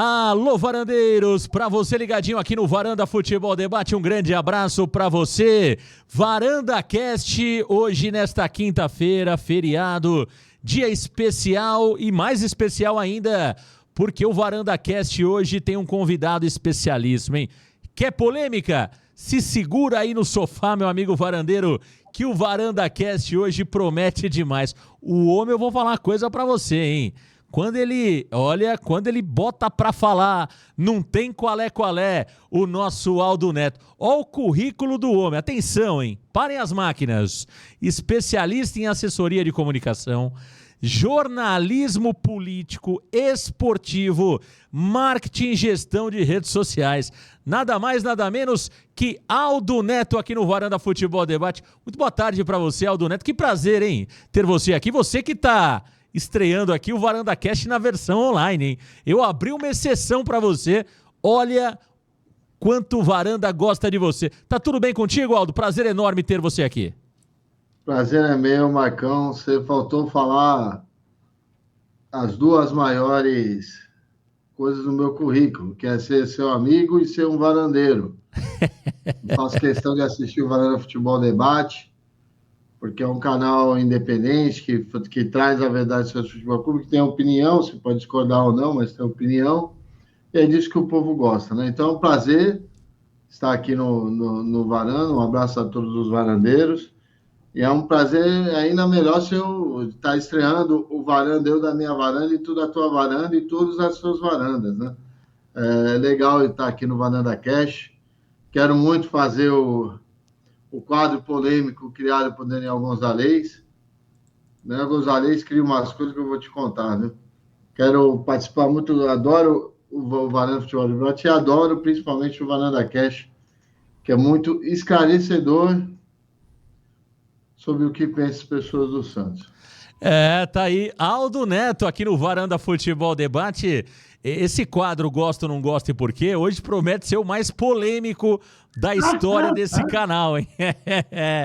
Alô, varandeiros, para você ligadinho aqui no Varanda Futebol Debate, um grande abraço para você. Varanda Cast, hoje nesta quinta-feira, feriado, dia especial e mais especial ainda, porque o Varanda Cast hoje tem um convidado especialíssimo, hein? Quer polêmica? Se segura aí no sofá, meu amigo varandeiro, que o Varanda Cast hoje promete demais. O homem, eu vou falar uma coisa para você, hein? Quando ele bota pra falar, não tem qual é, o nosso Aldo Neto. Ó o currículo do homem, atenção, hein? Parem as máquinas. Especialista em assessoria de comunicação, jornalismo político, esportivo, marketing e gestão de redes sociais. Nada mais, nada menos que Aldo Neto aqui no Varanda Futebol Debate. Muito boa tarde pra você, Aldo Neto. Que prazer, hein? Ter você aqui. Você que tá estreando aqui o Varanda Cast na versão online, hein? Eu abri uma exceção pra você. Olha quanto o Varanda gosta de você. Tá tudo bem contigo, Aldo? Prazer enorme ter você aqui. Prazer é meu, Marcão. Você faltou falar as duas maiores coisas do meu currículo, que é ser seu amigo e ser um varandeiro. Faço questão de assistir o Varanda Futebol Debate, porque é um canal independente que traz a verdade sobre o futebol clube, que tem opinião, você pode discordar ou não, mas tem opinião, e é disso que o povo gosta, né? Então é um prazer estar aqui no Varanda, um abraço a todos os varandeiros, e é um prazer ainda melhor se eu estar estreando o Varandeu da minha varanda e tu da tua varanda e todas as suas varandas, né? É legal estar aqui no Varanda Cash. Quero muito fazer o quadro polêmico criado por Daniel Gonzalez. Daniel Gonzalez cria umas coisas que eu vou te contar, né? Quero participar muito, adoro o Varanda Futebol Debate e adoro principalmente o Varanda Cash, que é muito esclarecedor sobre o que pensam as pessoas do Santos. Tá aí Aldo Neto aqui no Varanda Futebol Debate. Esse quadro Gosto ou Não Gosto e Por quê? Hoje promete ser o mais polêmico da história desse canal, hein?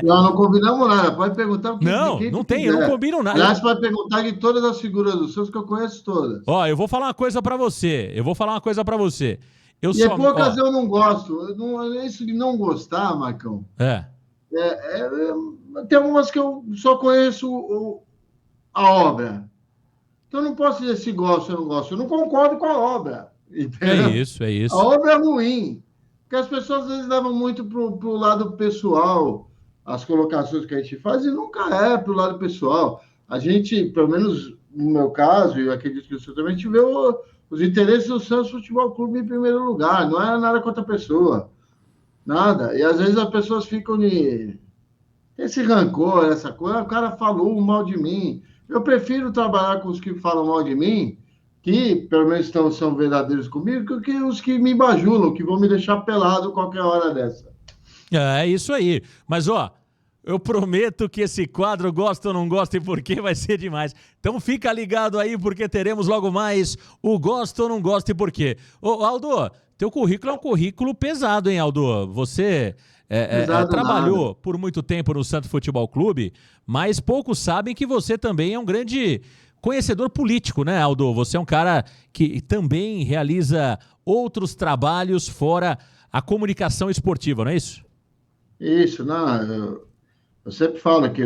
Não combinamos nada. Pode perguntar o que Não tem, eu não combino nada. Aliás, pode perguntar de todas as figuras do Santos que eu conheço todas. Ó, eu vou falar uma coisa pra você. Poucas eu não gosto. Isso de não gostar, Marcão. Tem algumas que eu só conheço a obra. Então eu não posso dizer se gosto ou não gosto. Eu não concordo com a obra. Entendeu? É isso. A obra é ruim. Porque as pessoas às vezes levam muito pro lado pessoal as colocações que a gente faz e nunca é pro lado pessoal. A gente, pelo menos no meu caso, e eu acredito que o senhor também, a gente vê os interesses do Santos Futebol Clube em primeiro lugar. Não é nada contra a pessoa. Nada. E às vezes as pessoas ficam esse rancor, essa coisa. O cara falou mal de mim. Eu prefiro trabalhar com os que falam mal de mim, que pelo menos são verdadeiros comigo, que os que me bajulam, que vão me deixar pelado qualquer hora dessa. É isso aí. Mas, ó, eu prometo que esse quadro Gosta ou Não Gosta e Por quê vai ser demais. Então fica ligado aí, porque teremos logo mais o Gosta ou Não Gosta e Por quê. Ô, Aldo, teu currículo é um currículo pesado, hein, Aldo? Você trabalhou nada. por muito tempo no Santos Futebol Clube, mas poucos sabem que você também é um grande conhecedor político, né, Aldo? Você é um cara que também realiza outros trabalhos fora a comunicação esportiva, não é isso? Isso, não. Eu sempre falo que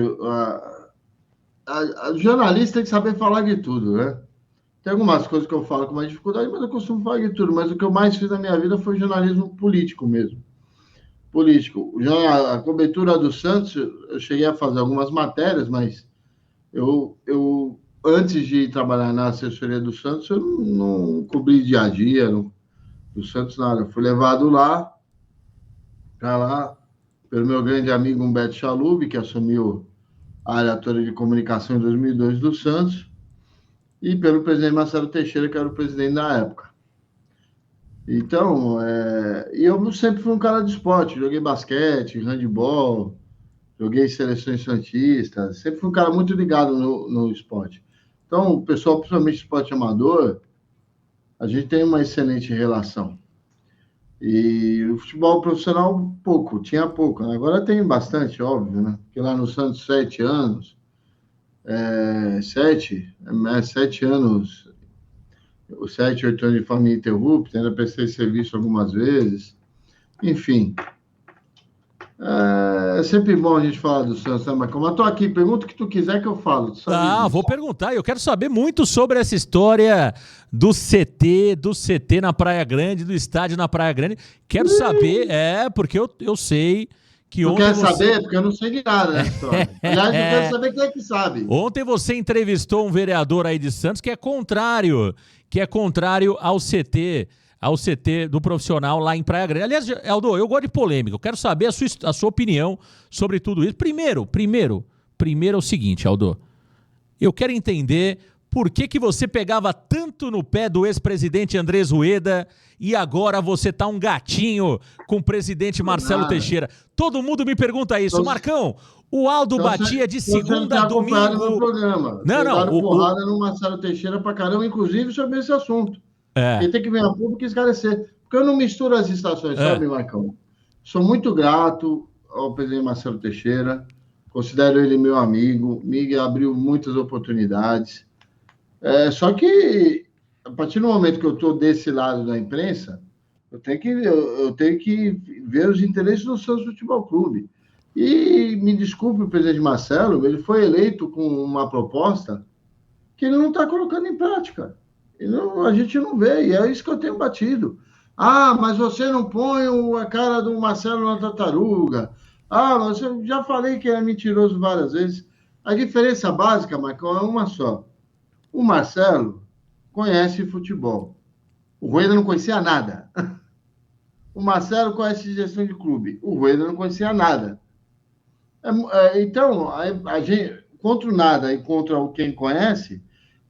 a jornalista tem que saber falar de tudo, né? Tem algumas coisas que eu falo com mais dificuldade, mas eu costumo falar de tudo. Mas o que eu mais fiz na minha vida foi jornalismo político mesmo. Político. Já a cobertura do Santos, eu cheguei a fazer algumas matérias, mas eu antes de trabalhar na assessoria do Santos, eu não cobri dia a dia do Santos, nada. Eu fui levado para lá, pelo meu grande amigo Humberto Chalub, que assumiu a área toda de comunicação em 2002 do Santos, e pelo presidente Marcelo Teixeira, que era o presidente na época. Então, e eu sempre fui um cara de esporte, joguei basquete, handebol, joguei seleções santistas, sempre fui um cara muito ligado no esporte. Então, o pessoal, principalmente esporte amador, a gente tem uma excelente relação. E o futebol profissional, tinha pouco. Agora tem bastante, óbvio, né? Porque lá no Santos, 7 anos, 7 anos os 7, 8 anos de forma ininterrupta, ainda prestei serviço algumas vezes. Enfim, é sempre bom a gente falar do Santos, né, Marcão? Mas tô aqui, pergunta o que tu quiser que eu falo. Vou perguntar. Eu quero saber muito sobre essa história do CT na Praia Grande, do estádio na Praia Grande. Quero saber, porque eu sei que tu ontem quer saber? Porque eu não sei de nada nessa história. Aliás, eu quero saber quem é que sabe. Ontem você entrevistou um vereador aí de Santos que é contrário ao CT do profissional lá em Praia Grande. Aliás, Aldo, eu gosto de polêmica, eu quero saber a sua opinião sobre tudo isso. Primeiro é o seguinte, Aldo, eu quero entender por que você pegava tanto no pé do ex-presidente Andrés Rueda e agora você tá um gatinho com o presidente Marcelo Teixeira. Todo mundo me pergunta isso. Marcão, o Aldo batia de segunda a domingo... no programa. Não. Porrada no Marcelo Teixeira pra caramba, inclusive sobre esse assunto. Ele tem que vir a público e esclarecer. Porque eu não misturo as estações, sabe, Marcão? Sou muito grato ao presidente Marcelo Teixeira. Considero ele meu amigo. Me abriu muitas oportunidades. Só que, a partir do momento que eu estou desse lado da imprensa, eu tenho que ver os interesses do Santos Futebol Clube. E me desculpe, o presidente Marcelo, ele foi eleito com uma proposta que ele não está colocando em prática. A gente não vê, e é isso que eu tenho batido. Mas você não põe a cara do Marcelo na tartaruga. Mas eu já falei que é mentiroso várias vezes. A diferença básica, Marcão, é uma só. O Marcelo conhece futebol. O Rueda não conhecia nada. O Marcelo conhece gestão de clube. O Rueda não conhecia nada. Então, a gente, contra o nada e contra quem conhece,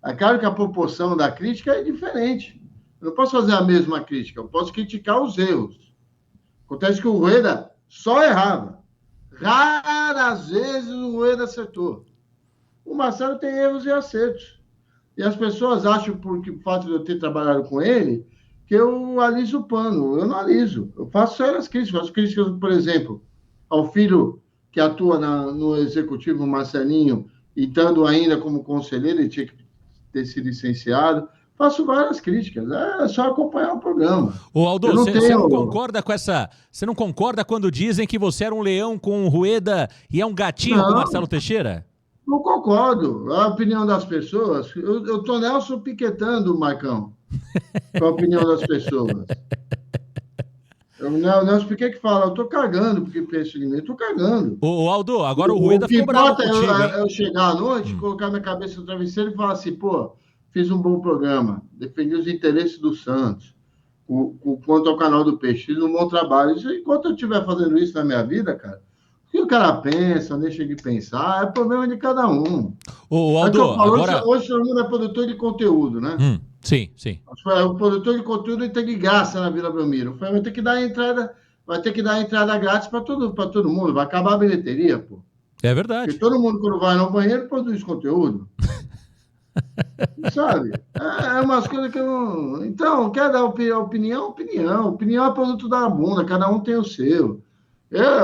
é claro que a proporção da crítica é diferente. Eu não posso fazer a mesma crítica, eu posso criticar os erros. Acontece que o Rueda só errava. Raras vezes o Rueda acertou. O Marcelo tem erros e acertos. E as pessoas acham, por fato de eu ter trabalhado com ele, que eu aliso o pano. Eu não aliso. Eu faço sérias críticas. Faço críticas, por exemplo, ao filho que atua no executivo, Marcelinho, e estando ainda como conselheiro, ele tinha que ter sido licenciado. Faço várias críticas. É só acompanhar o programa. Ô, Aldo, você não concorda com essa... Você não concorda quando dizem que você era um leão com o Rueda e é um gatinho com o Marcelo Teixeira? Não concordo. A opinião das pessoas... Eu tô Nelson piquetando, Marcão, com a opinião das pessoas. O Nelson Piquet que fala, eu tô cagando porque penso em mim. Eu tô cagando. Ô, Aldo, agora o Rueda ficou bravo contigo, eu chegar à noite, colocar minha cabeça no travesseiro e falar assim, pô, fiz um bom programa, defendi os interesses do Santos, quanto ao canal do Peixe, fiz um bom trabalho. Enquanto eu estiver fazendo isso na minha vida, cara, o que o cara pensa, deixa de pensar, é problema de cada um. Ô, Aldo, agora... Hoje todo mundo é produtor de conteúdo, né? Sim. O produtor de conteúdo tem de graça na Vila Belmiro. Vai ter que dar entrada grátis para todo mundo. Vai acabar a bilheteria, pô. É verdade. Porque todo mundo, quando vai no banheiro, produz conteúdo. Sabe? É umas coisas que eu não... Então, quer dar opinião? Opinião é produto da bunda, cada um tem o seu.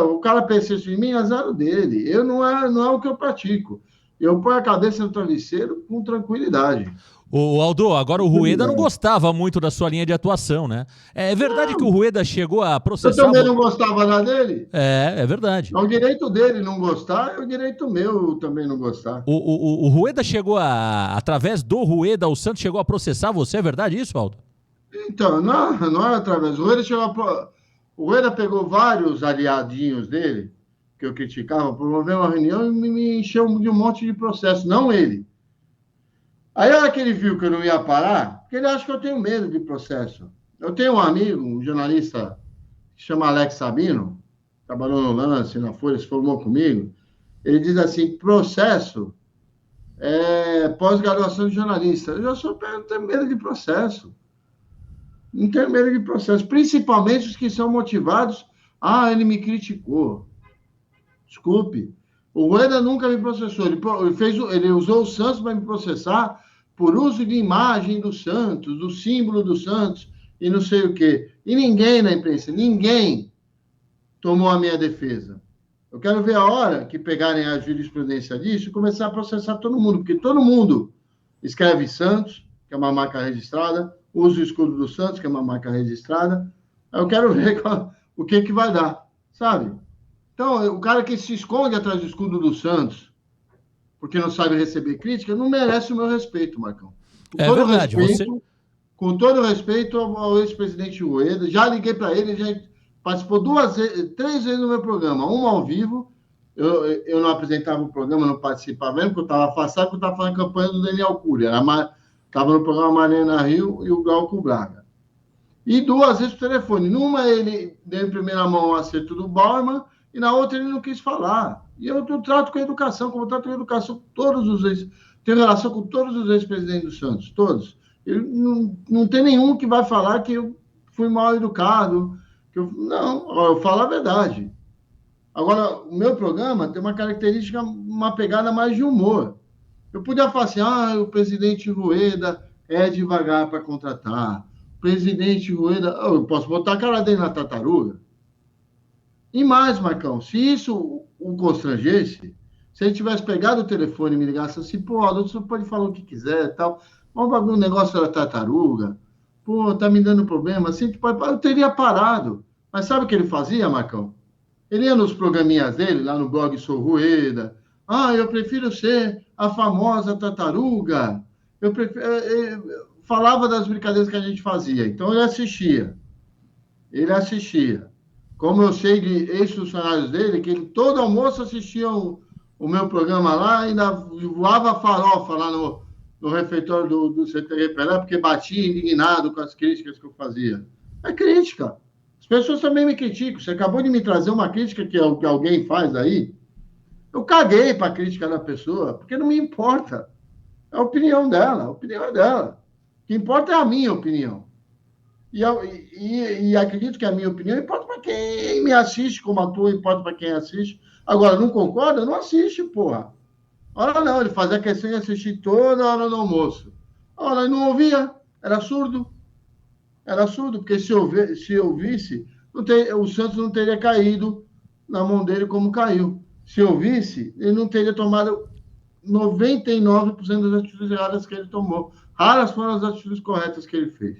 O cara pensa isso em mim, azar dele. Não é o que eu pratico. Eu ponho a cabeça no travesseiro com tranquilidade. Ô, Aldo, agora o Rueda não gostava muito da sua linha de atuação, né? É verdade que o Rueda chegou a processar... Eu também não gostava nada dele. É verdade. É o direito dele não gostar, é o direito meu também não gostar. O Rueda chegou através do Rueda, o Santos chegou a processar você, é verdade isso, Aldo? Então, não é através. O Rueda pegou vários aliadinhos dele, que eu criticava, promoveu uma reunião e me encheu de um monte de processo, não ele. Aí, a hora que ele viu que eu não ia parar, porque ele acha que eu tenho medo de processo. Eu tenho um amigo, um jornalista, que chama Alex Sabino, trabalhou no Lance, na Folha, se formou comigo. Ele diz assim, processo é pós-graduação de jornalista. Eu não tenho medo de processo. Não tenho medo de processo. Principalmente os que são motivados. Ele me criticou. Desculpe. O Rueda nunca me processou. Ele usou o Santos para me processar por uso de imagem do Santos, do símbolo do Santos e não sei o quê. E ninguém na imprensa, ninguém tomou a minha defesa. Eu quero ver a hora que pegarem a jurisprudência disso e começar a processar todo mundo, porque todo mundo escreve Santos, que é uma marca registrada, usa o escudo do Santos, que é uma marca registrada. Eu quero ver o que vai dar, sabe? Então, o cara que se esconde atrás do escudo do Santos, porque não sabe receber crítica, não merece o meu respeito, Marcão. Com todo respeito ao ex-presidente Rueda, já liguei para ele, já participou 3 vezes no meu programa, uma ao vivo. Eu não apresentava o programa, não participava mesmo, porque eu estava afastado, porque eu estava fazendo campanha do Daniel Cury. Estava no programa Mariana Rio e o Glauco Braga. E 2 vezes por telefone. Numa, ele deu em primeira mão o acerto do Bauerman, e na outra ele não quis falar. E eu trato com a educação, como eu trato com a educação todos os ex. Tenho relação com todos os ex-presidentes do Santos, todos. Não tem nenhum que vai falar que eu fui mal educado. Não, eu falo a verdade. Agora, o meu programa tem uma característica, uma pegada mais de humor. Eu podia falar assim, o presidente Rueda é devagar para contratar. O presidente Rueda... Eu posso botar a cara dele na tartaruga. E mais, Marcão, se isso o constrangesse, se ele tivesse pegado o telefone e me ligasse assim, pô, Adolfo, você pode falar o que quiser e tal, vamos um negócio da tartaruga, pô, tá me dando problema, assim, eu teria parado. Mas sabe o que ele fazia, Marcão? Ele ia nos programinhas dele, lá no blog Sou Rueda, eu prefiro ser a famosa tartaruga, falava das brincadeiras que a gente fazia, então ele assistia. Como eu sei de ex-funcionários dele, que ele todo almoço assistia o meu programa lá, ainda voava farofa lá no refeitório do CTR Pelé, porque batia indignado com as críticas que eu fazia. É crítica. As pessoas também me criticam. Você acabou de me trazer uma crítica que alguém faz aí. Eu caguei para a crítica da pessoa, porque não me importa. É a opinião dela, a opinião é dela. O que importa é a minha opinião. E acredito que a minha opinião importa para quem me assiste, como a tua importa para quem assiste. Agora, não concorda? Não assiste, porra. Ora não, ele fazia questão de assistir toda hora do almoço. Ora, ele não ouvia, era surdo. Era surdo, porque se ouvisse, o Santos não teria caído na mão dele como caiu. Se ouvisse, ele não teria tomado 99% das atitudes erradas que ele tomou. Raras foram as atitudes corretas que ele fez.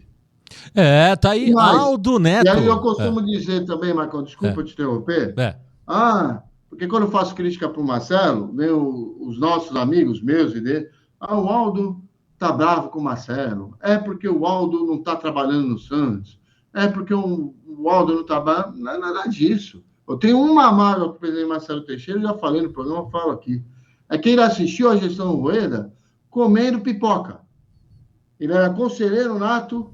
Tá aí, mas, Aldo Neto. E aí eu costumo dizer também, Marcão, desculpa te interromper. Porque quando eu faço crítica para o Marcelo, os nossos amigos meus e dele, o Aldo tá bravo com o Marcelo, é porque o Aldo não está trabalhando no Santos, é porque o Aldo não trabalha, não é nada disso. Eu tenho uma mágoa com o presidente Marcelo Teixeira, já falei no programa, falo aqui. É que ele assistiu a gestão Rueda comendo pipoca. Ele era conselheiro nato,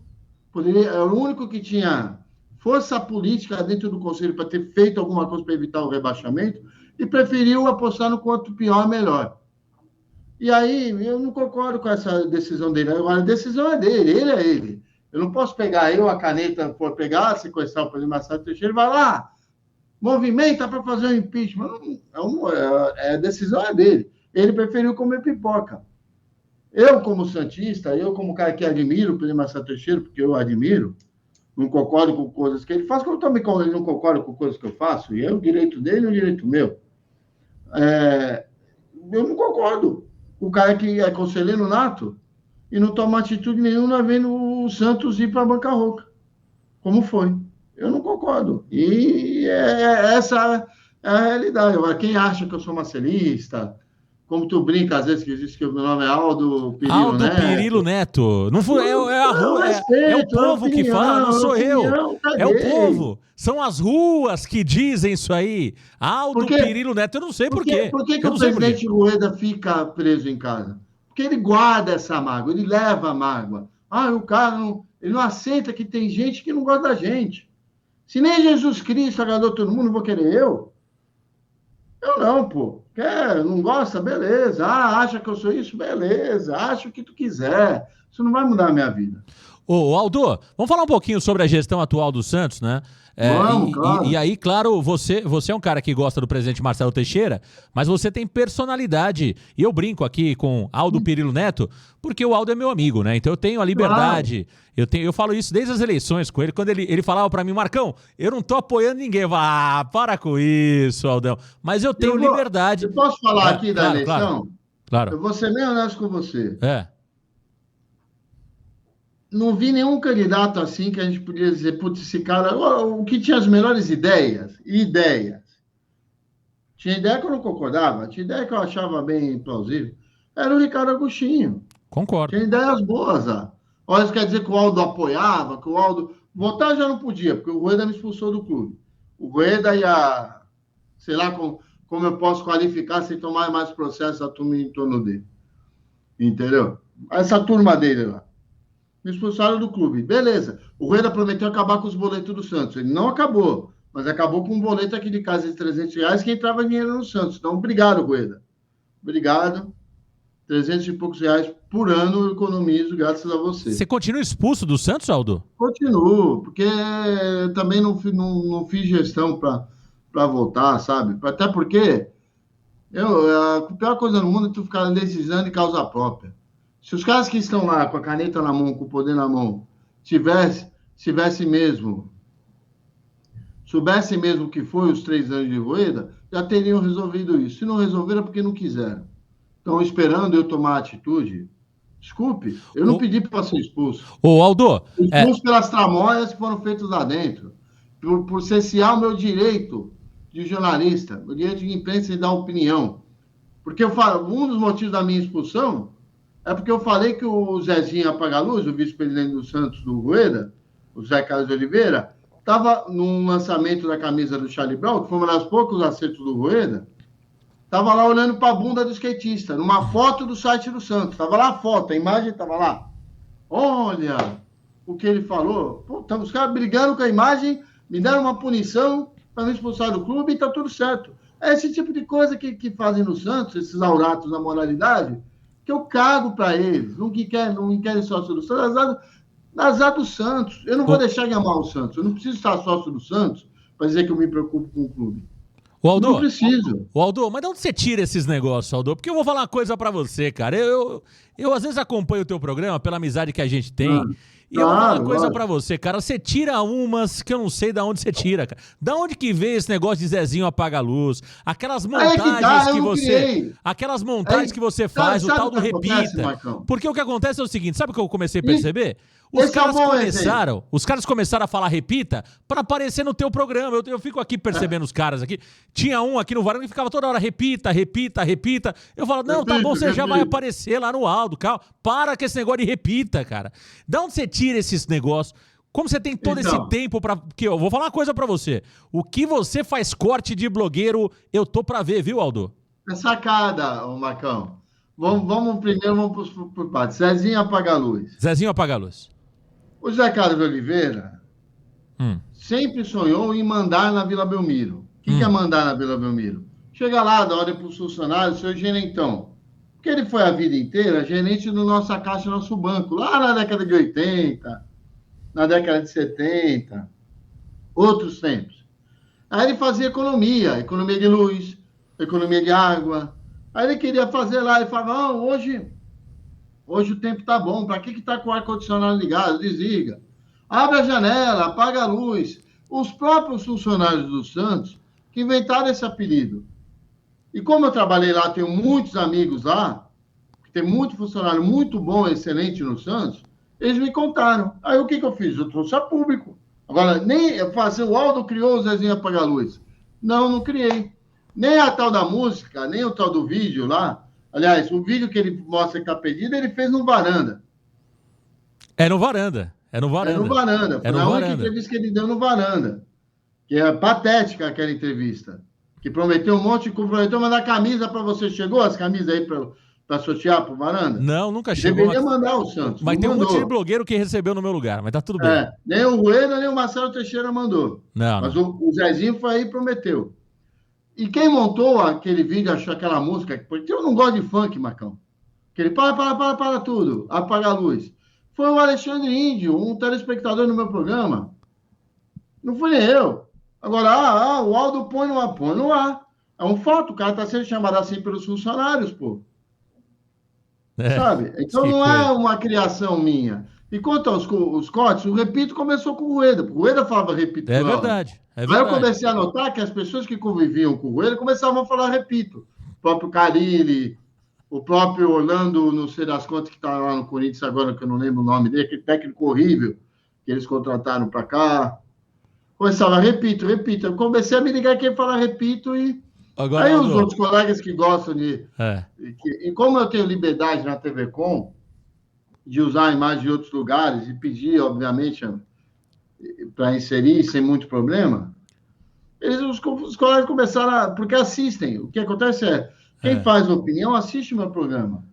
era o único que tinha força política dentro do conselho para ter feito alguma coisa para evitar o rebaixamento e preferiu apostar no quanto pior, melhor. E aí, eu não concordo com essa decisão dele. Agora, a decisão é dele, ele é ele. Eu não posso pegar a caneta, for pegar, sequestrar o presidente Marcelo Teixeira e vai lá, movimenta para fazer o impeachment. A decisão é dele. Ele preferiu comer pipoca. Eu, como santista, eu, como cara que admiro o presidente Marcelo Teixeira, porque eu admiro, não concordo com coisas que ele faz, como eu também não concordo com coisas que eu faço, e é o direito dele e o direito meu. Eu não concordo. O cara que é conselheiro nato e não toma atitude nenhuma vendo o Santos ir para a bancarrota. Como foi? Eu não concordo. E essa é a realidade. Agora, quem acha que eu sou marcelista, como tu brinca às vezes que diz que o meu nome é Aldo Pirilo Neto. Aldo Pirilo Neto. Não foi, é o povo que fala, não sou eu. É o povo. São as ruas que dizem isso aí. Aldo Pirilo Neto, eu não sei por quê. Por que o presidente Rueda fica preso em casa? Porque ele guarda essa mágoa, ele leva a mágoa. O cara ele não aceita que tem gente que não gosta da gente. Se nem Jesus Cristo agradou todo mundo, vou querer eu? Eu não, pô. Não gosta? Beleza. Acha que eu sou isso? Beleza. Acha o que tu quiser. Isso não vai mudar a minha vida. Ô, Aldo, vamos falar um pouquinho sobre a gestão atual do Santos, né? Claro. E aí, claro, você é um cara que gosta do presidente Marcelo Teixeira, mas você tem personalidade. E eu brinco aqui com Aldo Pirilo Neto, porque o Aldo é meu amigo, né? Então eu tenho a liberdade. Claro. Eu falo isso desde as eleições com ele, quando ele falava pra mim, Marcão, eu não tô apoiando ninguém. Eu falo, para com isso, Aldão. Mas eu tenho liberdade. Eu posso falar aqui da eleição? Claro. Eu vou ser bem honesto com você. não vi nenhum candidato assim que a gente podia dizer, putz, esse cara, o que tinha as melhores ideias, tinha ideia que eu não concordava, tinha ideia que eu achava bem plausível, era o Ricardo Agostinho. Concordo. Tinha ideias boas, ah. Olha, isso quer dizer que o Aldo apoiava, que o Aldo... Votar já não podia, porque o Rueda me expulsou do clube. O Rueda ia... Sei lá como eu posso qualificar sem tomar mais processo da turma em torno dele. Entendeu? Essa turma dele lá. Me expulsaram do clube. Beleza. O Rueda prometeu acabar com os boletos do Santos. Ele não acabou, mas acabou com um boleto aqui de casa de R$300 que entrava dinheiro no Santos. Então, obrigado, Rueda. Obrigado. 300 e poucos reais por ano eu economizo graças a você. Você continua expulso do Santos, Aldo? Continuo, porque também não fiz gestão para voltar, sabe? Até porque a pior coisa no mundo é tu ficar legislando em causa própria. Se os caras que estão lá com a caneta na mão, com o poder na mão, soubessem mesmo o que foi os 3 anos de Rueda, já teriam resolvido isso. Se não resolveram, é porque não quiseram. Estão esperando eu tomar atitude. Desculpe, eu não pedi para ser expulso. Ô, Aldo... Expulso pelas tramóias que foram feitas lá dentro. Por cessear o meu direito de jornalista, o direito de imprensa e dar opinião. Porque um dos motivos da minha expulsão é porque eu falei que o Zezinho Apagaluz, o vice-presidente do Santos do Rueda, o Zé Carlos de Oliveira, estava no lançamento da camisa do Charlie Brown, que foi um dos poucos acertos do Rueda, estava lá olhando para a bunda do skatista, numa foto do site do Santos. Estava lá a foto, a imagem estava lá. Olha o que ele falou. Pô, os caras brigando com a imagem, me deram uma punição para me expulsar do clube e está tudo certo. É esse tipo de coisa que fazem no Santos, esses auratos na moralidade, que eu cago para eles. Não querem sócio do Santos, azar do Santos. Eu não vou deixar de amar o Santos. Eu não preciso estar sócio do Santos para dizer que eu me preocupo com o clube. O Aldo, não preciso. O Aldo, mas de onde você tira esses negócios, Aldo? Porque eu vou falar uma coisa pra você, cara. Eu às vezes acompanho o teu programa pela amizade que a gente tem. E eu vou falar uma coisa pra você, cara. Você tira umas que eu não sei de onde você tira, cara. Da onde que vem esse negócio de Zezinho apaga a luz? Aquelas montagens que você... Aquelas montagens que você faz, o tal do repita. Porque o que acontece é o seguinte, sabe o que eu comecei a perceber? Os caras começaram a falar repita para aparecer no teu programa. Eu fico aqui percebendo os caras aqui. Tinha um aqui no Varanda que ficava toda hora repita, repita, repita. Eu falo, não, tá bom, você já vai aparecer lá no Aldo, calma. Para com esse negócio de repita, cara. Da onde você tira esses negócios? Como você tem todo esse tempo pra... Porque eu vou falar uma coisa pra você. O que você faz corte de blogueiro, eu tô pra ver, viu, Aldo? É sacada, ô Marcão. Vamos por partes. Zezinho apaga a luz. Zezinho apaga a luz. O Zé Carlos de Oliveira sempre sonhou em mandar na Vila Belmiro. O que é mandar na Vila Belmiro? Chega lá, dá ordem para os funcionários, seu gerentão. Porque ele foi a vida inteira gerente do Nossa Caixa, Nosso Banco, lá na década de 80, na década de 70, outros tempos. Aí ele fazia economia de luz, economia de água. Aí ele queria fazer lá, ele falava, não, hoje o tempo tá bom, para que tá com o ar-condicionado ligado? Desliga. Abre a janela, apaga a luz. Os próprios funcionários do Santos que inventaram esse apelido. E como eu trabalhei lá, tenho muitos amigos lá, tem muito funcionário muito bom, excelente no Santos, eles me contaram. Aí o que eu fiz? Eu trouxe a público. Agora, nem fazer o Aldo criou o Zezinho apaga a luz. Não criei. Nem a tal da música, nem o tal do vídeo lá. Aliás, o vídeo que ele mostra que está pedido, ele fez no Varanda. É no Varanda. Foi a única entrevista que ele deu no Varanda. Que é patética aquela entrevista. Que prometeu um monte, comprometeu mandar camisa para você. Chegou as camisas aí para sortear para o Varanda? Não, nunca chegou. Deveria mandar o Santos. Mas tem um monte de blogueiro que recebeu no meu lugar, mas tá tudo bem. Nem o Rueda, nem o Marcelo Teixeira mandou. Não. Mas o Zezinho foi aí e prometeu. E quem montou aquele vídeo, achou aquela música, porque eu não gosto de funk, Marcão. Aquele para tudo, apaga a luz. Foi o Alexandre Índio, um telespectador no meu programa. Não fui nem eu. Agora, o Aldo põe no ar. É um fato, o cara está sendo chamado assim pelos funcionários, pô. Sabe? Então não é uma criação minha. E quanto aos cortes, o repito começou com o Rueda. O Rueda falava repito. É verdade. Aí eu comecei a notar que as pessoas que conviviam com o Rueda começavam a falar repito. O próprio Carilli, o próprio Orlando, não sei das quantas, que está lá no Corinthians agora, que eu não lembro o nome dele, aquele técnico horrível que eles contrataram para cá. Começava, repito. Eu comecei a me ligar quem fala repito e... Agora, Aí Aldo, os outros colegas que gostam de... é, E como eu tenho liberdade na TV Com de usar a imagem de outros lugares e pedir, obviamente, para inserir sem muito problema, os colegas começaram a... Porque assistem. O que acontece é, quem faz opinião assiste o meu programa.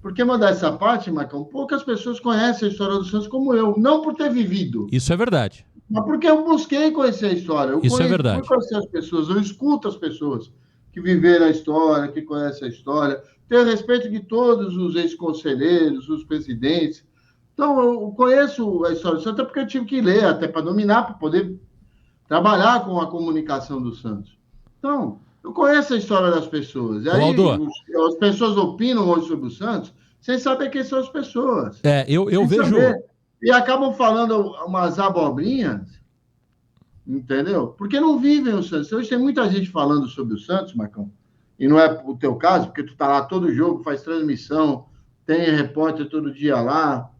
Porque, mandar essa parte, Marcão, poucas pessoas conhecem a história do Santos como eu. Não por ter vivido. isso é verdade. Mas porque eu busquei conhecer a história. Isso é verdade. Fui conhecer as pessoas, eu escuto as pessoas que viveram a história, que conhecem a história. Tenho respeito de todos os ex-conselheiros, os presidentes. Então, eu conheço a história do Santos, até porque eu tive que ler, até para dominar, para poder trabalhar com a comunicação do Santos. Então, eu conheço a história das pessoas. E aí, as pessoas opinam hoje sobre o Santos sem saber quem são as pessoas. Eu vejo... Saber. E acabam falando umas abobrinhas, entendeu? Porque não vivem o Santos. Hoje tem muita gente falando sobre o Santos, Marcão, e não é o teu caso, porque tu tá lá todo jogo, faz transmissão, tem repórter todo dia lá,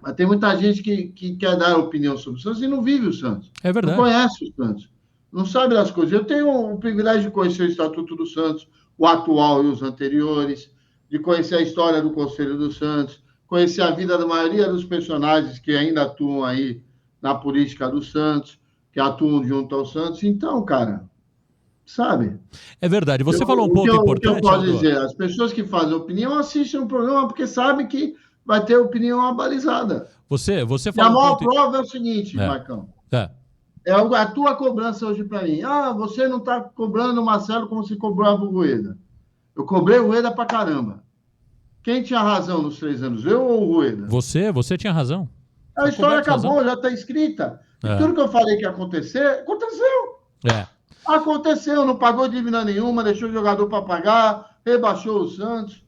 mas tem muita gente que quer dar opinião sobre o Santos e não vive o Santos. É verdade. Não conhece o Santos. Não sabe das coisas. Eu tenho o privilégio de conhecer o Estatuto do Santos, o atual e os anteriores, de conhecer a história do Conselho do Santos, conhecer a vida da maioria dos personagens que ainda atuam aí na política do Santos, que atuam junto ao Santos. Então, cara, sabe? É verdade. Você falou um ponto importante. O que eu posso dizer? As pessoas que fazem opinião assistem o programa porque sabem que vai ter opinião abalizada. Você e falou a maior prova é o seguinte, Marcão. É a tua cobrança hoje para mim. Você não está cobrando o Marcelo como se cobrava o Rueda. Eu cobrei o Rueda pra caramba. Quem tinha razão nos 3 anos? Eu ou o Rueda? Você tinha razão. A história acabou, já está escrita. E tudo que eu falei que ia acontecer, aconteceu. Aconteceu, não pagou dívida nenhuma, deixou o jogador para pagar, rebaixou o Santos.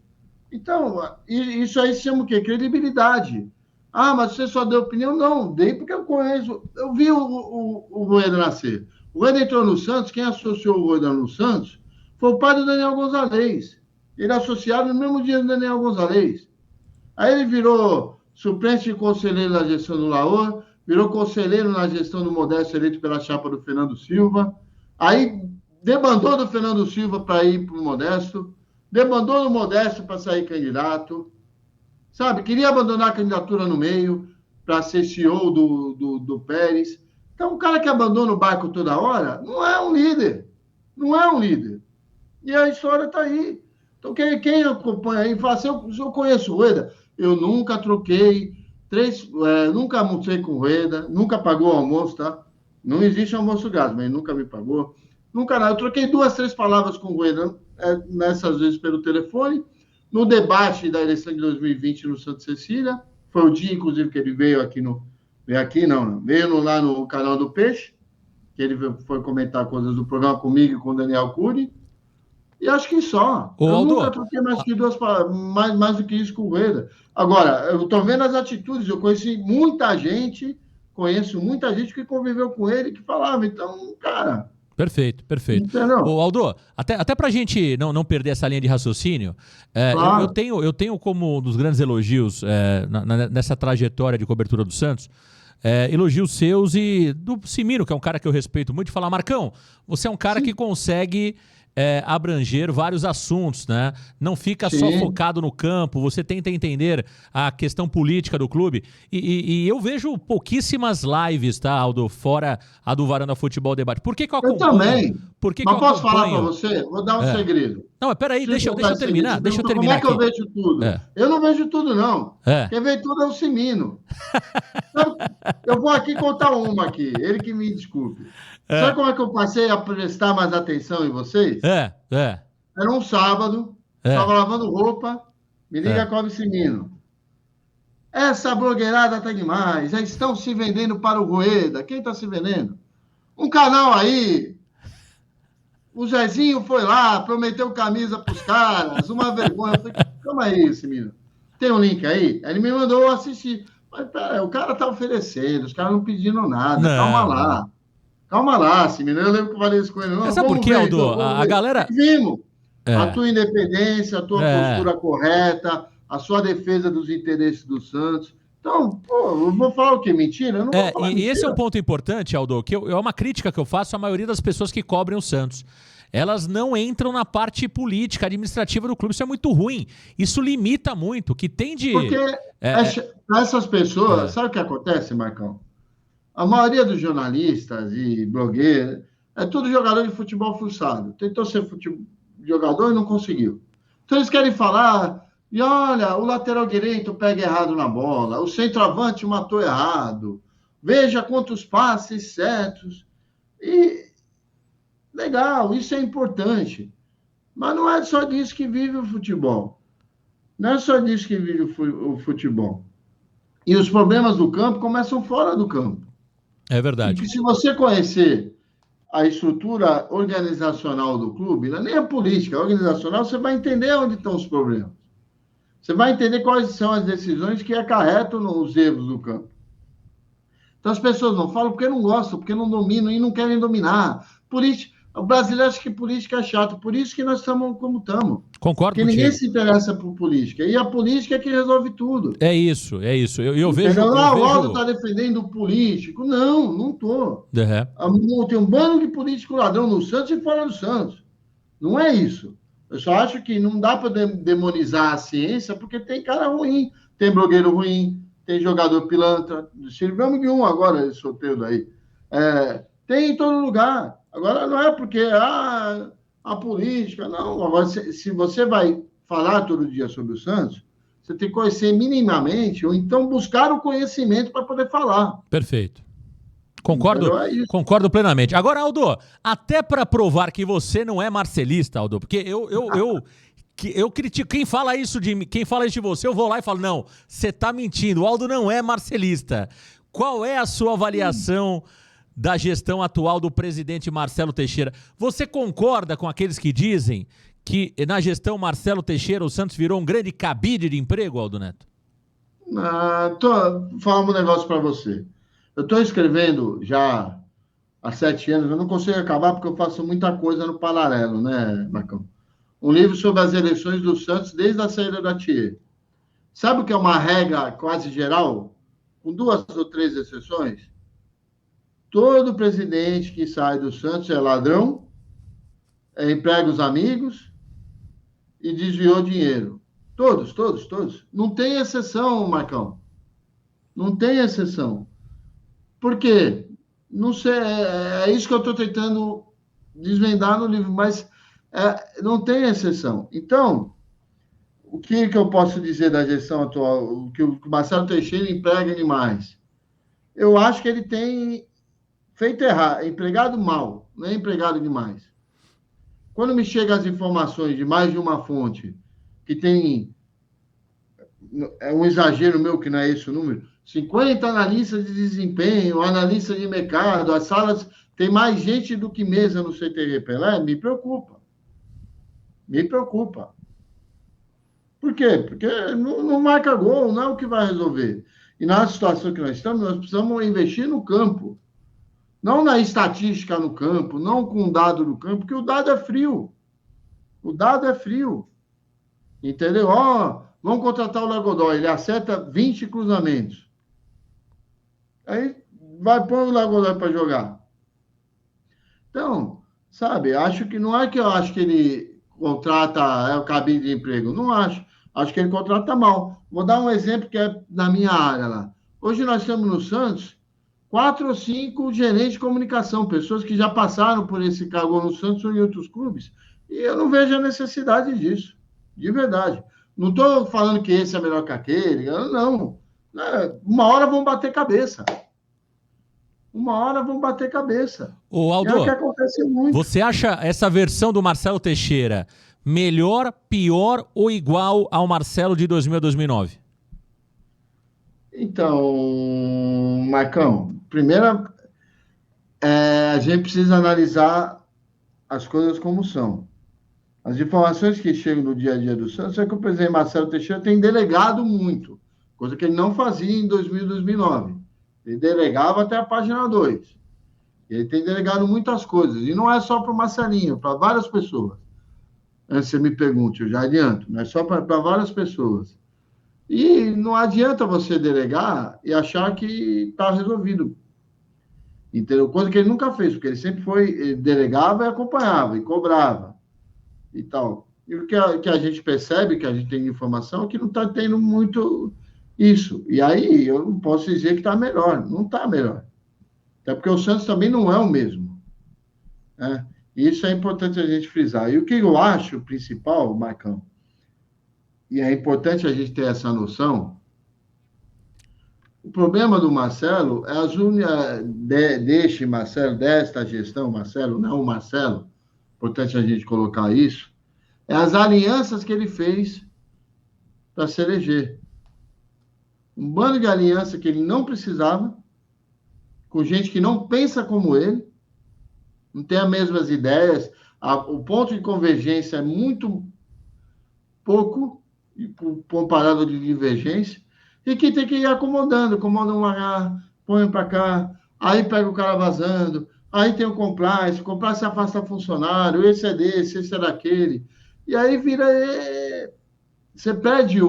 Então, isso aí se chama o quê? Credibilidade. Mas você só deu opinião? Não, dei porque eu conheço. Eu vi o Rueda nascer. O Rueda entrou no Santos, quem associou o Rueda no Santos foi o pai do Daniel Gonzalez. Ele é associado no mesmo dia do Daniel Gonzalez. Aí ele virou suplente de conselheiro na gestão do Laor, virou conselheiro na gestão do Modesto, eleito pela chapa do Fernando Silva. Aí demandou do Fernando Silva para ir para o Modesto, demandou do Modesto para sair candidato, sabe? Queria abandonar a candidatura no meio para ser CEO do Pérez. Então, um cara que abandona o barco toda hora não é um líder. Não é um líder. E a história está aí. Então, quem acompanha aí, fala assim, eu conheço o Rueda, eu nunca troquei, nunca almocei com o Rueda, nunca pagou o almoço, tá? Não existe almoço grátis, mas ele nunca me pagou. Nunca nada. Eu troquei 2, 3 palavras com o Rueda, nessas vezes pelo telefone, no debate da eleição de 2020 no Santa Cecília, foi o dia, inclusive, que ele veio aqui veio lá no canal do Peixe, que ele foi comentar coisas do programa comigo e com o Daniel Cury. E acho que só. Eu nunca troquei mais que 2 palavras, mais do que isso com o Rueda. Agora, eu estou vendo as atitudes, eu conheço muita gente que conviveu com ele, que falava, então, cara... Perfeito. Aldo, até pra gente não perder essa linha de raciocínio, claro. eu tenho como um dos grandes elogios nessa trajetória de cobertura do Santos, elogios seus e do Cimino, que é um cara que eu respeito muito, de falar, Marcão, você é um cara que consegue... abranger vários assuntos, né? Não fica só focado no campo, você tenta entender a questão política do clube. E eu vejo pouquíssimas lives, tá, Aldo? Fora a do Varanda Futebol Debate. Por que eu acompanho? Eu também. Mas posso falar para você? Vou dar um segredo. Não, mas peraí, deixa eu terminar. Como é que eu vejo tudo? Eu não vejo tudo, não. Quem vê tudo é o Cimino. Eu vou aqui contar uma aqui, ele que me desculpe. Sabe como é que eu passei a prestar mais atenção em vocês? Era um sábado, estava lavando roupa, me liga Clóvis Cimino. Essa blogueirada tá demais, já estão se vendendo para o Rueda. Quem está se vendendo? Um canal aí. O Zezinho foi lá, prometeu camisa para os caras, uma vergonha. Eu falei, calma aí, Cimino. Tem um link aí? Aí ele me mandou assistir. Mas, pera, o cara tá oferecendo, os caras não pediram nada, calma lá, Cimino. Eu lembro que eu falei isso com ele. Sabe por quê, Aldo? A galera... A tua independência, a tua postura correta, a sua defesa dos interesses do Santos. Então, pô, eu vou falar o quê? Mentira? Eu não vou falar mentira. E esse é um ponto importante, Aldo, que é uma crítica que eu faço à maioria das pessoas que cobrem o Santos. Elas não entram na parte política, administrativa do clube. Isso é muito ruim. Isso limita muito. O que tem de... Porque essas pessoas... Sabe o que acontece, Marcão? A maioria dos jornalistas e blogueiros é tudo jogador de futebol fuçado. Tentou ser jogador e não conseguiu. Então eles querem falar... E olha, o lateral direito pega errado na bola. O centroavante matou errado. Veja quantos passes certos. E... Legal, isso é importante. Mas não é só disso que vive o futebol. Não é só disso que vive o futebol. E os problemas do campo começam fora do campo. É verdade. E se você conhecer a estrutura organizacional do clube, não é nem a política, a organizacional, você vai entender onde estão os problemas. Você vai entender quais são as decisões que acarretam os erros do campo. Então as pessoas não falam porque não gostam, porque não dominam e não querem dominar. O brasileiro acha que política é chato, por isso que nós estamos como estamos. Concordo porque ninguém se interessa por política. E a política é que resolve tudo. É isso. Eu vejo... O Aldo está defendendo o político. Não, não estou. Tem um bando de político ladrão no Santos e fora do Santos. Não é isso. Eu só acho que não dá para demonizar a ciência, porque tem cara ruim, tem blogueiro ruim, tem jogador pilantra. Sirvamos de um agora, esse sorteio daí. Tem em todo lugar. Agora, não é porque a política, não. Agora, se você vai falar todo dia sobre o Santos, você tem que conhecer minimamente, ou então buscar o conhecimento para poder falar. Perfeito. Concordo plenamente. Agora, Aldo, até para provar que você não é marcelista, Aldo, porque eu critico. Quem fala isso de você, eu vou lá e falo, não, você tá mentindo, o Aldo não é marcelista. Qual é a sua avaliação da gestão atual do presidente Marcelo Teixeira? Você concorda com aqueles que dizem que na gestão Marcelo Teixeira o Santos virou um grande cabide de emprego, Aldo Neto? Falando um negócio para você. Eu estou escrevendo já há 7 anos, eu não consigo acabar porque eu faço muita coisa no paralelo, né, Marcão? Um livro sobre as eleições do Santos desde a saída da TIE. Sabe o que é uma regra quase geral? Com 2 ou 3 exceções? Todo presidente que sai do Santos é ladrão, emprega os amigos e desviou dinheiro. Todos. Não tem exceção, Marcão. Não tem exceção. Por quê? Não sei, é isso que eu estou tentando desvendar no livro, mas não tem exceção. Então, o que eu posso dizer da gestão atual? O que o Marcelo Teixeira emprega demais? Eu acho que ele tem feito errado, empregado mal, não é empregado demais. Quando me chegam as informações de mais de uma fonte, que tem, é um exagero meu que não é esse o número, 50 analistas de desempenho, analistas de mercado, as salas, tem mais gente do que mesa no CTR Pelé, me preocupa. Me preocupa. Por quê? Porque não marca gol, não é o que vai resolver. E na situação que nós estamos, nós precisamos investir no campo. Não na estatística no campo, não com o dado do campo, porque o dado é frio. O dado é frio. Entendeu? Vamos contratar o Léo Godoy, ele acerta 20 cruzamentos. Aí vai pôr o Léo Godoy para jogar. Então, sabe, não é que eu acho que ele contrata o cabide de emprego. Não acho. Acho que ele contrata mal. Vou dar um exemplo que é na minha área lá. Hoje nós temos no Santos 4 ou 5 gerentes de comunicação, pessoas que já passaram por esse cargo no Santos ou em outros clubes. E eu não vejo a necessidade disso, de verdade. Não estou falando que esse é melhor que aquele, não. Uma hora vão bater cabeça. Ô, Aldo, é o que acontece muito. Você acha essa versão do Marcelo Teixeira melhor, pior ou igual ao Marcelo de 2000 a 2009? Então, Marcão, primeiro, a gente precisa analisar as coisas como são. As informações que chegam no dia a dia do Santos é que o presidente Marcelo Teixeira tem delegado muito, coisa que ele não fazia em 2000 e 2009. Ele delegava até a página 2. Ele tem delegado muitas coisas, e não é só para o Marcelinho, para várias pessoas. antes que você me pergunte, eu já adianto, mas só para várias pessoas. E não adianta você delegar e achar que está resolvido. Entendeu? Coisa que ele nunca fez, porque ele sempre ele delegava e acompanhava, e cobrava, e tal. E o que a gente percebe, que a gente tem informação, é que não está tendo muito isso. E aí eu não posso dizer que está melhor, não está melhor. Até porque o Santos também não é o mesmo, né? E isso é importante a gente frisar. E o que eu acho principal, Marcão, e é importante a gente ter essa noção, o problema do Marcelo é as unhas deste Marcelo, desta gestão, Marcelo, não o Marcelo, importante a gente colocar isso, é as alianças que ele fez para se eleger. Um bando de aliança que ele não precisava, com gente que não pensa como ele, não tem as mesmas ideias, o ponto de convergência é muito pouco comparado de divergência, e que tem que ir acomodando, acomoda um lá, põe para cá, aí pega o cara vazando, aí tem o compliance afasta funcionário, esse é desse, esse é daquele, e aí vira, você perde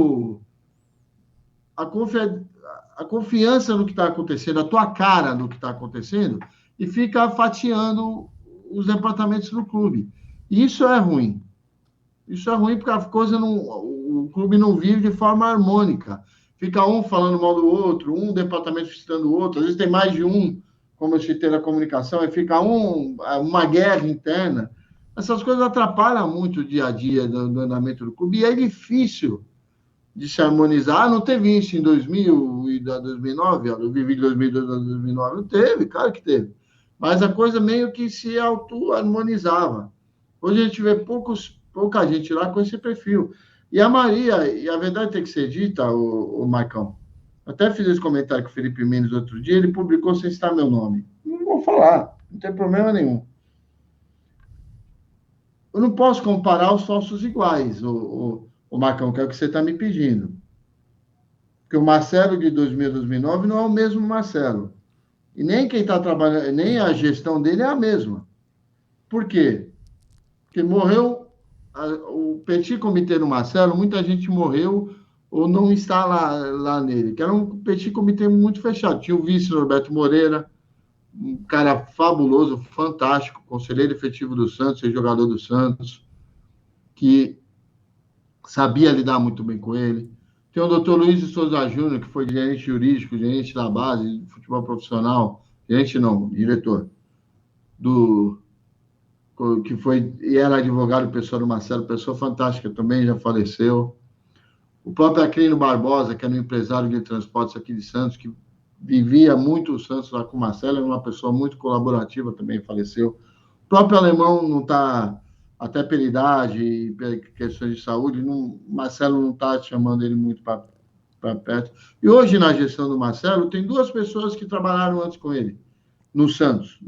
a confiança no que está acontecendo, a tua cara no que está acontecendo, e fica fatiando os departamentos do clube. E isso é ruim. Isso é ruim porque o clube não vive de forma harmônica. Fica um falando mal do outro, um departamento citando o outro, às vezes tem mais de um, como eu citei na comunicação, e fica uma guerra interna. Essas coisas atrapalham muito o dia a dia do andamento do clube, e é difícil de se harmonizar. Não teve isso em 2000 e 2009, eu vivi de 2002 a 2009, não teve, claro que teve. Mas a coisa meio que se auto-harmonizava. Hoje a gente vê pouca gente lá com esse perfil. E a Maria, e a verdade tem que ser dita, o Marcão, até fiz esse comentário com o Felipe Mendes outro dia, ele publicou sem citar meu nome. Não vou falar, não tem problema nenhum. Eu não posso comparar os falsos iguais, o Marcão, que é o que você está me pedindo. Porque o Marcelo de 2000 a 2009 não é o mesmo Marcelo. E nem quem está trabalhando, nem a gestão dele é a mesma. Por quê? Porque morreu o petit comitê do Marcelo, muita gente morreu ou não está lá nele, que era um petit comitê muito fechado. Tinha o vice Norberto Moreira, um cara fabuloso, fantástico, conselheiro efetivo do Santos, jogador do Santos, que sabia lidar muito bem com ele. Tem o doutor Luiz de Souza Júnior, que foi gerente jurídico, gerente da base de futebol profissional, gerente não, diretor, que foi e era advogado pessoa do Marcelo, pessoa fantástica, também já faleceu. O próprio Aquilino Barbosa, que era um empresário de transportes aqui de Santos, que vivia muito o Santos lá com o Marcelo, era uma pessoa muito colaborativa, também faleceu. O próprio Alemão não está, até pela idade e questões de saúde, Marcelo não está chamando ele muito para perto. E hoje, na gestão do Marcelo, tem duas pessoas que trabalharam antes com ele, no Santos,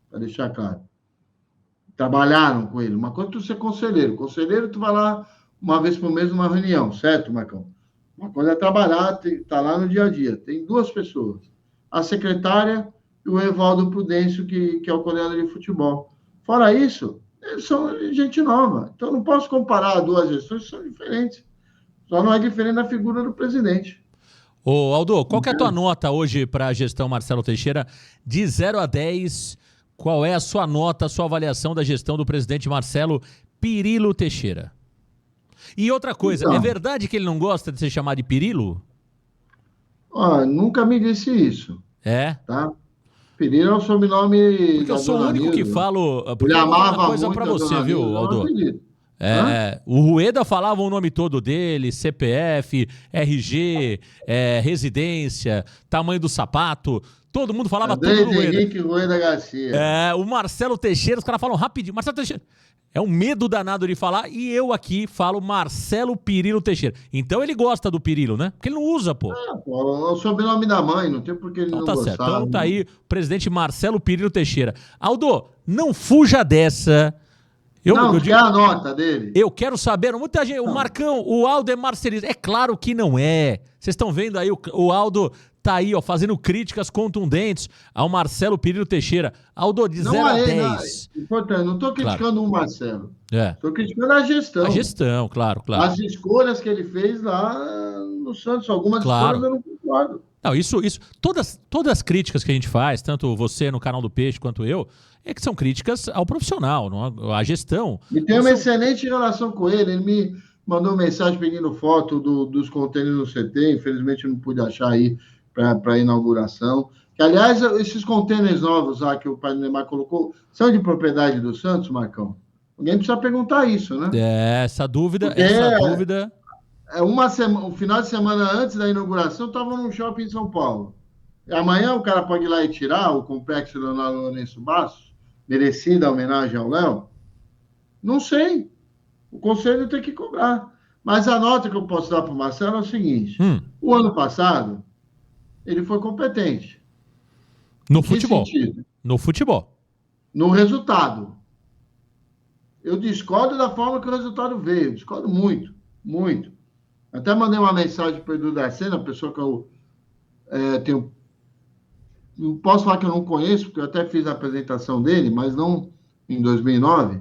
para deixar claro. Trabalharam com ele. Uma coisa é tu ser conselheiro. Conselheiro, tu vai lá uma vez por mês numa reunião, certo, Marcão? Uma coisa é trabalhar, tá lá no dia a dia. Tem duas pessoas. A secretária e o Evaldo Prudêncio, que é o coordenador de futebol. Fora isso, eles são gente nova. Então, não posso comparar duas gestões que são diferentes. Só não é diferente na figura do presidente. Ô, Aldo, qual que é a tua nota hoje para a gestão Marcelo Teixeira? De 0 a 10, qual é a sua nota, a sua avaliação da gestão do presidente Marcelo Pirilo Teixeira? E outra coisa, então, é verdade que ele não gosta de ser chamado de Pirilo? Nunca me disse isso. É? Tá? Pirilo é o sobrenome. Porque eu sou o único que falo. Ele amava uma coisa para você, viu, Aldo? O Rueda falava o nome todo dele, CPF, RG, residência, tamanho do sapato. Todo mundo falava tudo do Rueda. Henrique Rueda Garcia. O Marcelo Teixeira, os caras falam rapidinho. Marcelo Teixeira. É um medo danado de falar, e eu aqui falo Marcelo Pirilo Teixeira. Então ele gosta do Pirilo, né? Porque ele não usa, pô. É o sobrenome da mãe, não tem por que ele não gostar. Certo. Então tá aí o presidente Marcelo Pirilo Teixeira. Aldo, não fuja dessa. Quer a nota dele? Eu quero saber, muita gente, o Marcão, o Aldo é marcelista. É claro que não é. Vocês estão vendo aí, o Aldo tá aí, ó, fazendo críticas contundentes ao Marcelo Perillo Teixeira. Aldo, de 0 a 10. Importante, não estou criticando o Marcelo. Estou criticando a gestão. A gestão, claro. As escolhas que ele fez lá no Santos, algumas escolhas eu não concordo. Não, isso todas as críticas que a gente faz, tanto você no canal do Peixe quanto eu, é que são críticas ao profissional, não à gestão. E tem uma excelente relação com ele. Ele me mandou mensagem pedindo foto dos contêineres no CT. Infelizmente, eu não pude achar aí para a inauguração. Que, aliás, esses contêineres novos lá que o pai do Neymar colocou são de propriedade do Santos, Marcão? Alguém precisa perguntar isso, né? Essa dúvida. Um final de semana antes da inauguração, eu estava num shopping em São Paulo. E amanhã o cara pode ir lá e tirar o complexo Leonardo Lourenço Bastos, merecida a homenagem ao Léo? Não sei. O conselho tem que cobrar. Mas a nota que eu posso dar para o Marcelo é o seguinte: o ano passado, ele foi competente. No futebol. No futebol. No resultado. Eu discordo da forma que o resultado veio. Discordo muito, muito. Até mandei uma mensagem para o Edu Dracena, pessoa que eu tenho... Não posso falar que eu não conheço, porque eu até fiz a apresentação dele, mas não em 2009.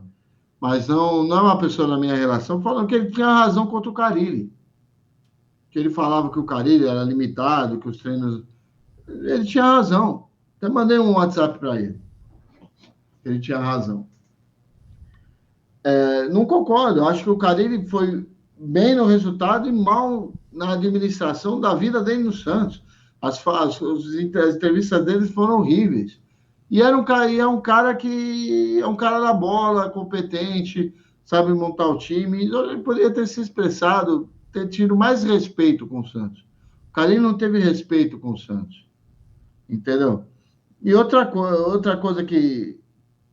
Mas não é uma pessoa da minha relação, falando que ele tinha razão contra o Carille. Que ele falava que o Carille era limitado, que os treinos... Ele tinha razão. Até mandei um WhatsApp para ele. Ele tinha razão. Não concordo. Eu acho que o Carille foi bem no resultado e mal na administração da vida dele no Santos. As entrevistas dele foram horríveis. E é um cara que é um cara da bola, competente, sabe montar o time. Ele poderia ter se expressado, ter tido mais respeito com o Santos. O Carille não teve respeito com o Santos. Entendeu? E outra coisa que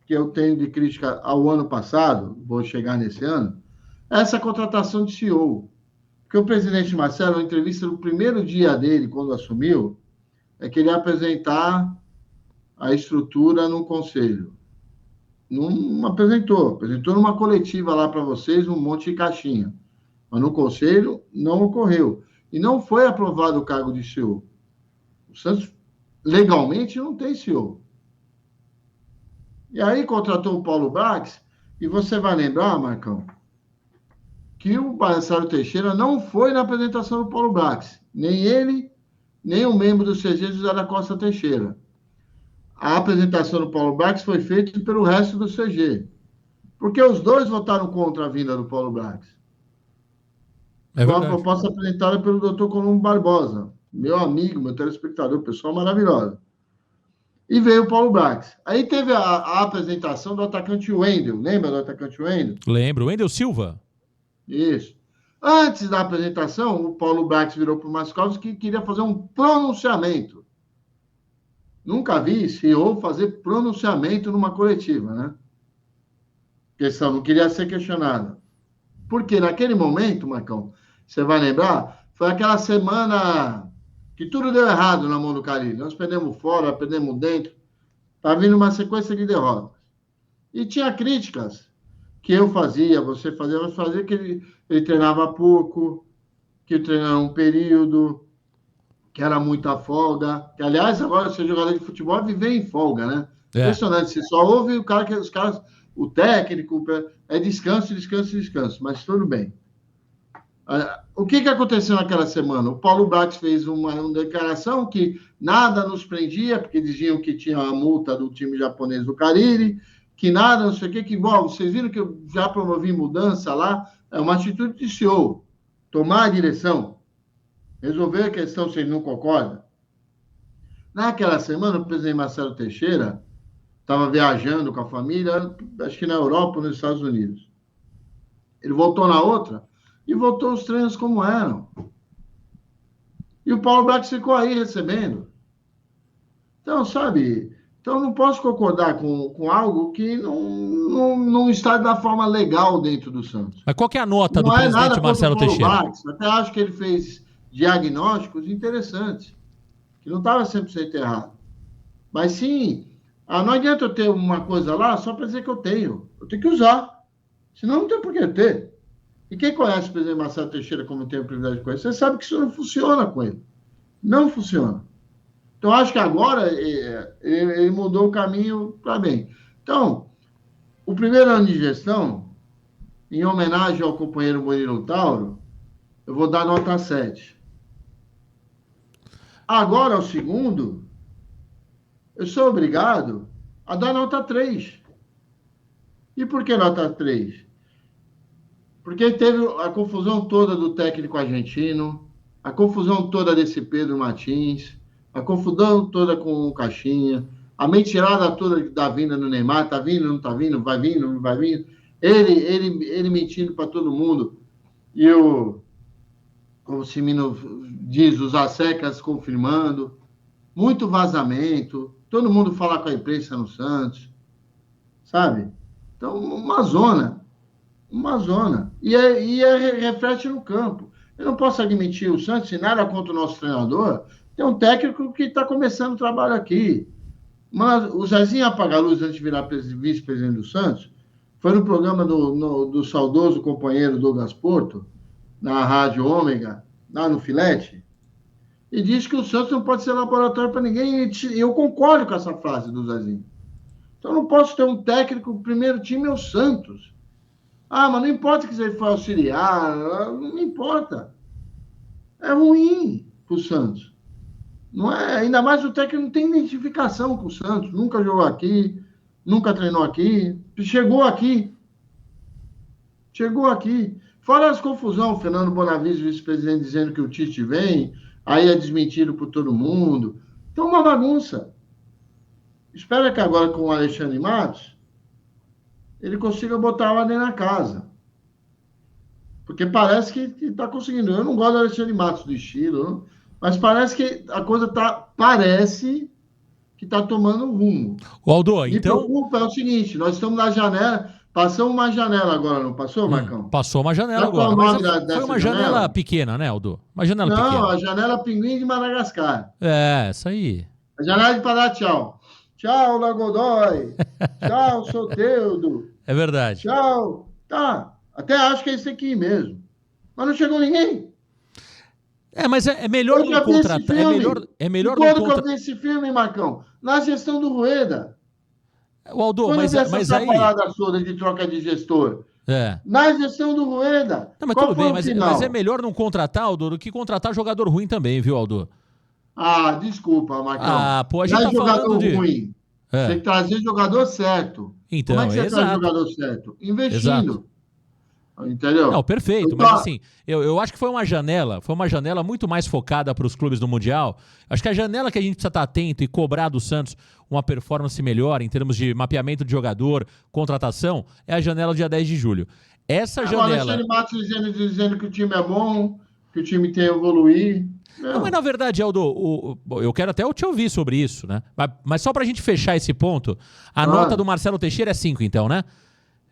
eu tenho de crítica ao ano passado, vou chegar nesse ano, é essa contratação de CEO. Porque o presidente Marcelo, na entrevista no primeiro dia dele, quando assumiu, é que ele ia apresentar a estrutura no conselho. Não apresentou numa coletiva lá para vocês, um monte de caixinha. Mas no conselho não ocorreu. E não foi aprovado o cargo de CEO. O Santos, legalmente, não tem CEO. E aí contratou o Paulo Brax, e você vai lembrar, Marcão, que o Marcelo Teixeira não foi na apresentação do Paulo Brax. Nem ele, nem o membro do CG, José da Costa Teixeira. A apresentação do Paulo Brax foi feita pelo resto do CG. Porque os dois votaram contra a vinda do Paulo Brax. Uma proposta apresentada pelo Dr. Colombo Barbosa, meu amigo, meu telespectador, pessoa maravilhosa. E veio o Paulo Brax. Aí teve a apresentação do atacante Wendel. Lembra do atacante Wendel? Lembro. Wendel Silva. Isso. Antes da apresentação, o Paulo Brax virou para o Mascalves que queria fazer um pronunciamento. Nunca vi CEO fazer pronunciamento numa coletiva, né? Questão, não queria ser questionada. Porque naquele momento, Marcão, você vai lembrar, foi aquela semana que tudo deu errado na mão do Carille. Nós perdemos fora, perdemos dentro. Está vindo uma sequência de derrotas. E tinha críticas que eu fazia, você fazia que ele treinava pouco, que ele treinava um período, que era muita folga. Que, aliás, agora ser jogador de futebol é viver em folga, né? Impressionante. Você só ouve os caras, o técnico, é descanso, mas tudo bem. O que aconteceu naquela semana? O Paulo Brax fez uma declaração que nada nos prendia, porque diziam que tinha a multa do time japonês do Carille, que nada, não sei o que, vocês viram que eu já promovi mudança lá, é uma atitude de CEO, tomar a direção, resolver a questão se ele não concorda. Naquela semana, o presidente Marcelo Teixeira estava viajando com a família, acho que na Europa ou nos Estados Unidos. Ele voltou na outra e voltou os treinos como eram. E o Paulo Brax ficou aí recebendo. Então, sabe... Então, eu não posso concordar com algo que não está da forma legal dentro do Santos. Mas qual que é a nota do presidente Marcelo Teixeira? Brax. Até acho que ele fez diagnósticos interessantes, que não estava 100% errado. Mas sim, não adianta eu ter uma coisa lá só para dizer que eu tenho. Eu tenho que usar. Senão não tem por que ter. E quem conhece o presidente Marcelo Teixeira, como eu tenho o privilégio de conhecer, sabe que isso não funciona com ele. Não funciona. Então, acho que agora ele mudou o caminho para bem. Então, o primeiro ano de gestão, em homenagem ao companheiro Murilo Tauro, eu vou dar nota 7. Agora, o segundo, eu sou obrigado a dar nota 3. E por que nota 3? Porque teve a confusão toda do técnico argentino, a confusão toda desse Pedro Martins, a confusão toda com o Caixinha, a mentirada toda da vinda do Neymar, tá vindo, não tá vindo, vai vindo, não vai vindo, ele mentindo para todo mundo, e como o Simino diz, os assecas confirmando, muito vazamento, todo mundo fala com a imprensa no Santos, sabe? Então, uma zona. E reflete no campo. Eu não posso admitir o Santos, se nada contra o nosso treinador, tem um técnico que está começando o trabalho aqui. Mas o Zezinho apaga a luz antes de virar vice-presidente do Santos, foi no programa do saudoso companheiro Douglas Porto, na Rádio Ômega, lá no Filete, e disse que o Santos não pode ser laboratório para ninguém, e eu concordo com essa frase do Zezinho. Então, eu não posso ter um técnico, o primeiro time é o Santos. Ah, mas não importa que ele for auxiliar, não importa. É ruim para o Santos. Não é, ainda mais o técnico não tem identificação com o Santos, nunca jogou aqui, nunca treinou aqui, chegou aqui. Fora as confusões, o Fernando Bonavides, vice-presidente, dizendo que o Tite vem, aí é desmentido por todo mundo. Então, uma bagunça. Espera que agora com o Alexandre Matos, ele consiga botar a ordem na casa. Porque parece que está conseguindo. Eu não gosto do Alexandre Matos, do estilo, mas parece que a coisa parece que está tomando rumo. Aldo, então... Me preocupa é o seguinte, nós estamos na janela, passamos uma janela agora, não passou, Marcão? Passou uma janela agora, mas foi uma janela pequena, né, Aldo? Uma janela pequena. Não, a janela Pinguim de Madagascar. É, isso aí. A janela de para dar tchau. Tchau, Lagodói. Tchau, Soteldo. É verdade. Tchau. Tá, até acho que é isso aqui mesmo. Mas não chegou ninguém. Mas é melhor não contratar. É melhor não contratar. Quando que eu vi contratar. esse filme, Marcão? Na gestão do Rueda. O Aldo, Quando mas aí... parada toda de troca de gestor. É. Na gestão do Rueda. Não, mas tudo bem, mas é melhor não contratar, Aldo, do que contratar jogador ruim também, viu, Aldo? Ah, desculpa, Marcão. Pô, a gente tá falando de... ruim. Tem que trazer jogador certo. Então, como é que você traz jogador certo? Investindo. Exato. Entendeu? Não, perfeito, mas assim, eu acho que foi uma janela muito mais focada para os clubes do Mundial. Acho que a janela que a gente precisa estar atento e cobrar do Santos uma performance melhor em termos de mapeamento de jogador, contratação, é a janela do dia 10 de julho. Essa janela... O Alexandre Matos dizendo que o time é bom, que o time tem a evoluir... Não, mas na verdade, Aldo, eu quero até te ouvir sobre isso, né? Mas só pra gente fechar esse ponto, a nota do Marcelo Teixeira é 5, então, né?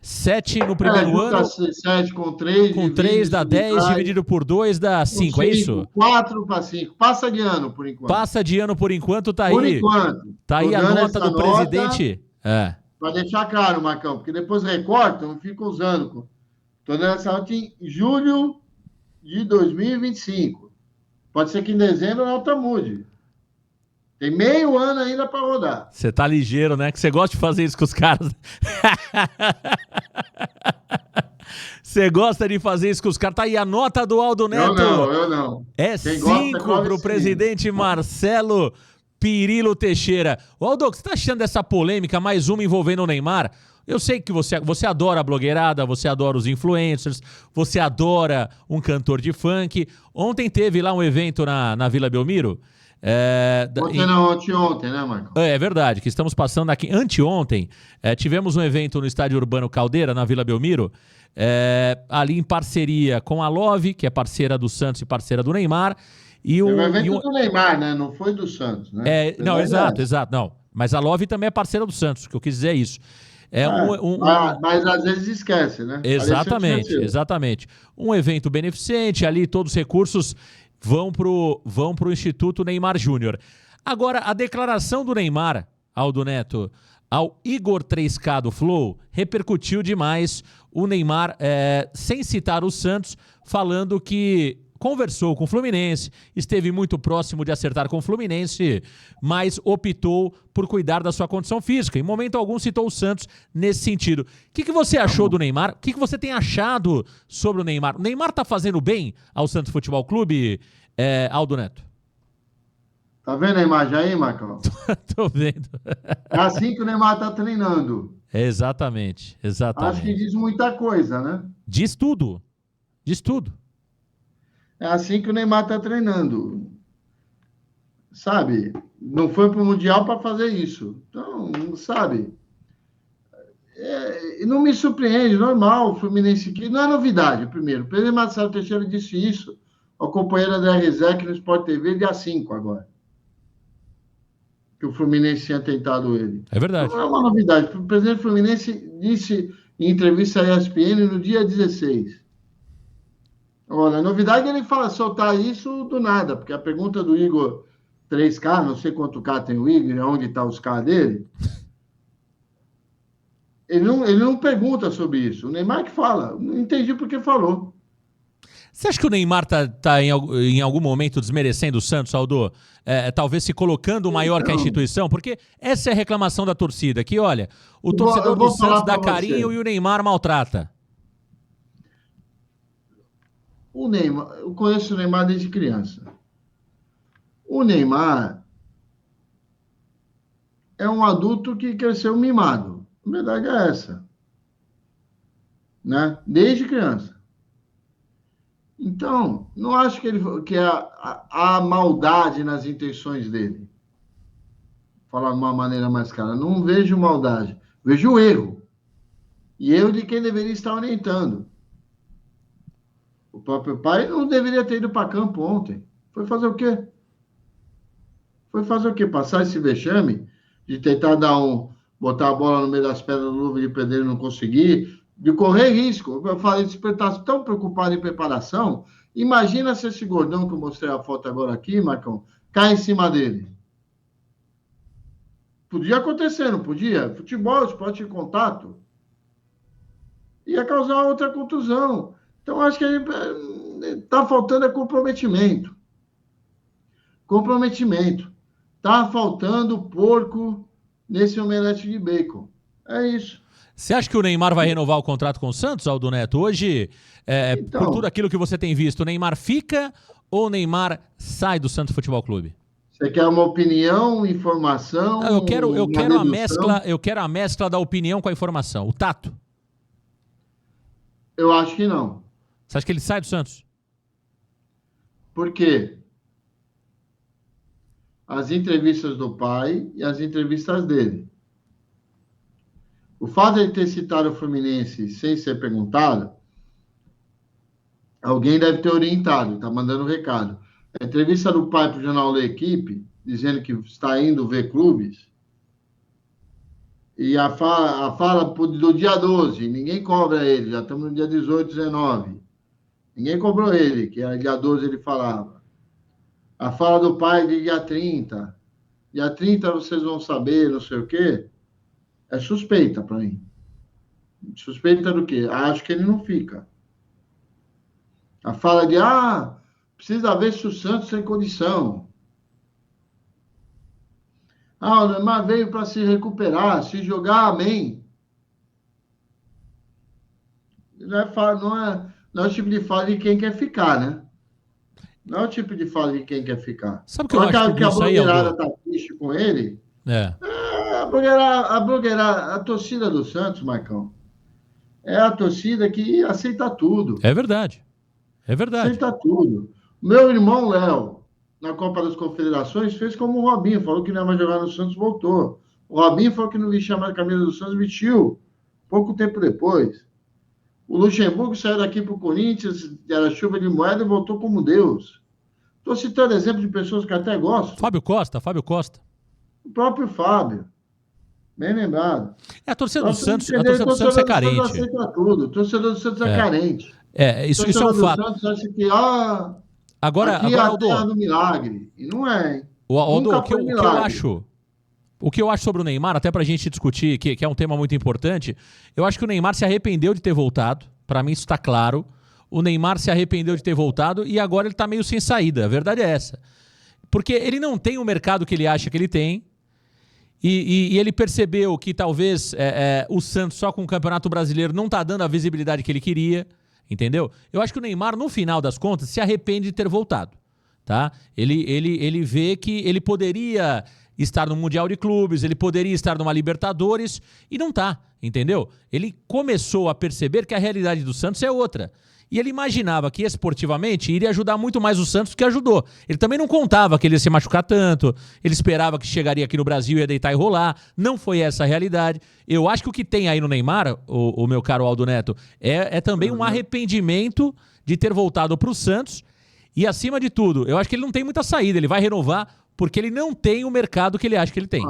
7 no primeiro ano. 7 com 3. Com 3 dá 10, dividido por 2 dá 5, é isso? 4 para 5. Passa de ano, por enquanto. Passa de ano, por enquanto, tá aí. Por enquanto. Tá aí a nota do presidente. Pra deixar claro, Marcão, porque depois recortam, não fica usando. Tô dando essa nota em julho de 2025. Pode ser que em dezembro a nota mude. Tem meio ano ainda para rodar. Você tá ligeiro, né? Que você gosta de fazer isso com os caras. Você gosta de fazer isso com os caras. Tá aí a nota do Aldo Neto. Eu não. É 5 pro presidente Marcelo Pirilo Teixeira. Aldo, o que você tá achando dessa polêmica? Mais uma envolvendo o Neymar. Eu sei que você adora a blogueirada, você adora os influencers, você adora um cantor de funk. Ontem teve lá um evento na Vila Belmiro. Ontem, né, Marcão? É verdade, que estamos passando aqui. Anteontem, tivemos um evento no Estádio Urbano Caldeira, na Vila Belmiro, ali em parceria com a Love, que é parceira do Santos e parceira do Neymar. O evento do Neymar, né? Não foi do Santos, né? Não, exato. Não. Mas a Love também é parceira do Santos, o que eu quis dizer é isso. Mas às vezes esquece, né? Exatamente. Um evento beneficente, ali todos os recursos vão pro Instituto Neymar Júnior. Agora, a declaração do Neymar, Aldo Neto, ao Igor 3K do Flow, repercutiu demais. O Neymar, sem citar o Santos, falando que conversou com o Fluminense, esteve muito próximo de acertar com o Fluminense, mas optou por cuidar da sua condição física. Em momento algum citou o Santos nesse sentido. O que você achou do Neymar? O que você tem achado sobre o Neymar? O Neymar tá fazendo bem ao Santos Futebol Clube, Aldo Neto? Tá vendo a imagem aí, Marcão? Tô vendo. É assim que o Neymar tá treinando. Exatamente. Acho que diz muita coisa, né? Diz tudo. Diz tudo. É assim que o Neymar tá treinando. Sabe? Não foi pro Mundial para fazer isso. Então, sabe? Não me surpreende, normal, o Fluminense aqui. Não é novidade, primeiro. O presidente Marcelo Teixeira disse isso ao companheiro André Rizek no Sport TV dia 5 agora. Que o Fluminense tinha tentado ele. É verdade. Não é uma novidade. O presidente Fluminense disse em entrevista à ESPN no dia 16. Olha, a novidade é ele soltar isso do nada, porque a pergunta do Igor 3K, não sei quanto K tem o Igor, onde está os K dele, ele não pergunta sobre isso. O Neymar que fala. Não entendi porque falou. Você acha que o Neymar tá em algum momento desmerecendo o Santos, Aldo? Talvez se colocando maior que a instituição? Porque essa é a reclamação da torcida, que olha, o torcedor do Santos dá carinho e o Neymar maltrata. O Neymar, eu conheço o Neymar desde criança. O Neymar é um adulto que cresceu mimado. A verdade é essa. Né? Desde criança. Então, não acho que há maldade nas intenções dele. Falar de uma maneira mais clara. Não vejo maldade. Vejo erro. E erro de quem deveria estar orientando. O próprio pai não deveria ter ido para campo ontem. Foi fazer o quê? Passar esse vexame de tentar botar a bola no meio das pedras do Luva de pedreiro e não conseguir, de correr risco. Eu falei, se ele está tão preocupado em preparação, imagina se esse gordão que eu mostrei a foto agora aqui, Marcão, cai em cima dele. Podia acontecer, não podia? Futebol, esporte de contato. Ia causar outra contusão. Então, acho que está faltando comprometimento. Está faltando porco nesse omelete de bacon. É isso. Você acha que o Neymar vai renovar o contrato com o Santos, Aldo Neto? Hoje, então, por tudo aquilo que você tem visto, o Neymar fica ou o Neymar sai do Santos Futebol Clube? Você quer uma opinião, informação? Não, eu quero a mescla da opinião com a informação. O tato. Eu acho que não. Você acha que ele sai do Santos? Por quê? As entrevistas do pai e as entrevistas dele. O fato de ele ter citado o Fluminense sem ser perguntado, alguém deve ter orientado, está mandando um recado. A entrevista do pai para o jornal da Equipe, dizendo que está indo ver clubes, e a fala do dia 12, ninguém cobra ele, já estamos no dia 18, 19. Ninguém cobrou ele, que era dia 12 ele falava. A fala do pai de dia 30. Dia 30 vocês vão saber, não sei o quê. É suspeita para mim. Suspeita do quê? Acho que ele não fica. A fala de, precisa ver se o Santos tem condição. O Neymar veio para se recuperar, se jogar, amém. Não é o tipo de fala de quem quer ficar, né? Não é o tipo de fala de quem quer ficar. Sabe o que eu acho que a blogueirada tá triste com ele? A torcida do Santos, Marcão, é a torcida que aceita tudo. É verdade. Aceita tudo. Meu irmão Léo, na Copa das Confederações, fez como o Robinho, falou que não ia mais jogar no Santos, voltou. O Robinho falou que não vestia mais a camisa do Santos, vestiu. Pouco tempo depois. O Luxemburgo saiu daqui para o Corinthians, era chuva de moeda e voltou como Deus. Estou citando exemplo de pessoas que até gosto. Fábio Costa. O próprio Fábio. Bem lembrado. A torcida do Santos é carente. O torcedor do Santos aceita tudo. O torcedor do Santos é carente. Isso é um fato. O torcedor do Santos acha que, agora, aqui é a Aldo, terra do milagre. E não é, hein? Aldo, o que eu acho sobre o Neymar, até pra gente discutir, que é um tema muito importante, eu acho que o Neymar se arrependeu de ter voltado. Pra mim isso tá claro. o Neymar se arrependeu de ter voltado e agora ele tá meio sem saída. A verdade é essa. Porque ele não tem o mercado que ele acha que ele tem e ele percebeu que talvez o Santos só com o Campeonato Brasileiro não tá dando a visibilidade que ele queria, entendeu? Eu acho que o Neymar, no final das contas, se arrepende de ter voltado, tá? Ele vê que ele poderia estar no Mundial de Clubes, ele poderia estar numa Libertadores e não tá, entendeu? Ele começou a perceber que a realidade do Santos é outra. E ele imaginava que esportivamente iria ajudar muito mais o Santos do que ajudou. Ele também não contava que ele ia se machucar tanto, ele esperava que chegaria aqui no Brasil e ia deitar e rolar. Não foi essa a realidade. Eu acho que o que tem aí no Neymar, o meu caro Aldo Neto, é também um arrependimento de ter voltado para o Santos. E acima de tudo, eu acho que ele não tem muita saída, ele vai renovar porque ele não tem o mercado que ele acha que ele tem.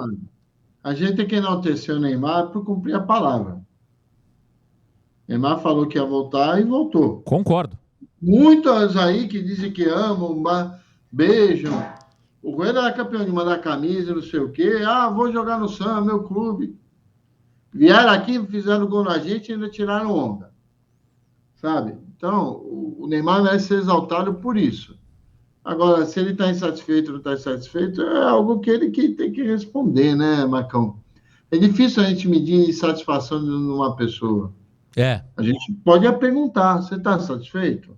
A gente tem que enaltecer o Neymar por cumprir a palavra. Neymar falou que ia voltar e voltou. Concordo. Muitos aí que dizem que amam, beijam. O Goiás era campeão de mandar camisa, não sei o quê. Vou jogar no Santos, meu clube. Vieram aqui, fizeram gol na gente e ainda tiraram onda. Sabe? Então, o Neymar merece ser exaltado por isso. Agora, se ele está insatisfeito ou não está insatisfeito, é algo que ele tem que responder, né, Marcão? É difícil a gente medir satisfação de uma pessoa. A gente pode perguntar, você está satisfeito?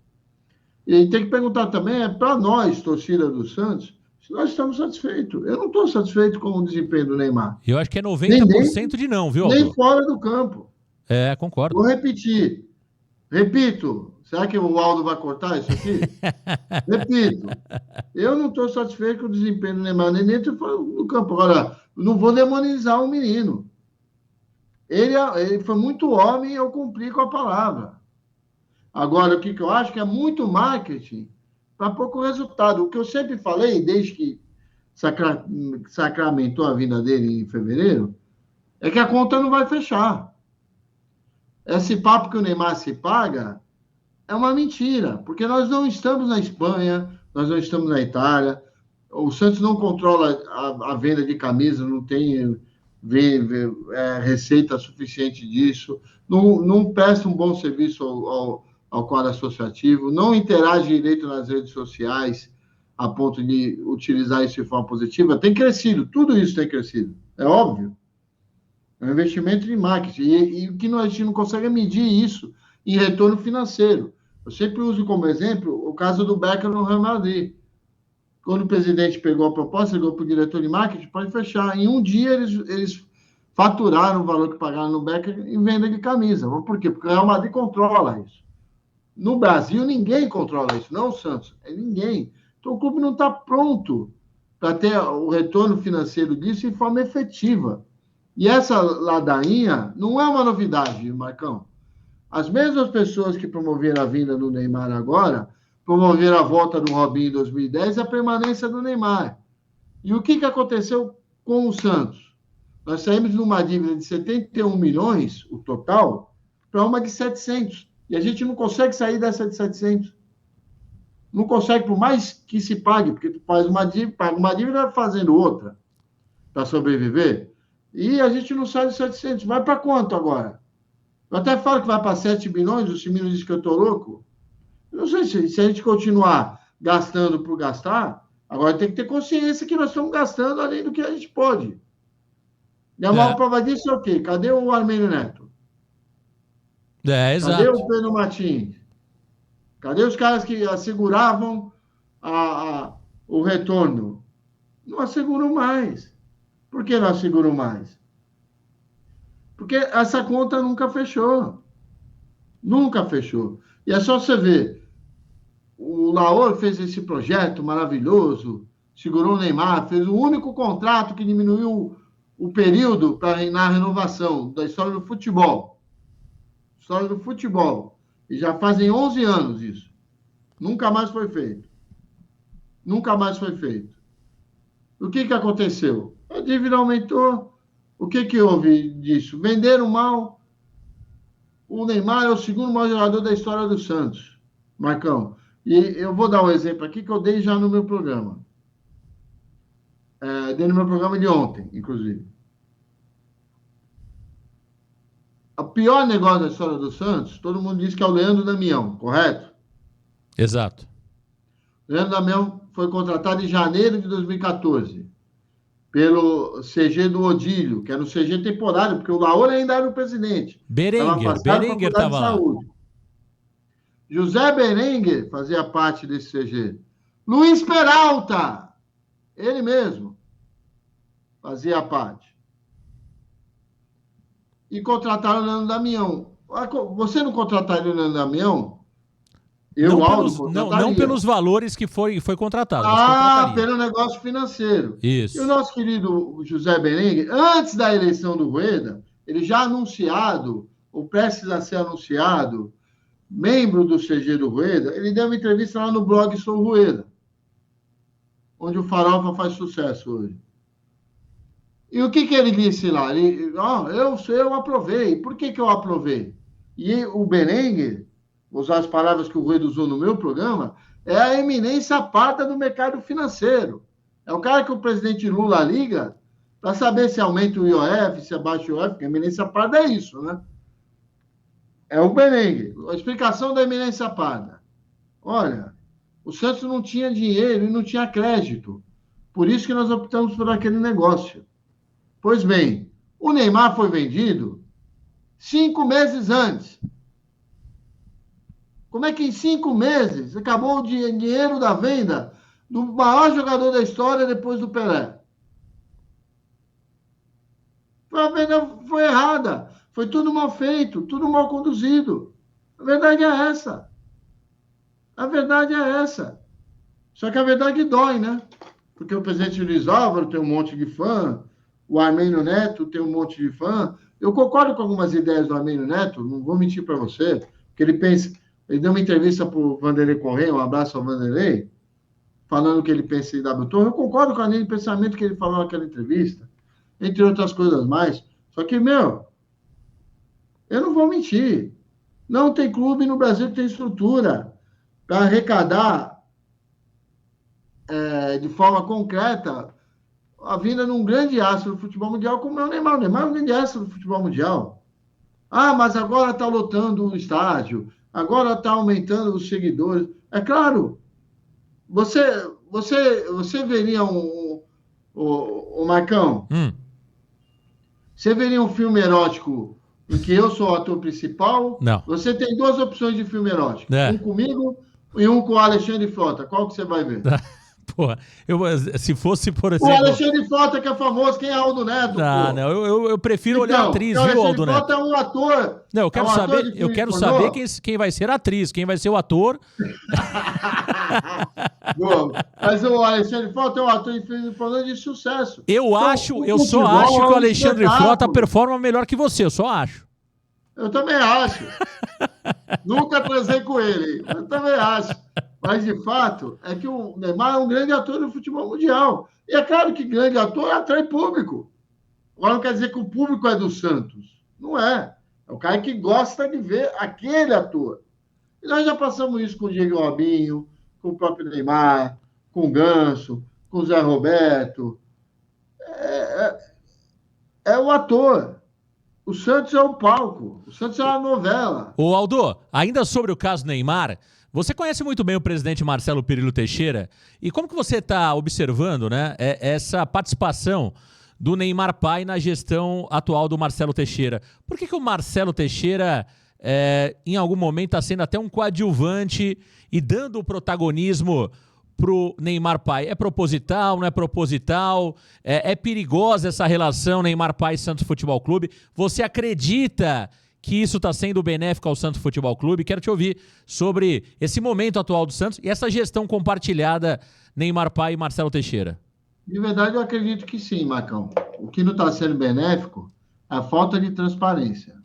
E tem que perguntar também, para nós, torcida do Santos, se nós estamos satisfeitos. Eu não estou satisfeito com o desempenho do Neymar. Eu acho que é 90% de não, viu, Aldo? Nem fora do campo. Concordo. Vou repetir. Repito. Será que o Aldo vai cortar isso aqui? Repito. Eu não estou satisfeito com o desempenho do Neymar, nem dentro do campo. Agora, não vou demonizar o menino. Ele foi muito homem e eu cumpri com a palavra. Agora, o que eu acho que é muito marketing para pouco resultado. O que eu sempre falei, desde que sacramentou a vinda dele em fevereiro, é que a conta não vai fechar. Esse papo que o Neymar se paga é uma mentira, porque nós não estamos na Espanha, nós não estamos na Itália, o Santos não controla a venda de camisa, não tem receita suficiente disso, não presta um bom serviço ao quadro associativo, não interage direito nas redes sociais a ponto de utilizar isso de forma positiva. Tem crescido, tudo isso tem crescido, é óbvio. É um investimento de marketing, e o que a gente não consegue medir isso em retorno financeiro. Eu sempre uso como exemplo o caso do Beckham no Real Madrid. Quando o presidente pegou a proposta, ligou para o diretor de marketing, pode fechar. Em um dia, eles faturaram o valor que pagaram no Beckham em venda de camisa. Por quê? Porque o Real Madrid controla isso. No Brasil, ninguém controla isso, não o Santos, é ninguém. Então, o clube não está pronto para ter o retorno financeiro disso de forma efetiva. E essa ladainha não é uma novidade, Marcão. As mesmas pessoas que promoveram a vinda do Neymar agora, promoveram a volta do Robinho em 2010 e a permanência do Neymar. E o que aconteceu com o Santos? Nós saímos de uma dívida de 71 milhões, o total, para uma de 700. E a gente não consegue sair dessa de 700. Não consegue, por mais que se pague, porque tu paga uma dívida fazendo outra para sobreviver, e a gente não sai de 700. Vai para quanto agora? Eu até falo que vai para 7 bilhões, o Simino disse que eu estou louco. Eu não sei se a gente continuar gastando por gastar, agora tem que ter consciência que nós estamos gastando além do que a gente pode. E a maior prova disso é o quê? Cadê o Armênio Neto? Exato. Cadê o Pedro Martins? Cadê os caras que asseguravam o retorno? Não asseguram mais. Por que não asseguram mais? Porque essa conta nunca fechou. Nunca fechou. E é só você ver. O Laor fez esse projeto maravilhoso, segurou o Neymar, fez o único contrato que diminuiu o período na renovação da história do futebol. História do futebol. E já fazem 11 anos isso. Nunca mais foi feito. Nunca mais foi feito. O que aconteceu? A dívida aumentou. O que houve disso? Venderam mal. O Neymar é o segundo maior jogador da história do Santos, Marcão. E eu vou dar um exemplo aqui que eu dei já no meu programa. Dei no meu programa de ontem, inclusive. O pior negócio da história do Santos, todo mundo diz que é o Leandro Damião, correto? Exato. Leandro Damião foi contratado em janeiro de 2014 pelo CG do Odílio, que era um CG temporário, porque o Laor ainda era o presidente. Berenguer estava lá. José Berenguer fazia parte desse CG. Luiz Peralta, ele mesmo, fazia parte. E contrataram o Leandro Damião. Você não contrataria o Leandro Damião? Não pelos valores que foi contratado. Pelo negócio financeiro. Isso. E o nosso querido José Berenguer, antes da eleição do Rueda, ele já anunciado, ou prestes a ser anunciado, membro do CG do Rueda, ele deu uma entrevista lá no blog Sou Rueda, onde o Farofa faz sucesso hoje. E o que ele disse lá? Eu aprovei. Por que eu aprovei? E o Berenguer, vou usar as palavras que o Rueda usou no meu programa, é a eminência parda do mercado financeiro. É o cara que o presidente Lula liga para saber se aumenta o IOF, se abaixa o IOF, porque a eminência parda é isso, né? É o Berenguer. A explicação da eminência parda. Olha, o Santos não tinha dinheiro e não tinha crédito. Por isso que nós optamos por aquele negócio. Pois bem, o Neymar foi vendido 5 meses antes. Como é que em 5 meses acabou o dinheiro da venda do maior jogador da história depois do Pelé? A venda foi errada. Foi tudo mal feito, tudo mal conduzido. A verdade é essa. A verdade é essa. Só que a verdade dói, né? Porque o presidente Luiz Álvaro tem um monte de fã, o Armênio Neto tem um monte de fã. Eu concordo com algumas ideias do Armênio Neto, não vou mentir para você, porque ele deu uma entrevista para o Vanderlei Corrêa, um abraço ao Vanderlei, falando que ele pensa em W Torre. Eu concordo com a linha de pensamento que ele falou naquela entrevista, entre outras coisas mais. Só que, eu não vou mentir. Não tem clube no Brasil que tem estrutura para arrecadar de forma concreta a vinda de um grande astro do futebol mundial como é o Neymar. O Neymar é um grande astro do futebol mundial. Mas agora está lotando o estádio, agora está aumentando os seguidores. É claro, você veria o Marcão? Você veria um filme erótico em que eu sou o ator principal? Não. Você tem 2 opções de filme erótico. Um comigo e um com o Alexandre Frota. Qual que você vai ver? Porra, se fosse, por exemplo... O Alexandre Frota, que é famoso, quem é Aldo Neto? Eu prefiro olhar a atriz, viu, Aldo Neto? O Alexandre Frota é um ator. Não, eu quero saber quem vai ser a atriz, quem vai ser o ator. Boa. Mas o Alexandre Frota é um ator de sucesso. Eu só acho que o Alexandre Frota performa melhor que você, eu só acho. Eu também acho. Nunca transei com ele, eu também acho. Mas, de fato, é que o Neymar é um grande ator do futebol mundial. E é claro que grande ator atrai público. Agora não quer dizer que o público é do Santos. Não é. É o cara que gosta de ver aquele ator. E nós já passamos isso com o Diego Robinho, com o próprio Neymar, com o Ganso, com o Zé Roberto. É o ator. O Santos é o palco. O Santos é uma novela. Ô, Aldo, ainda sobre o caso Neymar, você conhece muito bem o presidente Marcelo Perillo Teixeira. E como que você está observando, né, essa participação do Neymar pai na gestão atual do Marcelo Teixeira? Por que o Marcelo Teixeira, em algum momento, está sendo até um coadjuvante e dando o protagonismo pro Neymar pai? É proposital, não é proposital? É perigosa essa relação Neymar pai e Santos Futebol Clube? Você acredita que isso está sendo benéfico ao Santos Futebol Clube? Quero te ouvir sobre esse momento atual do Santos e essa gestão compartilhada Neymar pai e Marcelo Teixeira. De verdade, eu acredito que sim, Marcão. O que não está sendo benéfico é a falta de transparência.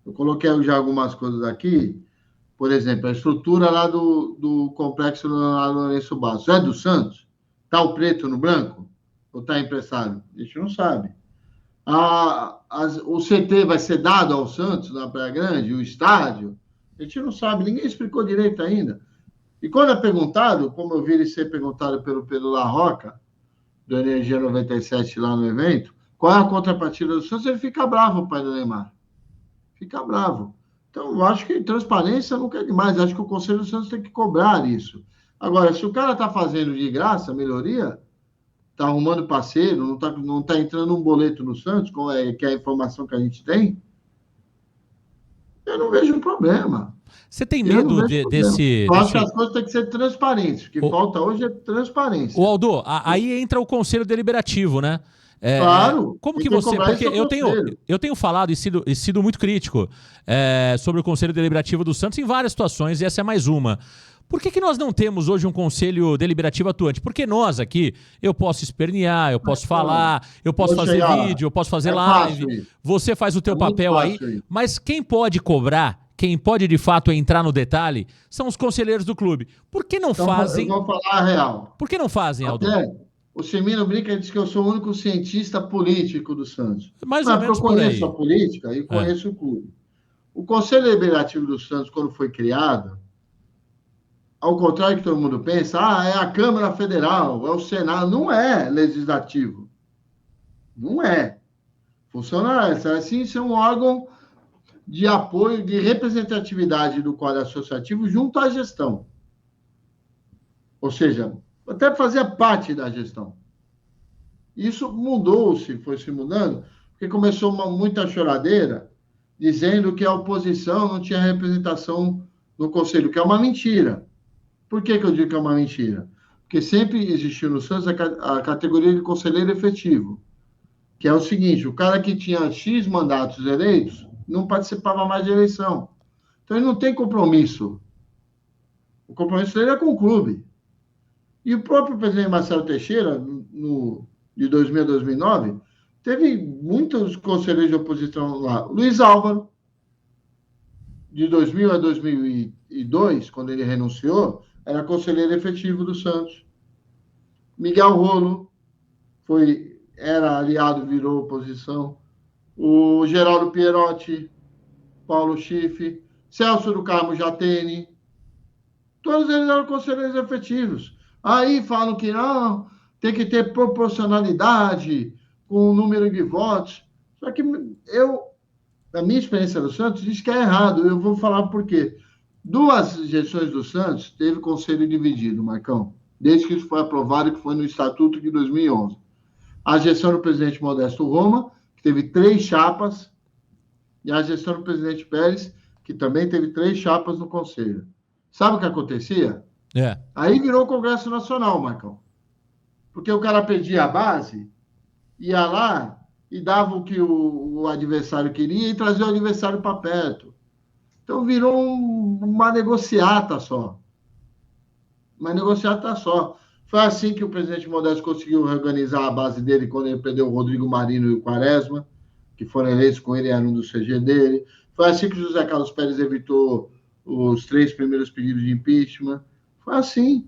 Eu coloquei já algumas coisas aqui. Por exemplo, a estrutura lá do complexo lá no Lourenço Bastos. É do Santos? Está o preto no branco? Ou está emprestado? A gente não sabe. O CT vai ser dado ao Santos, na Praia Grande? O estádio? A gente não sabe. Ninguém explicou direito ainda. E quando é perguntado, como eu vi ele ser perguntado pelo Pedro La Roca, do Energia 97 lá no evento, qual é a contrapartida do Santos, ele fica bravo, o pai do Neymar. Fica bravo. Então, eu acho que transparência nunca é demais. Acho que o Conselho do Santos tem que cobrar isso. Agora, se o cara está fazendo de graça melhoria, está arrumando parceiro, não tá entrando um boleto no Santos, que é a informação que a gente tem, eu não vejo problema. Você tem Eu não medo vejo problema. desse... Eu acho que as coisas têm que ser transparentes. O que falta hoje é transparência. O Aldo, aí entra o Conselho Deliberativo, né? Claro. Como que você... Porque eu tenho falado e sido muito crítico sobre o Conselho Deliberativo do Santos em várias situações, e essa é mais uma. Por que nós não temos hoje um Conselho Deliberativo atuante? Porque nós aqui, eu posso espernear, eu posso falar, eu posso fazer vídeo, eu posso fazer live, você faz o teu papel aí, mas quem pode cobrar, quem pode de fato entrar no detalhe, são os conselheiros do clube. Por que não fazem... Eu vou falar a real. Por que não fazem, Aldo? O Semino brinca e diz que eu sou o único cientista político do Santos. Mais ou menos por aí. Eu conheço a política e conheço o clube. O Conselho Deliberativo do Santos, quando foi criado, ao contrário que todo mundo pensa, é a Câmara Federal, é o Senado. Não é legislativo. Não é. Funciona assim, ser um órgão de apoio, de representatividade do quadro associativo junto à gestão. Ou seja, até fazia parte da gestão. Isso mudou-se, foi se mudando, porque começou muita choradeira, dizendo que a oposição não tinha representação no Conselho, que é uma mentira. Por que eu digo que é uma mentira? Porque sempre existiu no Santos a categoria de conselheiro efetivo, que é o seguinte, o cara que tinha X mandatos eleitos não participava mais de eleição. Então, ele não tem compromisso. O compromisso dele é com o clube. E o próprio presidente Marcelo Teixeira, de 2000 a 2009, teve muitos conselheiros de oposição lá. Luiz Álvaro, de 2000 a 2002, quando ele renunciou, era conselheiro efetivo do Santos. Miguel Rolo era aliado, virou oposição. O Geraldo Pierotti, Paulo Schiff, Celso do Carmo Jatene, todos eles eram conselheiros efetivos. Aí falam que não, tem que ter proporcionalidade com o número de votos. Só que a minha experiência do Santos diz que é errado. Eu vou falar por quê. 2 gestões do Santos teve conselho dividido, Marcão, desde que isso foi aprovado, que foi no Estatuto de 2011. A gestão do presidente Modesto Roma, que teve 3 chapas, e a gestão do presidente Pérez, que também teve 3 chapas no conselho. Sabe o que acontecia? Aí virou o Congresso Nacional, Marcão. Porque o cara pedia a base, ia lá e dava o que o adversário queria e trazia o adversário para perto. Então virou uma negociata só. Uma negociata só. Foi assim que o presidente Modesto conseguiu reorganizar a base dele quando ele perdeu o Rodrigo Marino e o Quaresma, que foram eleitos com ele, eram um do CG dele. Foi assim que o José Carlos Pérez evitou os 3 primeiros pedidos de impeachment. Foi assim.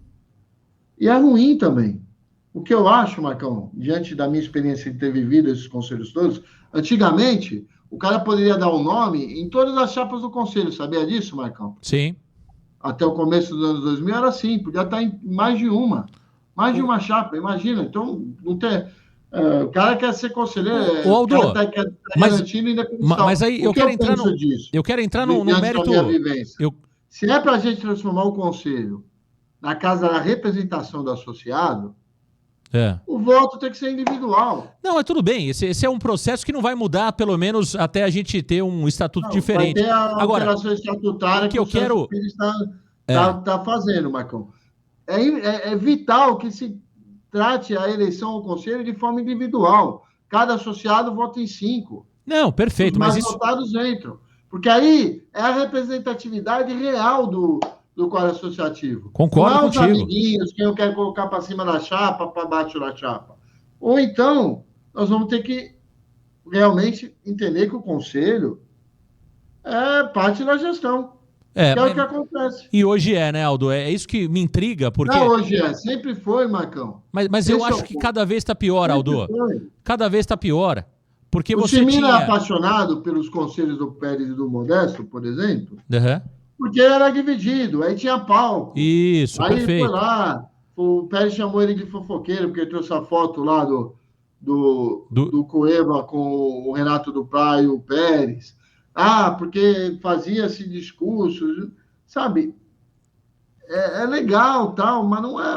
E é ruim também. O que eu acho, Marcão, diante da minha experiência de ter vivido esses conselhos todos, antigamente, o cara poderia dar um nome em todas as chapas do conselho. Sabia disso, Marcão? Sim. Até o começo dos anos 2000 era assim, podia estar em mais de uma. Mais de uma chapa, imagina. Então, não tem... o cara quer ser conselheiro, o Aldo, mas aí eu quero entrar no mérito. Se é para a gente transformar o conselho na casa da representação do associado, o voto tem que ser individual. Não, é tudo bem. Esse é um processo que não vai mudar, pelo menos até a gente ter um estatuto diferente. Vai ter a alteração estatutária que o Santos está fazendo, Marcão. É vital que se trate a eleição ao conselho de forma individual. Cada associado vota em 5. Não, perfeito. Os mais votados entram. Porque aí é a representatividade real do quadro associativo. Concordo não contigo. Os amiguinhos, quem eu quero colocar para cima da chapa, para baixo da chapa. Ou então, nós vamos ter que realmente entender que o conselho é parte da gestão. Que é o que acontece. E hoje né, Aldo? É isso que me intriga, porque... Não, hoje sempre foi, Marcão. Mas eu acho que cada vez está pior, Aldo. Cada vez está pior. Porque o Semino é apaixonado pelos conselhos do Pérez e do Modesto, por exemplo, porque era dividido, aí tinha palco. Isso, aí perfeito. Aí foi lá, o Pérez chamou ele de fofoqueiro, porque ele trouxe a foto lá do Cueva com o Renato do Praia e o Pérez. porque fazia-se discursos, sabe? É legal, tal, mas não é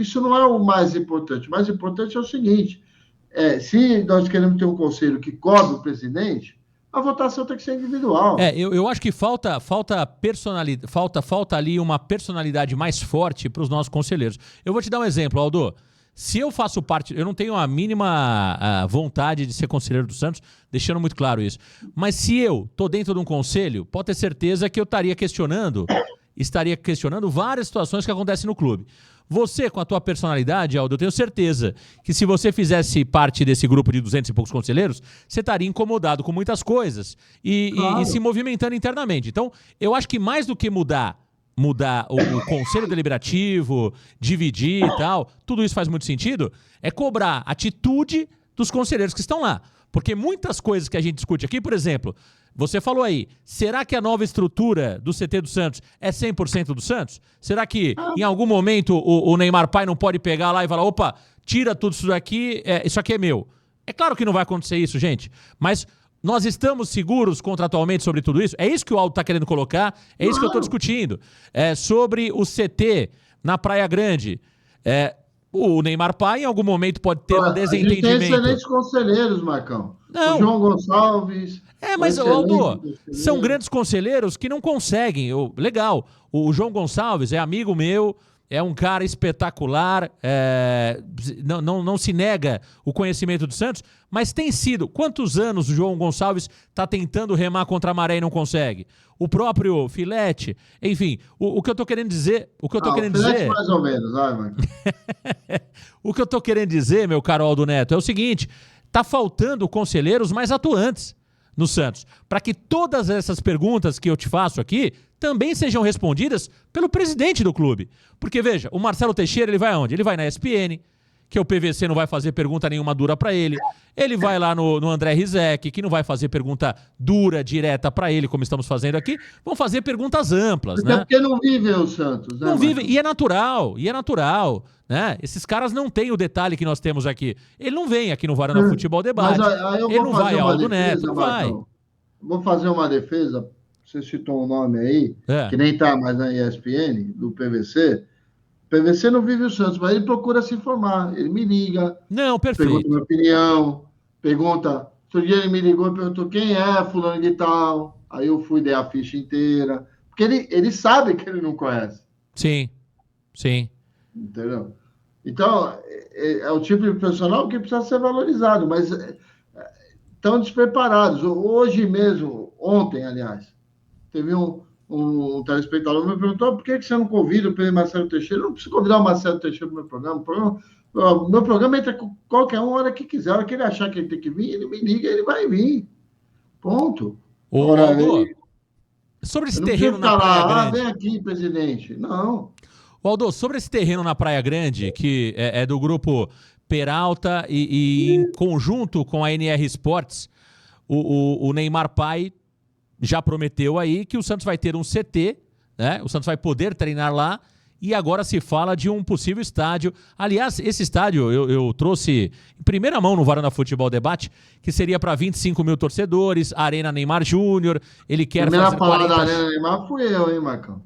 isso não é o mais importante. O mais importante é o seguinte: se nós queremos ter um conselho que cobre o presidente, a votação tem que ser individual. Eu acho que falta personalidade, falta ali uma personalidade mais forte para os nossos conselheiros. Eu vou te dar um exemplo, Aldo. Se eu faço parte, eu não tenho a mínima vontade de ser conselheiro do Santos, deixando muito claro isso. Mas se eu tô dentro de um conselho, pode ter certeza que eu estaria questionando várias situações que acontecem no clube. Você, com a tua personalidade, Aldo, eu tenho certeza que se você fizesse parte desse grupo de 200 e poucos conselheiros, você estaria incomodado com muitas coisas e se movimentando internamente. Então, eu acho que mais do que mudar o conselho deliberativo, dividir e tal, tudo isso faz muito sentido, é cobrar atitude dos conselheiros que estão lá. Porque muitas coisas que a gente discute aqui, por exemplo, você falou aí, será que a nova estrutura do CT do Santos é 100% do Santos? Será que em algum momento o Neymar pai não pode pegar lá e falar, opa, tira tudo isso daqui, isso aqui é meu? É claro que não vai acontecer isso, gente, mas nós estamos seguros contratualmente sobre tudo isso? É isso que o Aldo está querendo colocar, é isso que eu estou discutindo. Sobre o CT na Praia Grande, o Neymar pai em algum momento pode ter um desentendimento. A gente tem excelentes conselheiros, Marcão. Não. O João Gonçalves... Mas, Aldo, são grandes conselheiros que não conseguem. Legal, o João Gonçalves é amigo meu, é um cara espetacular, não se nega o conhecimento do Santos, mas tem sido... Quantos anos o João Gonçalves está tentando remar contra a maré e não consegue? O próprio Filete, enfim, o que eu estou querendo dizer... Filete mais ou menos, vai, mano. O que eu estou querendo dizer, meu caro Aldo Neto, é o seguinte, tá faltando conselheiros mais atuantes no Santos, para que todas essas perguntas que eu te faço aqui também sejam respondidas pelo presidente do clube. Porque, veja, o Marcelo Teixeira, ele vai aonde? Ele vai na ESPN, que o PVC não vai fazer pergunta nenhuma dura para ele. Ele vai lá no André Rizek, que não vai fazer pergunta dura, direta para ele, como estamos fazendo aqui. Vão fazer perguntas amplas, né? Porque não vivem o Santos, né? Não vivem, e é natural, né? Esses caras não têm o detalhe que nós temos aqui. Ele não vem aqui no Varanda Futebol Debate. Ele não vai, Aldo Neto, não vai. Vou fazer uma defesa, você citou um nome aí, que nem está mais na ESPN, do PVC. O PVC não vive o Santos, mas ele procura se informar. Ele me liga, pergunta minha opinião, pergunta... Outro dia ele me ligou e perguntou quem é fulano de tal. Aí eu fui, dei a ficha inteira. Porque ele sabe que ele não conhece. Sim. Entendeu? Então, é o tipo de profissional que precisa ser valorizado, mas estão despreparados. Hoje mesmo, ontem, aliás, teve um telespectador que me perguntou por que você não convida o Pedro Marcelo Teixeira? Eu não preciso convidar o Marcelo Teixeira para o meu programa. O meu programa entra com qualquer um, a hora que quiser. A hora que ele achar que ele tem que vir, ele me liga, ele vai vir. Ponto. Aldo, sobre esse terreno na Praia Grande... vem aqui, presidente. Não. Aldo, sobre esse terreno na Praia Grande, que é do grupo Peralta e em conjunto com a NR Sports, o Neymar pai já prometeu aí que o Santos vai ter um CT, né? O Santos vai poder treinar lá e agora se fala de um possível estádio. Aliás, esse estádio eu trouxe em primeira mão no Varanda Futebol Debate, que seria para 25 mil torcedores, Arena Neymar Júnior, ele quer fazer 40... da Arena Neymar fui eu, hein, Marcão?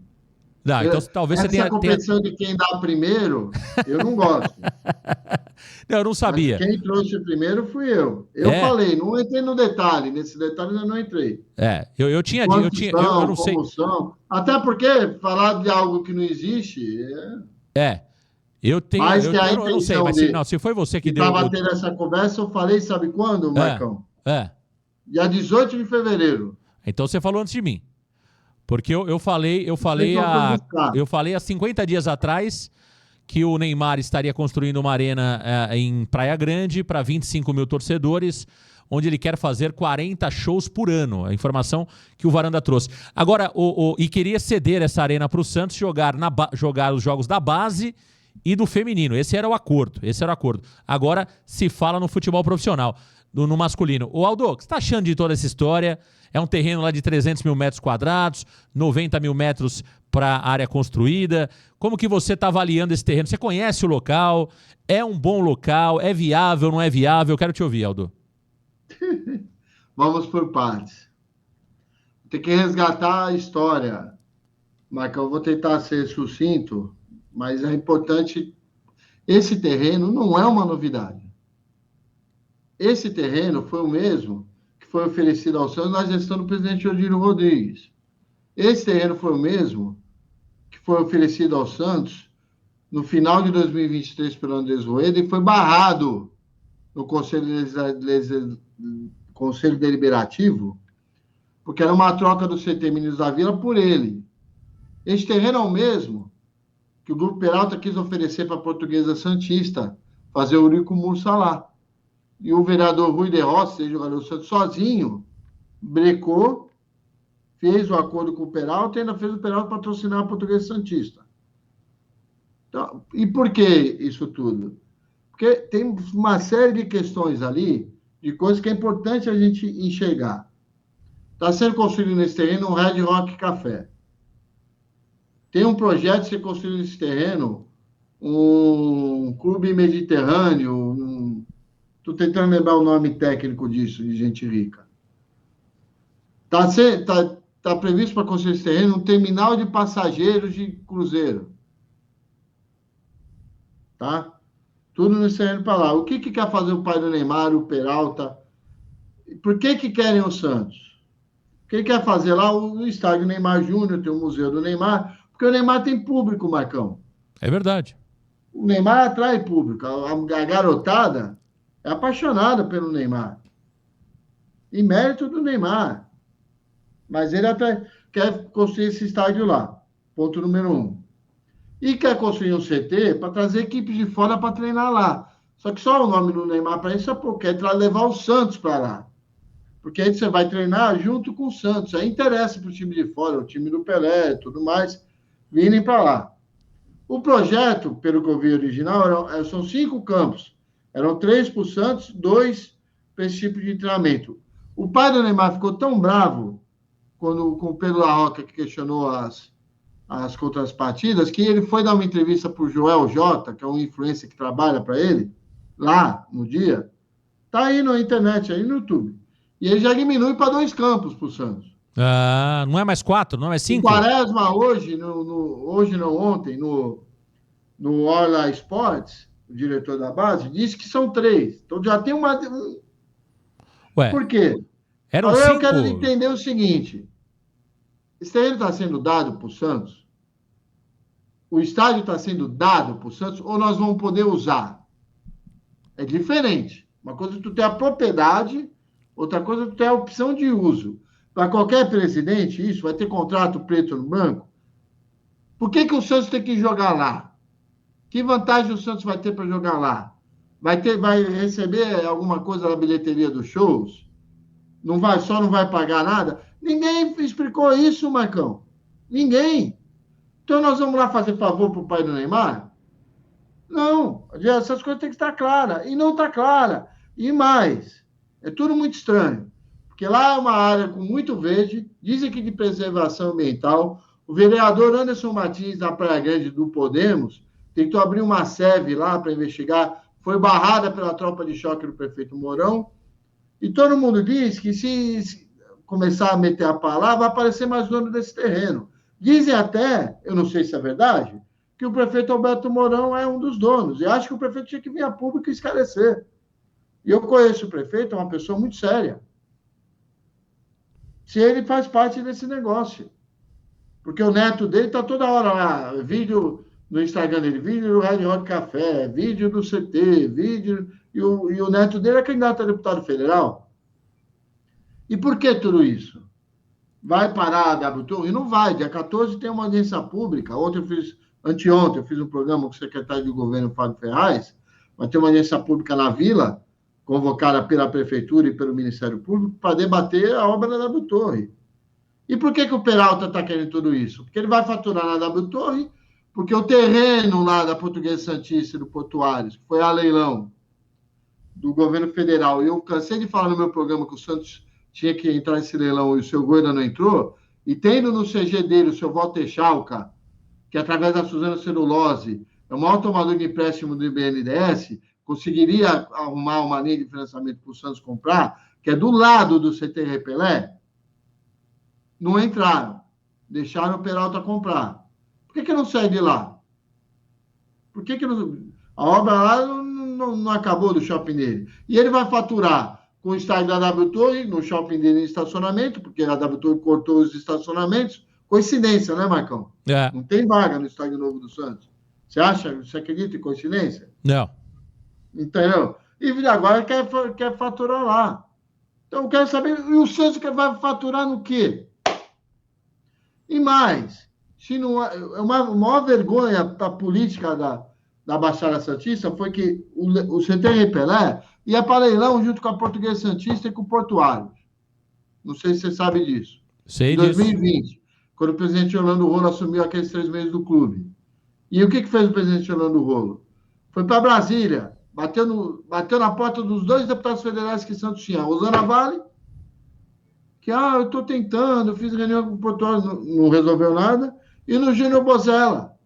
Não, então talvez você tenha... Essa competição de quem dá primeiro, eu não gosto. Não, eu não sabia. Mas quem trouxe primeiro fui eu. Eu falei, não entrei no detalhe. Nesse detalhe eu não entrei. Eu não sei. Até porque falar de algo que não existe... Eu não sei, mas se foi você que deu... Estava tendo essa conversa, eu falei, sabe quando, Marcão? Dia 18 de fevereiro. Então você falou antes de mim. Porque eu falei há 50 dias atrás que o Neymar estaria construindo uma arena em Praia Grande para 25 mil torcedores, onde ele quer fazer 40 shows por ano. A informação que o Varanda trouxe. Agora, e queria ceder essa arena para o Santos jogar os jogos da base e do feminino. Esse era o acordo. Agora se fala no futebol profissional, no masculino. O Aldo, o que você está achando de toda essa história? É um terreno lá de 300 mil metros quadrados, 90 mil metros para a área construída. Como que você está avaliando esse terreno? Você conhece o local? É um bom local? É viável, não é viável? Eu quero te ouvir, Aldo. Vamos por partes. tem que resgatar a história. Marcão, eu vou tentar ser sucinto, mas é importante. Esse terreno não é uma novidade. Esse terreno foi o mesmo que foi oferecido ao Santos na gestão do presidente Odílio Rodrigues. Esse terreno foi o mesmo que foi oferecido ao Santos no final de 2023 pelo Andrés Rueda e foi barrado no Conselho Deliberativo, porque era uma troca do CT Meninos da Vila por ele. Esse terreno é o mesmo que o Grupo Peralta quis oferecer para a Portuguesa Santista, fazer o Eurico Mursa lá. E o vereador Rui de Rossi, jogador do Santos, sozinho, brecou, fez o acordo com o Peralta e ainda fez o Peralta patrocinar a Portuguesa Santista. Então, e por que isso tudo? Porque tem uma série de questões ali, de coisas que é importante a gente enxergar. Está sendo construído nesse terreno um Red Rock Café. Tem um projeto de ser construído nesse terreno um clube mediterrâneo. Estou tentando lembrar o nome técnico disso, de gente rica. Tá previsto para construir esse terreno um terminal de passageiros de cruzeiro. Tá? Tudo nesse terreno para lá. O que quer fazer o pai do Neymar, o Peralta? Por que querem o Santos? O que quer fazer lá? O estádio Neymar Júnior, tem o Museu do Neymar, porque o Neymar tem público, Marcão. É verdade. O Neymar atrai público. A garotada é apaixonada pelo Neymar. E mérito do Neymar. Mas ele até quer construir esse estádio lá. Ponto número 1. E quer construir um CT para trazer equipes de fora para treinar lá. Só que só o nome do Neymar para isso é porque quer levar o Santos para lá. Porque aí você vai treinar junto com o Santos. Aí interessa para o time de fora, o time do Pelé e tudo mais, virem para lá. O projeto, pelo que eu vi original, são 5 campos. Eram 3 para o Santos, 2 para esse tipo de treinamento. O pai do Neymar ficou tão bravo com o Pedro La Roca, que questionou as contrapartidas, que ele foi dar uma entrevista para o Joel J, que é um influencer que trabalha para ele, lá no dia. Está aí na internet, aí no YouTube. E ele já diminui para 2 campos para o Santos. Ah, não é mais 4, não é mais 5? O Quaresma, ontem, no Orla Sports, o diretor da base, disse que são 3. Então já tem uma... Ué, por quê? Eram Então, 5? eu quero entender o seguinte. Esse terreno está sendo dado para o Santos? O estádio está sendo dado para o Santos ou nós vamos poder usar? É diferente. Uma coisa é tu ter a propriedade, outra coisa é tu ter a opção de uso. Para qualquer presidente, isso vai ter contrato preto no branco. Por que o Santos tem que jogar lá? Que vantagem o Santos vai ter para jogar lá? Vai receber alguma coisa na bilheteria dos shows? Não vai pagar nada? Ninguém explicou isso, Marcão. Ninguém. Então nós vamos lá fazer favor para o pai do Neymar? Não. Essas coisas têm que estar claras. E não está clara. E mais, é tudo muito estranho. Porque lá é uma área com muito verde, dizem que de preservação ambiental. O vereador Anderson Martins, da Praia Grande do Podemos, tentou abrir uma SEV lá para investigar, foi barrada pela tropa de choque do prefeito Mourão. E todo mundo diz que se começar a meter a palavra, vai aparecer mais dono desse terreno. Dizem até, eu não sei se é verdade, que o prefeito Alberto Mourão é um dos donos. E acho que o prefeito tinha que vir a público e esclarecer. E eu conheço o prefeito, é uma pessoa muito séria. Se ele faz parte desse negócio. Porque o neto dele está toda hora lá, vídeo no Instagram dele, vídeo do Red Hot Café, vídeo do CT, vídeo... E o neto dele é candidato a deputado federal. E por que tudo isso? Vai parar a W Torre? Não vai. Dia 14 tem uma audiência pública. Anteontem eu fiz um programa com o secretário de governo, Fábio Ferraz. Vai ter uma audiência pública na Vila, convocada pela Prefeitura e pelo Ministério Público, para debater a obra da W Torre. E por que o Peralta está querendo tudo isso? Porque ele vai faturar na W Torre, porque o terreno lá da Portuguesa Santista e do Portuários, que foi a leilão do governo federal, e eu cansei de falar no meu programa que o Santos tinha que entrar nesse leilão e o seu Goiânia não entrou, e tendo no CG dele o seu Walter Schalka, que através da Suzana Celulose é o maior tomador de empréstimo do BNDES, conseguiria arrumar uma linha de financiamento para o Santos comprar, que é do lado do CT Repelé. Não entraram. Deixaram o Peralta comprar. Por que não sai de lá? Por que não... A obra lá não acabou do shopping dele. E ele vai faturar com o estádio da W Torre, no shopping dele em estacionamento, porque a W Torre cortou os estacionamentos. Coincidência, né, Marcão? É. Não tem vaga no estádio Novo do Santos. Você acha? Você acredita em coincidência? Não. Entendeu? E agora quer faturar lá. Então, eu quero saber, e o Santos vai faturar no quê? E mais, se não é uma maior vergonha da política da Baixada Santista foi que o CT Pelé ia para leilão junto com a Portuguesa Santista e com o Portuário. Não sei se você sabe disso. Sei em disso. 2020, quando o presidente Orlando Rolo assumiu aqueles 3 meses do clube. E o que fez o presidente Orlando Rolo? Foi para Brasília, bateu na porta dos 2 deputados federais que Santos tinha, Rosana Vale, que eu estou tentando, fiz reunião com o Portuário, não resolveu nada, e no Júnior Bozella,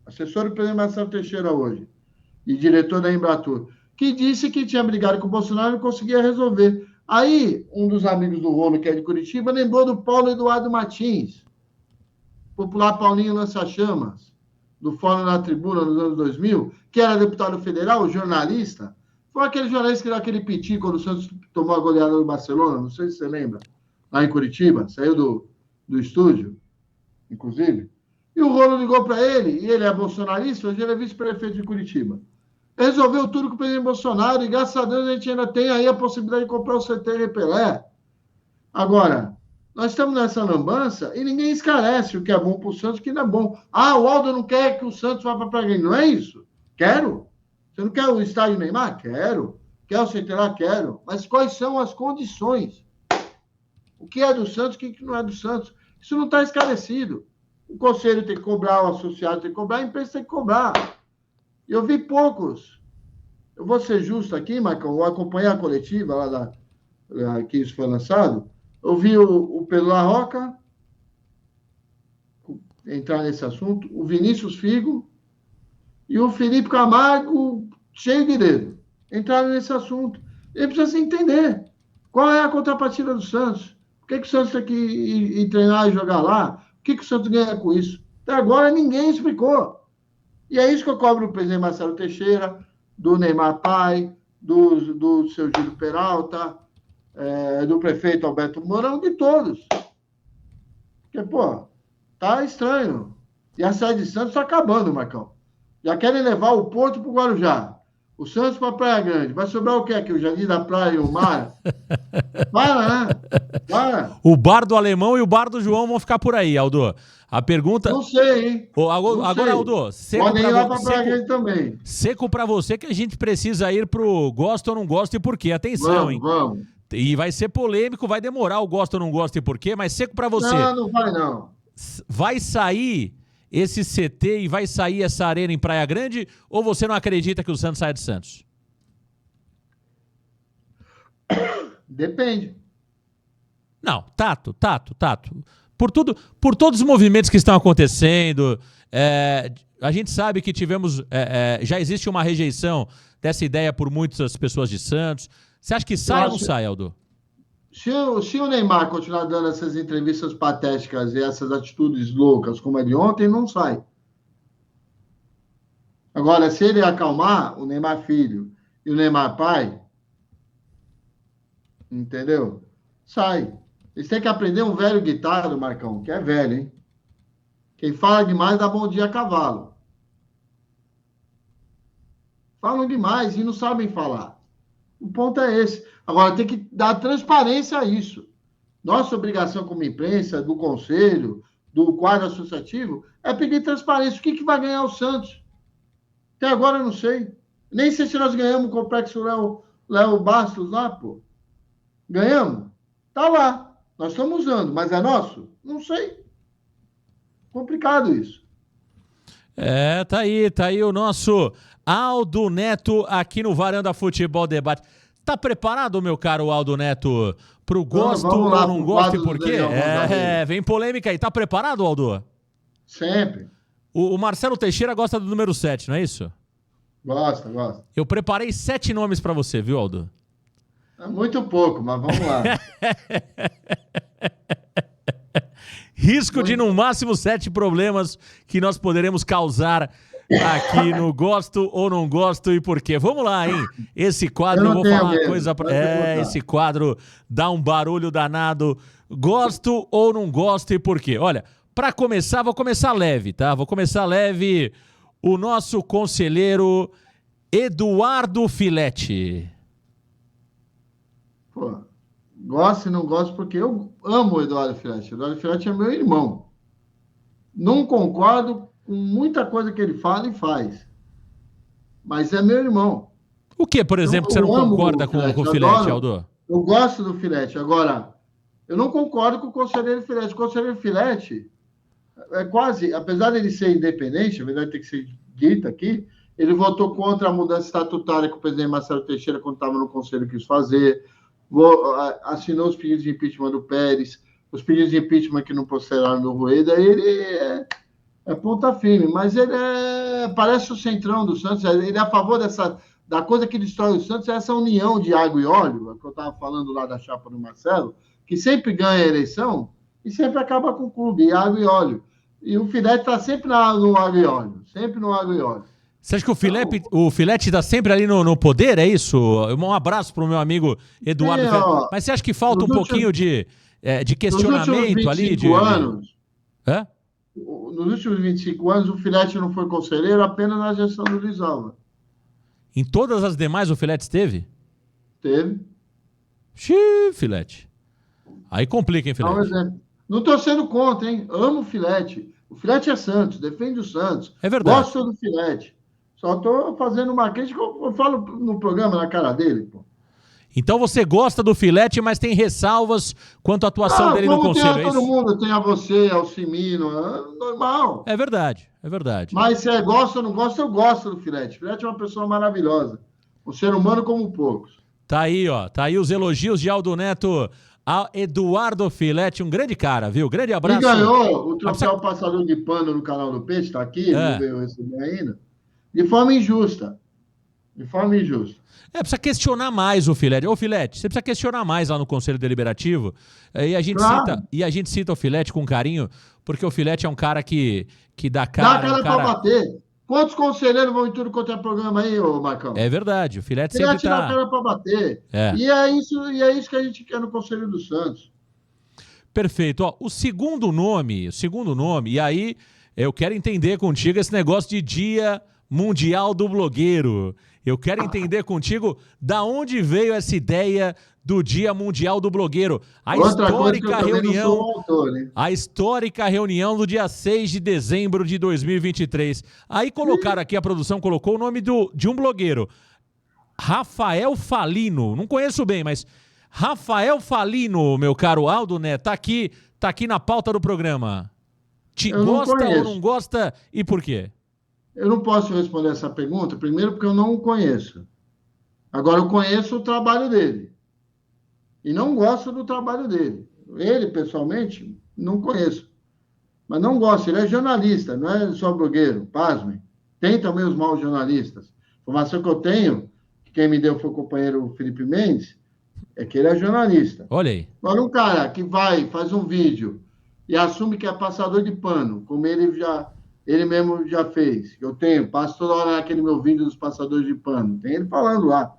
assessor do presidente Marcelo Teixeira hoje, e diretor da Embratur, que disse que tinha brigado com o Bolsonaro e não conseguia resolver. Aí, um dos amigos do Rolo, que é de Curitiba, lembrou do Paulo Eduardo Martins, popular Paulinho Lança-Chamas, do Fórum da Tribuna nos anos 2000, que era deputado federal, jornalista. Foi aquele jornalista que deu aquele piti quando o Santos tomou a goleada do Barcelona, não sei se você lembra, lá em Curitiba, saiu do estúdio, inclusive. E o Rolo ligou para ele, e ele é bolsonarista, hoje ele é vice-prefeito de Curitiba. Resolveu tudo com o presidente Bolsonaro, e graças a Deus a gente ainda tem aí a possibilidade de comprar o CT Pelé. Agora, nós estamos nessa lambança e ninguém esclarece o que é bom para o Santos e o que não é bom. O Aldo não quer que o Santos vá para a Praia Grande. Não é isso? Quero. Você não quer o estádio Neymar? Quero. Quer o CT lá? Quero. Mas quais são as condições? O que é do Santos, o que não é do Santos? Isso não está esclarecido. O conselho tem que cobrar, o associado tem que cobrar, a empresa tem que cobrar. Eu vi poucos. Eu vou ser justo aqui, Marcão, vou acompanhar a coletiva lá que isso foi lançado. Eu vi o Pedro Larroca entrar nesse assunto, o Vinícius Figo e o Felipe Camargo, cheio de dedo, entraram nesse assunto. Ele precisa se entender qual é a contrapartida do Santos. Por que o Santos tem que ir treinar e jogar lá? O que o Santos ganha com isso? Até agora ninguém explicou. E é isso que eu cobro do presidente Marcelo Teixeira, do Neymar Pai, do seu Júlio Peralta, do prefeito Alberto Mourão, de todos. Porque, tá estranho. E a cidade de Santos está acabando, Marcão. Já querem levar o Porto para o Guarujá. O Santos para a Praia Grande. Vai sobrar o quê aqui? O Jardim da Praia e o mar? Para, né? Para. O bar do Alemão e o bar do João vão ficar por aí, Aldo. A pergunta... Não sei, hein? Agora, Aldo, podem ir lá para a Praia Grande também. Seco para você que a gente precisa ir pro gosto ou não gosto e por quê. Atenção, hein? Vamos. E vai ser polêmico, vai demorar o gosto ou não gosto e por quê, mas seco para você. Não vai não. Vai sair esse CT e vai sair essa arena em Praia Grande ou você não acredita que o Santos saia de Santos? Depende. Não, Tato. Por todos os movimentos que estão acontecendo, a gente sabe que já existe uma rejeição dessa ideia por muitas pessoas de Santos. Você acha que sai ou não sai, Aldo? Se o Neymar continuar dando essas entrevistas patéticas e essas atitudes loucas como a de ontem, não sai. Agora, se ele acalmar o Neymar filho e o Neymar pai, entendeu? Sai. Eles têm que aprender um velho ditado, Marcão, que é velho, hein? Quem fala demais dá bom dia a cavalo. Falam demais e não sabem falar. O ponto é esse. Agora, tem que dar transparência a isso. Nossa obrigação como imprensa, do conselho, do quadro associativo, é pedir transparência. O que vai ganhar o Santos? Até agora eu não sei. Nem sei se nós ganhamos o complexo Léo Bastos lá, pô. Ganhamos? Tá lá. Nós estamos usando, mas é nosso? Não sei. Complicado isso. Tá aí o nosso Aldo Neto aqui no Varanda Futebol Debate. Tá preparado, meu caro Aldo Neto, pro gosto ou não gosto e por quê? Vem polêmica aí. Tá preparado, Aldo? Sempre. O Marcelo Teixeira gosta do número 7, não é isso? Gosta. Eu preparei 7 nomes pra você, viu, Aldo? É muito pouco, mas vamos lá. Risco de, no máximo, 7 problemas que nós poderemos causar aqui no Gosto ou Não Gosto e por quê. Vamos lá, hein? Esse quadro, eu vou falar uma coisa... esse quadro dá um barulho danado. Gosto ou não gosto e por quê? Olha, para começar, vou começar leve, tá? Vou começar leve. O nosso conselheiro Eduardo Filete. Pô, gosto e não gosto porque eu amo o Eduardo Filete. O Eduardo Filete é meu irmão. Não concordo com muita coisa que ele fala e faz. Mas é meu irmão. O que, por exemplo, que você não concorda com o Filete, Aldo? Eu gosto do Filete. Agora, eu não concordo com o conselheiro Filete. O conselheiro Filete é quase, apesar de ele ser independente, na verdade tem que ser dito aqui, ele votou contra a mudança estatutária que o presidente Marcelo Teixeira, quando estava no conselho, quis fazer, assinou os pedidos de impeachment do Pérez, os pedidos de impeachment que não prosperaram do Rueda. Ele é ponta firme, mas ele parece o centrão do Santos, ele é a favor da coisa que destrói o Santos, é essa união de água e óleo, que eu estava falando lá da chapa do Marcelo, que sempre ganha a eleição e sempre acaba com o clube, água e óleo. E o Filete está sempre no água e óleo, sempre no água e óleo. Você acha que o Filete está sempre ali no poder, é isso? Um abraço para o meu amigo Eduardo Filete. Mas você acha que falta um pouquinho de questionamento ali? Nos últimos 25 anos, o Filete não foi conselheiro apenas na gestão do Luiz Alva. Em todas as demais o Filete esteve? Teve. Xiii, Filete. Aí complica, hein, Filete? Não estou sendo contra, hein? Amo o Filete. O Filete é Santos, defende o Santos. É verdade. Gosto do Filete. Só estou fazendo uma crítica, eu falo no programa na cara dele, pô. Então você gosta do Filete, mas tem ressalvas quanto à atuação dele no conselho, é isso? Todo mundo tem a você, ao Cimino, normal. É verdade, é verdade. Mas se gosta ou não gosta, eu gosto do Filete. O Filete é uma pessoa maravilhosa. Um ser humano como poucos. Tá aí, ó. Tá aí os elogios de Aldo Neto a Eduardo Filete, um grande cara, viu? Grande abraço. E ganhou o troféu Passador de Pano no canal do Peixe, tá aqui, não veio receber ainda. De forma injusta. De forma injusta. Precisa questionar mais o Filete. Ô, Filete, você precisa questionar mais lá no Conselho Deliberativo. E a gente cita o Filete com carinho, porque o Filete é um cara que dá cara... Dá cara pra bater. Quantos conselheiros vão em tudo quanto é programa aí, ô Marcão? É verdade, o Filete sempre tá... dá cara pra bater. E é isso que a gente quer no Conselho do Santos. Perfeito. Ó, o segundo nome, e aí eu quero entender contigo esse negócio de Dia Mundial do Blogueiro. Eu quero entender contigo da onde veio essa ideia do Dia Mundial do Blogueiro. A histórica reunião do dia 6 de dezembro de 2023. Aí colocaram aqui, a produção colocou o nome de um blogueiro. Rafael Falino. Não conheço bem, mas Rafael Falino, meu caro Aldo Neto, tá aqui na pauta do programa. Gosta ou não gosta e por quê? Eu não posso responder essa pergunta, primeiro porque eu não o conheço. Agora, eu conheço o trabalho dele. E não gosto do trabalho dele. Ele, pessoalmente, não conheço. Mas não gosto. Ele é jornalista, não é só blogueiro. Pasmem. Tem também os maus jornalistas. A informação que eu tenho, que quem me deu foi o companheiro Felipe Mendes, é que ele é jornalista. Olha aí. Agora, um cara que faz um vídeo e assume que é passador de pano, como ele mesmo já fez. Passo toda hora naquele meu vídeo dos passadores de pano. Tem ele falando lá.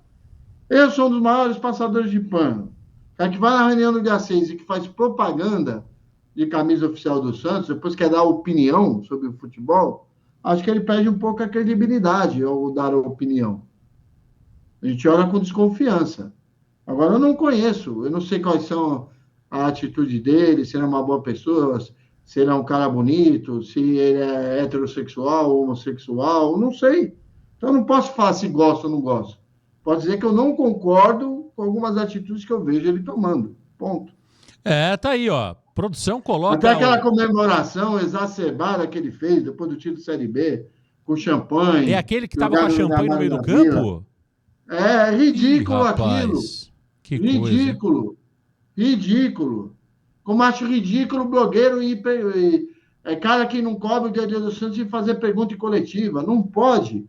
Eu sou um dos maiores passadores de pano. O cara que vai na reunião do dia 6 e que faz propaganda de camisa oficial do Santos, depois quer dar opinião sobre o futebol, acho que ele perde um pouco a credibilidade ao dar a opinião. A gente olha com desconfiança. Agora, eu não conheço. Eu não sei quais são a atitude dele, se ele é uma boa pessoa, se ele é um cara bonito, se ele é heterossexual, homossexual, não sei. Então, eu não posso falar se gosto ou não gosto. Posso dizer que eu não concordo com algumas atitudes que eu vejo ele tomando. Ponto. Tá aí, ó. Produção coloca... Até aquela comemoração exacerbada que ele fez depois do título Série B, com champanhe. É aquele que estava com a champanhe no meio do campo? É ridículo aquilo. Que ridículo. Coisa. Ridículo. Como acho ridículo o blogueiro é cara que não cobre o dia a dia do Santos e fazer pergunta em coletiva. Não pode.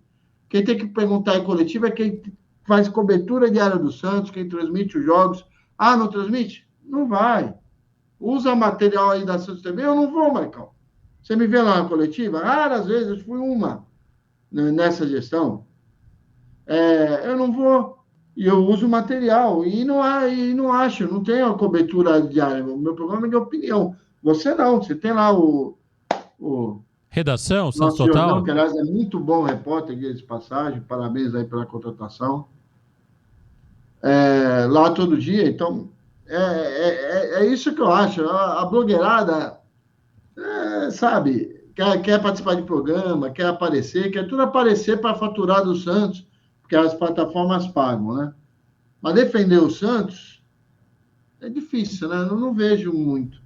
Quem tem que perguntar em coletiva é quem faz cobertura diária do Santos, quem transmite os jogos. Ah, não transmite? Não vai. Usa material aí da Santos TV, eu não vou, Marcão. Você me vê lá na coletiva? Raras vezes, eu fui uma nessa gestão. Eu não vou. E eu uso material. E não acho, não tenho a cobertura diária. O meu programa é de opinião. Você não, você tem lá o Redação, Santos nosso Jordão, Total. que aliás é muito bom repórter, de passagem. Parabéns aí pela contratação. Lá todo dia, então é isso que eu acho. A blogueirada, sabe, quer participar de programa, quer aparecer, quer tudo aparecer para faturar do Santos, porque as plataformas pagam, né? Mas defender o Santos é difícil, né? Eu não vejo muito.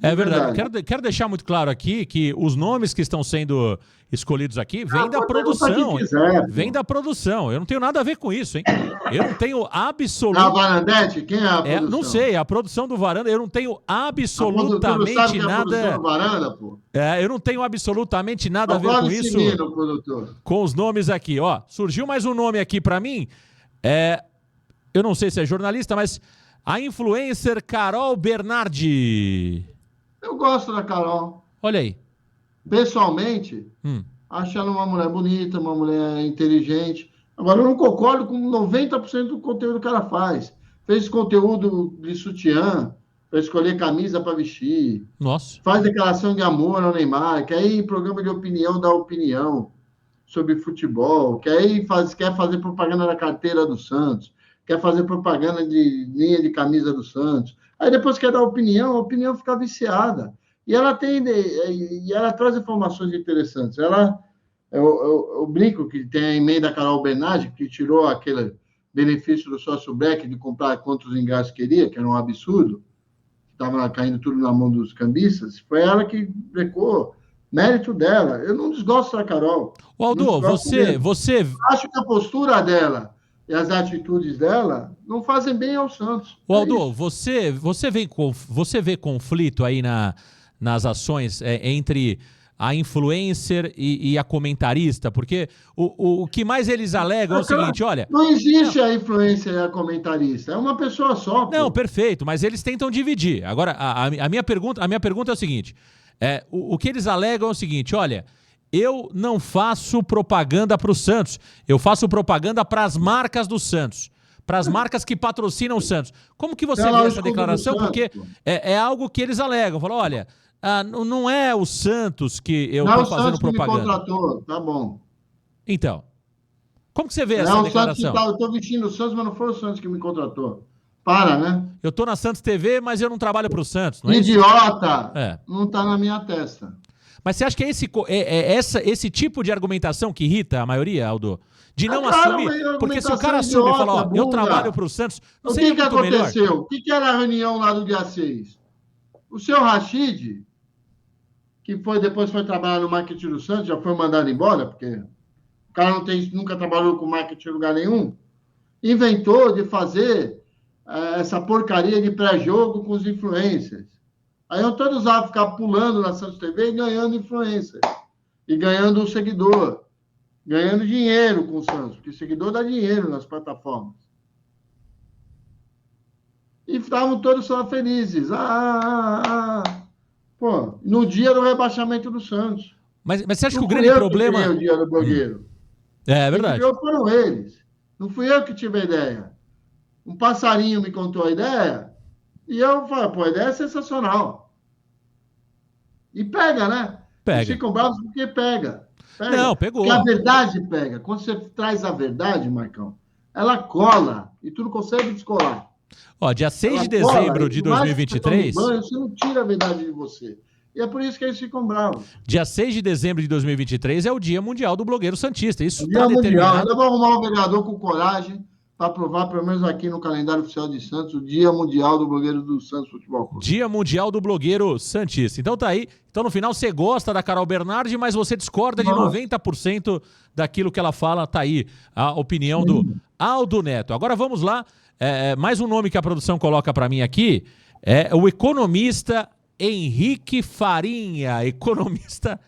É verdade. Quero deixar muito claro aqui que os nomes que estão sendo escolhidos aqui vêm da produção. Vem da produção. Eu não tenho nada a ver com isso, hein? Eu não tenho absoluto. A Varandete? Quem é a produção? Não sei, a produção do Varanda. Eu não tenho absolutamente sabe que nada. É a produção do Varanda, pô? Eu não tenho absolutamente nada a ver com isso. Com os nomes aqui, ó. Surgiu mais um nome aqui pra mim. Eu não sei se é jornalista, mas a influencer Carol Bernardi. Eu gosto da Carol. Olha aí. Pessoalmente, acho ela uma mulher bonita, uma mulher inteligente. Agora, eu não concordo com 90% do conteúdo que ela faz. Fez conteúdo de sutiã, para escolher camisa para vestir. Nossa. Faz declaração de amor ao Neymar, quer ir em programa de opinião, dar opinião sobre futebol, quer fazer propaganda da carteira do Santos, quer fazer propaganda de linha de camisa do Santos. Aí depois quer dar opinião, a opinião fica viciada. E ela traz informações interessantes. Eu brinco que tem a emenda da Carol Bernardi, que tirou aquele benefício do sócio black de comprar quantos ingressos queria, que era um absurdo, estava caindo tudo na mão dos cambistas. Foi ela que brecou, mérito dela. Eu não desgosto da Carol. Aldo, você... Acho que a postura dela e as atitudes dela não fazem bem ao Santos. Aldo, você vê conflito aí nas ações entre a influencer e a comentarista? Porque o que mais eles alegam é o seguinte, olha... Não existe a influencer e a comentarista, é uma pessoa só. Pô. Não, perfeito, mas eles tentam dividir. Agora, a minha pergunta é o seguinte, o que eles alegam é o seguinte, olha... Eu não faço propaganda para o Santos. Eu faço propaganda para as marcas do Santos. Para as marcas que patrocinam o Santos. Como que você vê essa declaração? Porque é algo que eles alegam. Falam, olha, não é o Santos que eu estou fazendo propaganda. Não é o Santos que me contratou, tá bom. Então, como que você vê essa declaração? Eu estou vestindo o Santos, mas não foi o Santos que me contratou. Para, né? Eu estou na Santos TV, mas eu não trabalho para o Santos. Não é Idiota! Não está na minha testa. Mas você acha que esse tipo de argumentação que irrita a maioria, Aldo? De não assumir? Porque se o cara assume e fala, ó, eu trabalho para o Santos, não seria muito melhor? O que aconteceu? O que era a reunião lá do dia 6? O seu Rachid, que depois foi trabalhar no marketing do Santos, já foi mandado embora, porque o cara nunca trabalhou com marketing em lugar nenhum, inventou de fazer essa porcaria de pré-jogo com os influencers. Aí eu todos lá ficar pulando na Santos TV e ganhando influência. E ganhando um seguidor. Ganhando dinheiro com o Santos. Porque o seguidor dá dinheiro nas plataformas. E estavam todos só felizes. Pô, no dia do rebaixamento do Santos. Mas você acha que o grande problema... Não fui eu que criei o dia do blogueiro. É verdade. Quem criou foram eles. Não fui eu que tive a ideia. Um passarinho me contou a ideia... E eu falo, pô, a ideia é sensacional. E pega, né? Pega. Eles ficam bravos porque pega. Não, pegou. Porque a verdade pega. Quando você traz a verdade, Marcão, ela cola e tu não consegue descolar. Ó, dia 6 de dezembro de 2023... Você não tira a verdade de você. E é por isso que eles ficam bravos. Dia 6 de dezembro de 2023 é o Dia Mundial do Blogueiro Santista. Isso está determinado. Eu vou arrumar um vereador com coragem para aprovar, pelo menos aqui no calendário oficial de Santos, o Dia Mundial do Blogueiro do Santos Futebol Clube. Dia Mundial do Blogueiro Santista. Então tá aí. Então no final você gosta da Carol Bernardi, mas você discorda de 90% daquilo que ela fala. Tá aí a opinião do Aldo Neto. Agora vamos lá. Mais um nome que a produção coloca para mim aqui é o economista Henrique Farinha. Economista.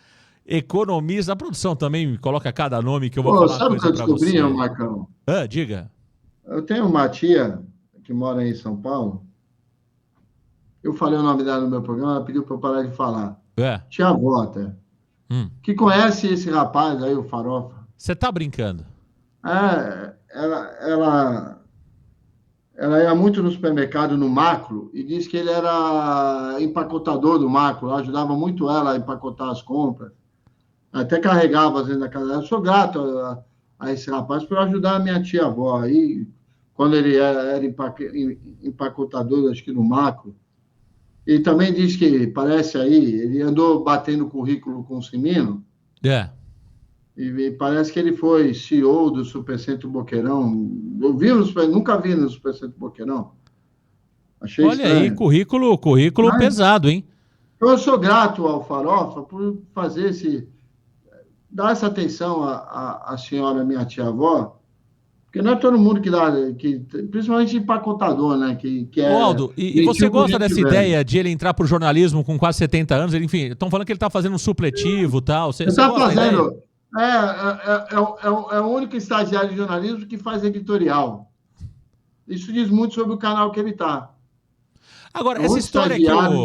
A produção também coloca cada nome que eu vou falar sabe coisa para você. Sabe o que eu descobri, Marcão? Diga. Eu tenho uma tia que mora em São Paulo Eu falei o nome dela no meu programa, ela pediu para eu parar de falar. É. Tia avó, até. Que conhece esse rapaz aí, o Farofa. Você tá brincando? Ela ia muito no supermercado, no Macro, e disse que ele era empacotador do Macro, ajudava muito ela a empacotar as compras. Até carregava, às vezes, na casa dela. Eu sou grato a esse rapaz por ajudar a minha tia-avó. Aí, quando ele era empacotador, acho que no Macro. Ele também disse que, parece aí, ele andou batendo currículo com o Simino, É. e parece que ele foi CEO do Supercentro Boqueirão. Eu vi nunca vi no Supercentro Boqueirão. Achei Olha aí, estranho. currículo Mas pesado, hein? eu sou grato ao Farofa por dar essa atenção à senhora, minha tia-avó, porque não é todo mundo que dá, principalmente empacotador, né? Que Ô, é Aldo, e você gentil com gosta gente dessa velha. ideia de ele entrar pro jornalismo com quase 70 anos? Ele, enfim, estão falando que ele tá fazendo um supletivo e tal. Você Ele está gosta da ideia? fazendo. É o único estagiário de jornalismo que faz editorial. Isso diz muito sobre o canal que ele está. É Agora, o essa único história que estagiário.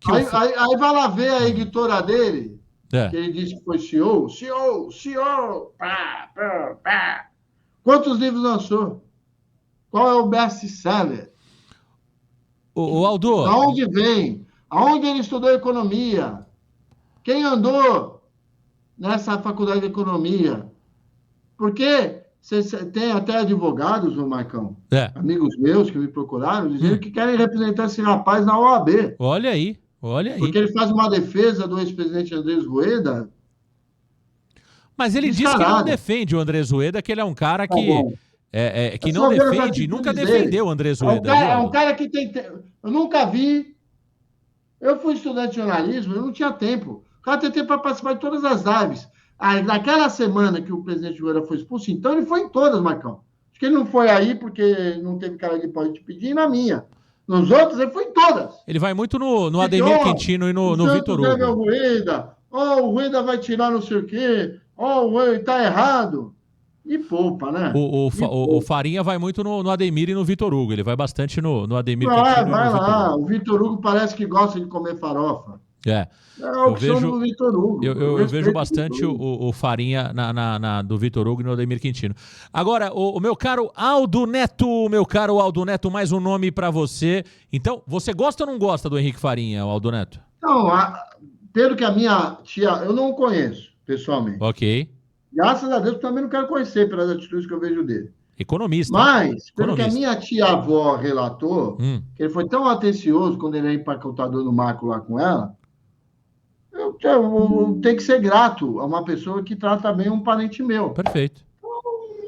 o Aí vai lá ver a editora dele, é. que ele disse que foi CEO. CEO, pá, pá, pá. Quantos livros lançou? Qual é o best-seller? O Aldo, Da onde vem? Aonde ele estudou economia? Quem andou nessa faculdade de economia? Porque tem até advogados, ô Marcão, é. amigos meus que me procuraram, dizendo que querem representar esse rapaz na OAB, Olha aí, olha aí. porque ele faz uma defesa do ex-presidente Andrés Rueda Mas ele disse que não descarada. defende o André Zoeda, que ele é um cara Tá que, bom. que É não só ver as defende, nunca atitudes dele. defendeu o André Zoeda, viu, É um Aldo? cara que tem. Eu nunca vi. Eu fui estudante de jornalismo, eu não tinha tempo. O cara tem tempo para participar de todas as lives. Aí, naquela semana que o presidente Rueda foi expulso, então ele foi em todas, Marcão. Acho que ele não foi aí porque não teve cara de pode te pedir, e na minha. Nos outros, ele foi em todas. Ele vai muito no Porque, Ademir Quintino e o no Vitor Santos deve ao Hugo. Rueda. O Rueda vai tirar não sei o quê. O Rueda tá errado. E poupa, né? E O poupa. Farinha vai muito no Ademir e no Vitor Hugo. Ele vai bastante no Ademir Vai, Quintino e no vai Vitor lá. Hugo. O Vitor Hugo parece que gosta de comer farofa. É. É a Eu opção vejo, do Vitor Hugo. Eu eu vejo respeito o Vitor bastante Hugo. o Farinha do Vitor Hugo e no Ademir Quintino. Agora, o meu caro Aldo Neto, mais um nome pra você. Então, você gosta ou não gosta do Henrique Farinha, o Aldo Neto? Então, pelo que a minha tia, eu não o conheço pessoalmente. Ok. Graças a Deus, também não quero conhecer pelas atitudes que eu vejo dele. Economista, hein? Mas, pelo que a Economista. minha tia-avó relatou, que ele foi tão atencioso quando ele é empacotador no Macro lá com ela, eu tenho que ser grato a uma pessoa que trata bem um parente meu. Perfeito.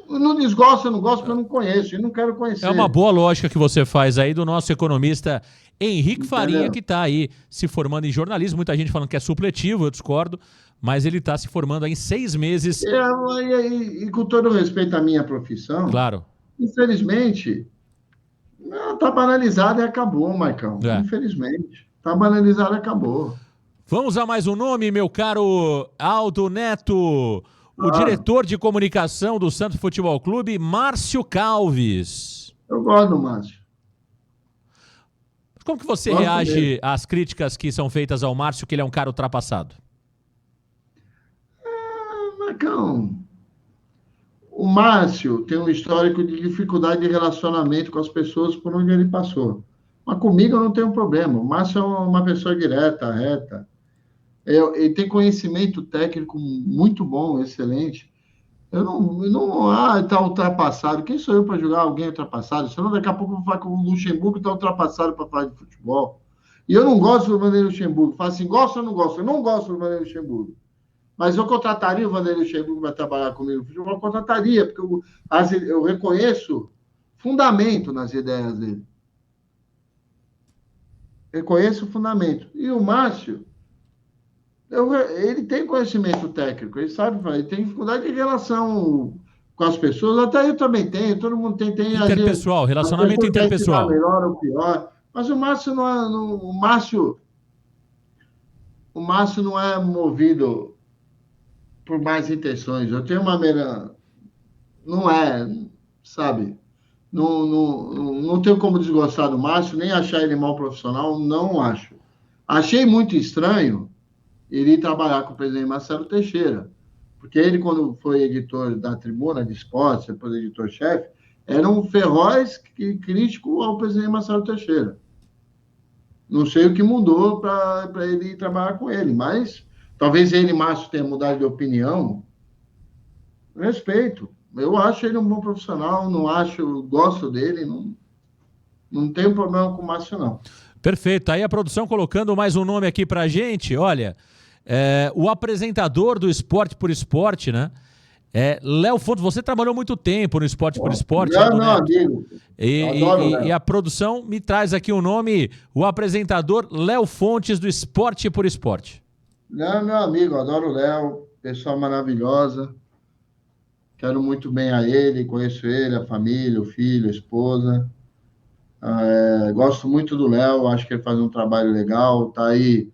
Eu não desgosto, eu não gosto porque eu não conheço e não quero conhecer. É uma boa lógica que você faz aí do nosso economista Henrique Farinha, que está aí se formando em jornalismo. Muita gente falando que é supletivo, eu discordo, mas ele está se formando aí em 6 meses. E com todo respeito à minha profissão, Claro. infelizmente, está banalizada e acabou, Marcão. É. Infelizmente. Está banalizada e acabou. Vamos a mais um nome, meu caro Aldo Neto. O diretor de comunicação do Santos Futebol Clube, Márcio Calves. Eu gosto do Márcio. Como que você Gosto reage dele. às críticas que são feitas ao Márcio, que ele é um cara ultrapassado? Marcão, o Márcio tem um histórico de dificuldade de relacionamento com as pessoas por onde ele passou. Mas comigo eu não tenho problema. O Márcio é uma pessoa direta, reta. Ele tem conhecimento técnico muito bom, excelente. Está ultrapassado. Quem sou eu para julgar alguém ultrapassado? Senão daqui a pouco eu vou falar que o Luxemburgo está ultrapassado para falar de futebol. E eu não gosto do Vanderlei Luxemburgo. Fala assim, gosto ou não gosto? Eu não gosto do Vanderlei Luxemburgo. Mas eu contrataria o Vanderlei Luxemburgo para trabalhar comigo no futebol? Eu contrataria, porque eu reconheço fundamento nas ideias dele. Reconheço o fundamento. E o Márcio, ele tem conhecimento técnico, ele sabe, ele tem dificuldade de relação com as pessoas, até eu também tenho, todo mundo tem. Interpessoal, relacionamento interpessoal. Melhor ou pior, mas o Márcio não é, o Márcio não é movido por más intenções. Eu tenho uma maneira, não é, sabe? Não tenho como desgostar do Márcio, nem achar ele mal profissional, não acho. Achei muito estranho ele ir trabalhar com o presidente Marcelo Teixeira, porque ele, quando foi editor da Tribuna de Esportes, depois editor-chefe, era um feroz crítico ao presidente Marcelo Teixeira. Não sei o que mudou para ele ir trabalhar com ele, mas talvez ele, Márcio, tenha mudado de opinião. Respeito. Eu acho ele um bom profissional, gosto dele, não tenho problema com o Márcio, não. Perfeito. Aí a produção colocando mais um nome aqui pra gente. Olha, o apresentador do Esporte por Esporte, né? Léo Fontes, você trabalhou muito tempo no Esporte por Esporte. Léo, meu amigo. E a produção me traz aqui o nome, o apresentador Léo Fontes do Esporte por Esporte. Léo, meu amigo, adoro o Léo, pessoa maravilhosa. Quero muito bem a ele, conheço ele, a família, o filho, a esposa. Gosto muito do Léo, acho que ele faz um trabalho legal, está aí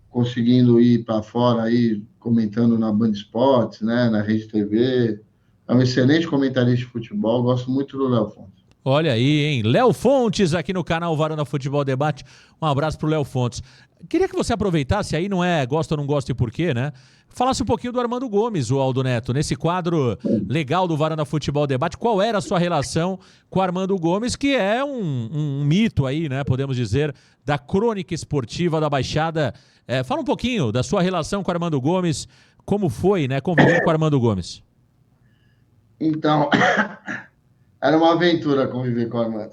conseguindo ir para fora, aí, comentando na Band Esportes, né, na Rede TV. É um excelente comentarista de futebol, gosto muito do Léo Fontes. Olha aí, hein? Léo Fontes aqui no canal Varanda Futebol Debate. Um abraço pro Léo Fontes. Queria que você aproveitasse, aí não é gosta ou não gosta e por quê, né? Falasse um pouquinho do Armando Gomes, o Aldo Neto, nesse quadro legal do Varanda Futebol Debate. Qual era a sua relação com o Armando Gomes, que é um mito aí, né? Podemos dizer, da crônica esportiva da Baixada. Fala um pouquinho da sua relação com o Armando Gomes, como foi, né? Conviver com o Armando Gomes. Então, era uma aventura conviver com o Armando.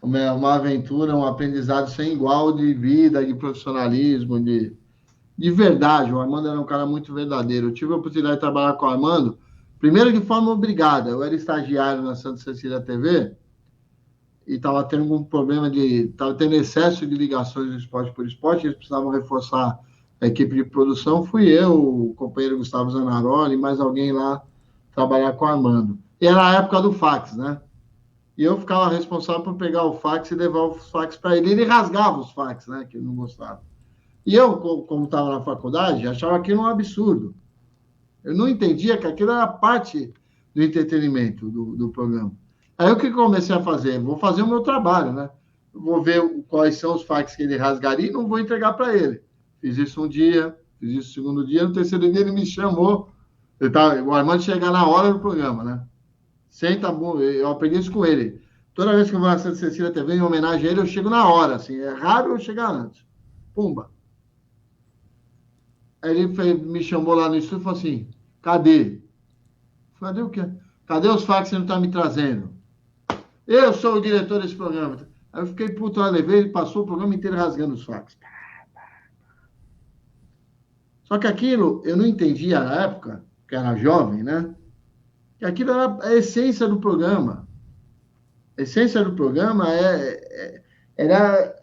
Uma aventura, um aprendizado sem igual de vida, de profissionalismo, de verdade. O Armando era um cara muito verdadeiro. Eu tive a oportunidade de trabalhar com o Armando, primeiro de forma obrigada. Eu era estagiário na Santa Cecília TV e estava tendo um problema estava tendo excesso de ligações do Esporte por Esporte, eles precisavam reforçar a equipe de produção. Fui eu, o companheiro Gustavo Zanaroli, mais alguém lá trabalhar com o Armando. E era a época do fax, né? E eu ficava responsável por pegar o fax e levar os fax para ele. Ele rasgava os fax, né? Que ele não gostava. E eu, como estava na faculdade, achava aquilo um absurdo. Eu não entendia que aquilo era parte do entretenimento do programa. Aí o que comecei a fazer? Vou fazer o meu trabalho, né? Vou ver quais são os fax que ele rasgaria e não vou entregar para ele. Fiz isso um dia, fiz isso no segundo dia, no terceiro dia ele me chamou. O Armando chegar na hora do programa, né? Senta, eu aprendi isso com ele. Toda vez que eu vou na Santa Cecília TV, em homenagem a ele, eu chego na hora, assim. É raro eu chegar antes. Pumba. Aí ele me chamou lá no estúdio e falou assim, cadê? Cadê o quê? Cadê os fax que você não está me trazendo? Eu sou o diretor desse programa. Aí eu fiquei puto, lá levei, ele passou o programa inteiro rasgando os fax. Só que aquilo, eu não entendia na época, que era jovem, né? Que aquilo era a essência do programa. A essência do programa era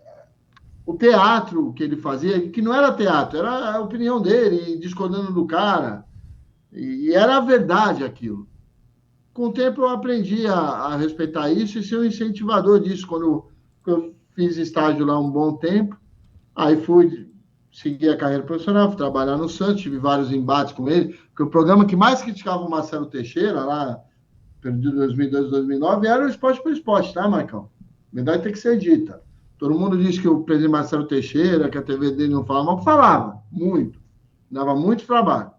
o teatro que ele fazia, que não era teatro, era a opinião dele, discordando do cara. E era a verdade aquilo. Com o tempo eu aprendi a respeitar isso e ser um incentivador disso. Quando eu fiz estágio lá um bom tempo, aí fui seguir a carreira profissional, fui trabalhar no Santos, tive vários embates com ele, porque o programa que mais criticava o Marcelo Teixeira, lá, perdido 2002, 2009, era o Esporte por Esporte, tá, Marcão? A verdade tem que ser dita. Todo mundo diz que o presidente Marcelo Teixeira, que a TV dele não falava, mas falava muito, dava muito trabalho.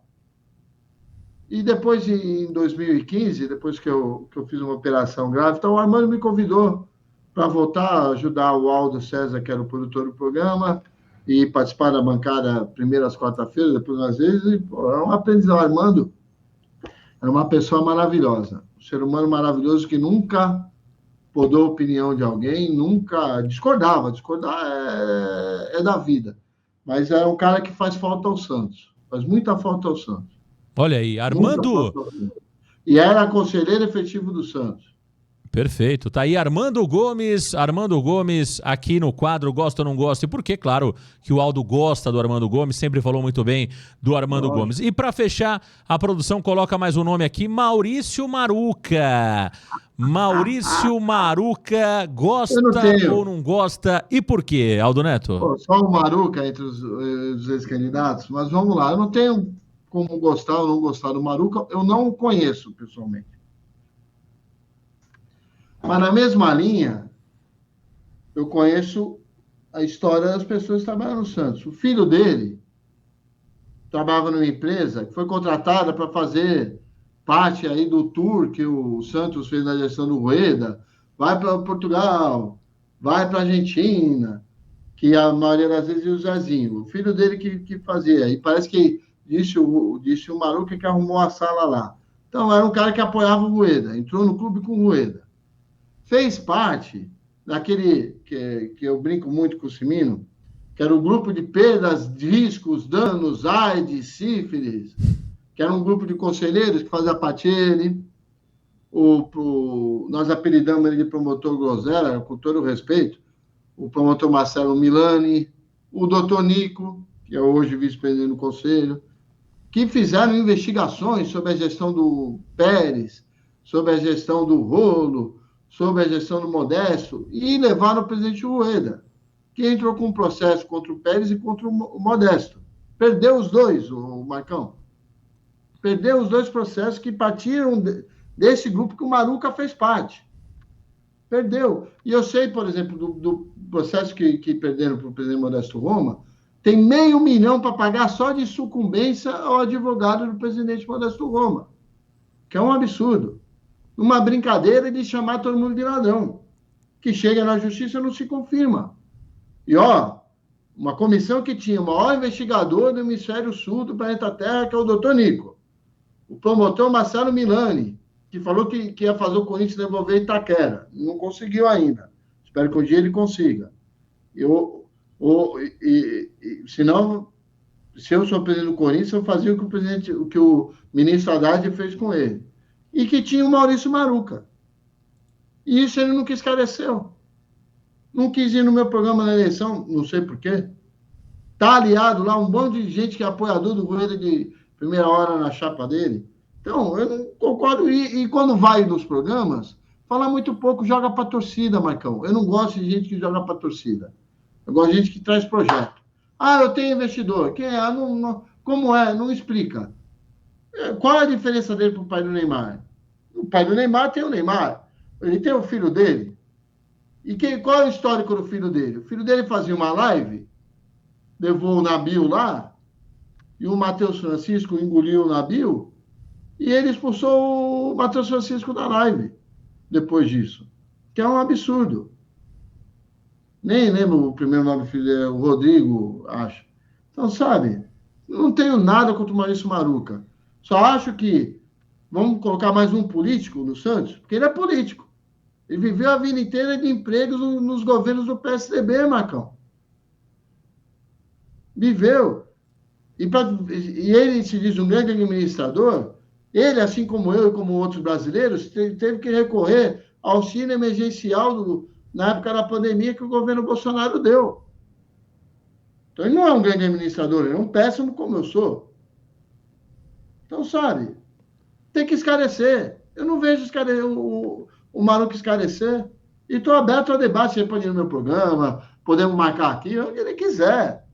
E depois, em 2015, depois que eu fiz uma operação grave, então o Armando me convidou para voltar a ajudar o Aldo César, que era o produtor do programa, e participar da bancada primeiro às quarta-feiras, depois às vezes, e, pô, é um aprendizado. O Armando é uma pessoa maravilhosa, um ser humano maravilhoso que nunca podou a opinião de alguém, nunca discordar é da vida, mas é um cara que faz falta ao Santos, faz muita falta ao Santos. Olha aí, Armando... E era conselheiro efetivo do Santos. Perfeito, tá aí Armando Gomes aqui no quadro Gosta ou Não Gosta, e por que, claro, que o Aldo gosta do Armando Gomes, sempre falou muito bem do Armando Gomes. E para fechar, a produção coloca mais um nome aqui, Maurício Maruca. Maurício Maruca, gosta ou não gosta, e por quê, Aldo Neto? Pô, só o Maruca entre os ex-candidatos, mas vamos lá, eu não tenho como gostar ou não gostar do Maruca, eu não o conheço pessoalmente. Mas na mesma linha, eu conheço a história das pessoas que trabalham no Santos. O filho dele trabalhava numa empresa que foi contratada para fazer parte aí do tour que o Santos fez na gestão do Rueda, vai para Portugal, vai para Argentina, que a maioria das vezes ia o Zezinho. O filho dele que fazia. E parece que disse o Maruca que arrumou a sala lá. Então, era um cara que apoiava o Rueda, entrou no clube com o Rueda. Fez parte daquele que eu brinco muito com o Simino, que era o grupo de perdas, riscos, danos, AIDS, sífilis, que era um grupo de conselheiros que fazia parte dele. Nós apelidamos ele de promotor groselha, com todo o respeito, o promotor Marcelo Milani, o doutor Nico, que é hoje vice-presidente do conselho, que fizeram investigações sobre a gestão do Pérez, sobre a gestão do Rolo, sobre a gestão do Modesto, e levaram o presidente Rueda, que entrou com um processo contra o Pérez e contra o Modesto. Perdeu os dois, o Marcão. Perdeu os dois processos que partiram desse grupo que o Maruca fez parte. Perdeu. E eu sei, por exemplo, do processo que perderam para o presidente Modesto Roma, tem R$500 mil para pagar só de sucumbência ao advogado do presidente Modesto Roma, que é um absurdo. Uma brincadeira de chamar todo mundo de ladrão, que chega na justiça e não se confirma. E, uma comissão que tinha o maior investigador do Hemisfério Sul do planeta Terra, que é o doutor Nico. O promotor Marcelo Milani, que falou que ia fazer o Corinthians devolver Itaquera. Não conseguiu ainda. Espero que um dia ele consiga. Senão, se eu sou presidente do Corinthians, eu fazia o que o ministro Haddad fez com ele. E que tinha o Maurício Maruca. E isso ele nunca esclareceu. Não quis ir no meu programa na eleição, não sei porquê. Está aliado lá um monte de gente que é apoiador do governo de primeira hora na chapa dele. Então, eu não concordo. E quando vai nos programas, fala muito pouco, joga para a torcida, Marcão. Eu não gosto de gente que joga para a torcida. Eu gosto de gente que traz projeto. Eu tenho investidor. Quem é? Como é? Não explica. Qual é a diferença dele para o pai do Neymar? O pai do Neymar tem o Neymar. Ele tem o filho dele. E qual é o histórico do filho dele? O filho dele fazia uma live, levou o Nabil lá, e o Matheus Francisco engoliu o Nabil, e ele expulsou o Matheus Francisco da live depois disso. Que é um absurdo. Nem lembro o primeiro nome do filho, é o Rodrigo, acho. Então, sabe, não tenho nada contra o Maurício Maruca. Só acho que vamos colocar mais um político no Santos, porque ele é político. Ele viveu a vida inteira de empregos nos governos do PSDB, Marcão. Viveu. E ele se diz um grande administrador. Ele, assim como eu e como outros brasileiros, teve que recorrer ao auxílio emergencial na época da pandemia que o governo Bolsonaro deu. Então, ele não é um grande administrador, ele é um péssimo como eu sou. Então, sabe, tem que esclarecer. Eu não vejo o Maruca esclarecer. E estou aberto ao debate. Você pode ir no meu programa, podemos marcar aqui, onde ele quiser.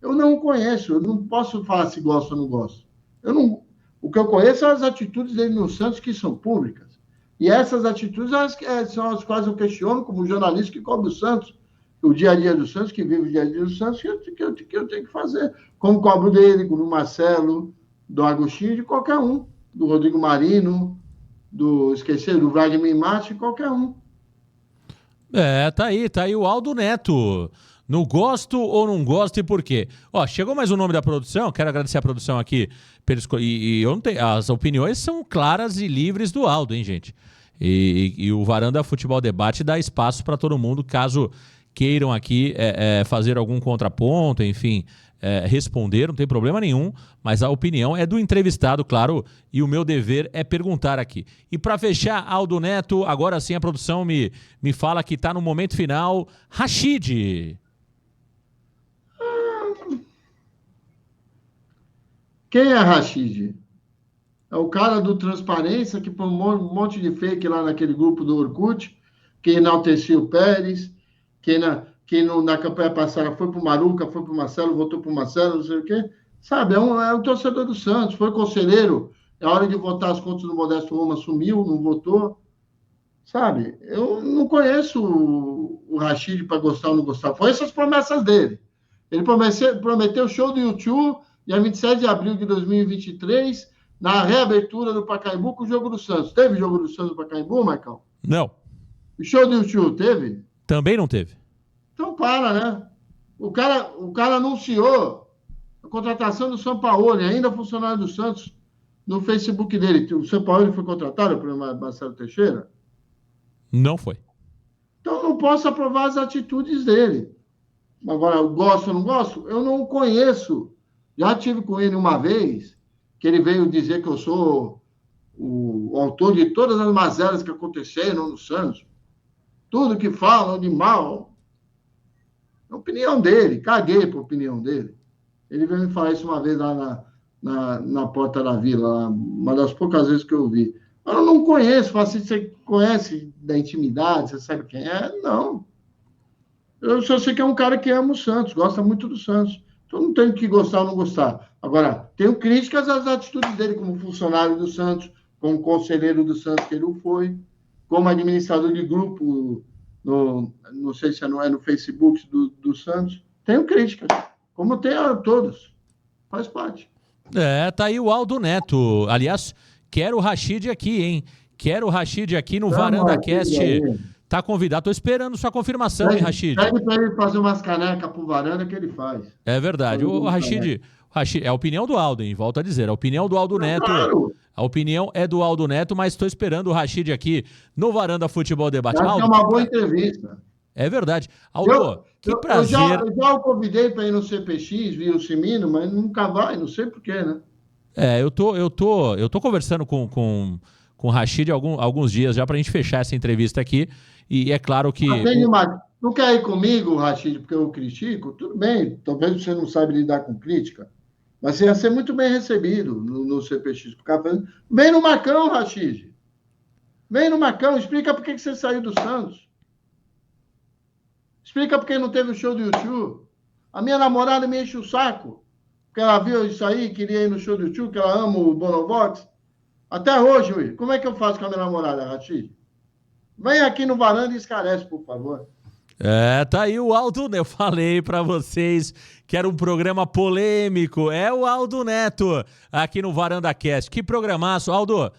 Eu não conheço, eu não posso falar se gosto ou não gosto. O que eu conheço são as atitudes dele no Santos, que são públicas. E essas atitudes são as quais eu questiono como jornalista que cobre o Santos, o dia a dia do Santos, que vive o dia a dia do Santos, que eu tenho que fazer. Como cobro dele, do Marcelo, do Agostinho, de qualquer um. Do Rodrigo Marino, do Vladimir Márcio, qualquer um. Tá aí o Aldo Neto. Não gosto ou não gosto e por quê? Chegou mais um nome da produção, quero agradecer a produção aqui. E eu não tenho, as opiniões são claras e livres do Aldo, hein, gente? E o Varanda Futebol Debate dá espaço para todo mundo, caso queiram aqui fazer algum contraponto, enfim, responder, não tem problema nenhum, mas a opinião é do entrevistado, claro, e o meu dever é perguntar aqui. E para fechar, Aldo Neto, agora sim a produção me fala que está no momento final, Rachid. Quem é Rachid? É o cara do Transparência, que põe um monte de fake lá naquele grupo do Orkut, que enaltecia o Pérez, que na campanha passada foi para o Maruca, foi para o Marcelo, votou para o Marcelo, não sei o quê. Sabe, é um torcedor do Santos, foi conselheiro, na hora de votar as contas do Modesto Roma, sumiu, não votou. sabe? Eu não conheço o Rashid para gostar ou não gostar. Foi essas promessas dele. Ele prometeu show do YouTube dia 27 de abril de 2023, na reabertura do Pacaembu com o jogo do Santos. Teve jogo do Santos no Pacaembu, Marcão? Não. O show do YouTube teve? Também não teve. Então para, né? O cara anunciou a contratação do Sampaoli, ainda funcionário do Santos, no Facebook dele. O Sampaoli foi contratado pelo Marcelo Teixeira? Não foi. Então não posso aprovar as atitudes dele. Agora, eu gosto ou não gosto? Eu não o conheço. Já tive com ele uma vez, que ele veio dizer que eu sou o autor de todas as mazelas que aconteceram no Santos. Tudo que falam de mal. É a opinião dele. Caguei para a opinião dele. Ele veio me falar isso uma vez lá na porta da vila, uma das poucas vezes que eu vi. Eu não conheço. Falo assim, você conhece da intimidade? Você sabe quem é? Não. Eu só sei que é um cara que ama o Santos, gosta muito do Santos. Então não tenho que gostar ou não gostar. Agora, tenho críticas às atitudes dele como funcionário do Santos, como conselheiro do Santos, que ele o foi, como administrador de grupo, não sei se não é no Facebook do Santos. Tenho críticas, como tenho a todos. Faz parte. Tá aí o Aldo Neto. Aliás, quero o Rashid aqui, hein? Quero o Rashid aqui no Varanda Cast. Tá convidado. Tô esperando sua confirmação, hein, Rashid? Pede para ele fazer umas canecas pro Varanda que ele faz. É verdade. O Rashid, é a opinião do Aldo, hein? Volto a dizer, a opinião do Aldo Neto. Claro. A opinião é do Aldo Neto, mas estou esperando o Rashid aqui no Varanda Futebol Debate. Acho que é uma boa entrevista. É verdade. Aldo, que prazer. Eu já o convidei para ir no CPX, vi o Cimino, mas nunca vai, não sei porquê, né? Eu tô conversando com o Rashid alguns dias já para a gente fechar essa entrevista aqui. E é claro que... Não quer ir comigo, Rashid, porque eu critico? Tudo bem, talvez você não saiba lidar com crítica, mas você ia ser muito bem recebido no CPX. Vem no Marcão, Rashid. Vem no Marcão, explica por que você saiu do Santos. Explica por que não teve o show do YouTube. A minha namorada me enche o saco, porque ela viu isso aí, queria ir no show do YouTube, que ela ama o Bonovox. Até hoje, Will, como é que eu faço com a minha namorada, Rashid? Vem aqui no Varanda e esclarece, por favor. Tá aí o Aldo Neto. Eu falei pra vocês que era um programa polêmico. É o Aldo Neto aqui no Varanda Cast. Que programaço, Aldo.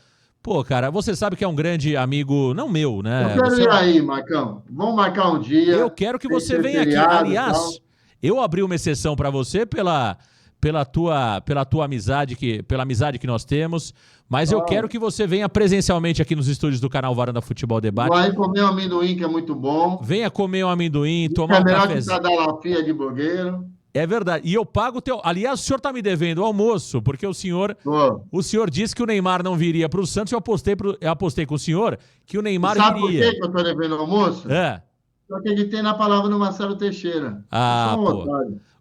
Pô, cara, você sabe que é um grande amigo, não meu, né? Eu quero ir aí, Marcão. Vamos marcar um dia. Eu quero que você venha aqui. Aliás, eu abri uma exceção pra você pela tua amizade, pela amizade que nós temos, mas eu quero que você venha presencialmente aqui nos estúdios do canal Varanda Futebol Debate. Vai comer um amendoim, que é muito bom. Venha comer um amendoim, tomar um cafezinho. É melhor que dar lafia de blogueiro. É verdade. E eu pago o teu... Aliás, o senhor tá me devendo o almoço, porque o senhor disse que o Neymar não viria para o Santos e eu apostei com o senhor que o Neymar viria. Sabe por que eu tô devendo o almoço? Eu acreditei na palavra do Marcelo Teixeira.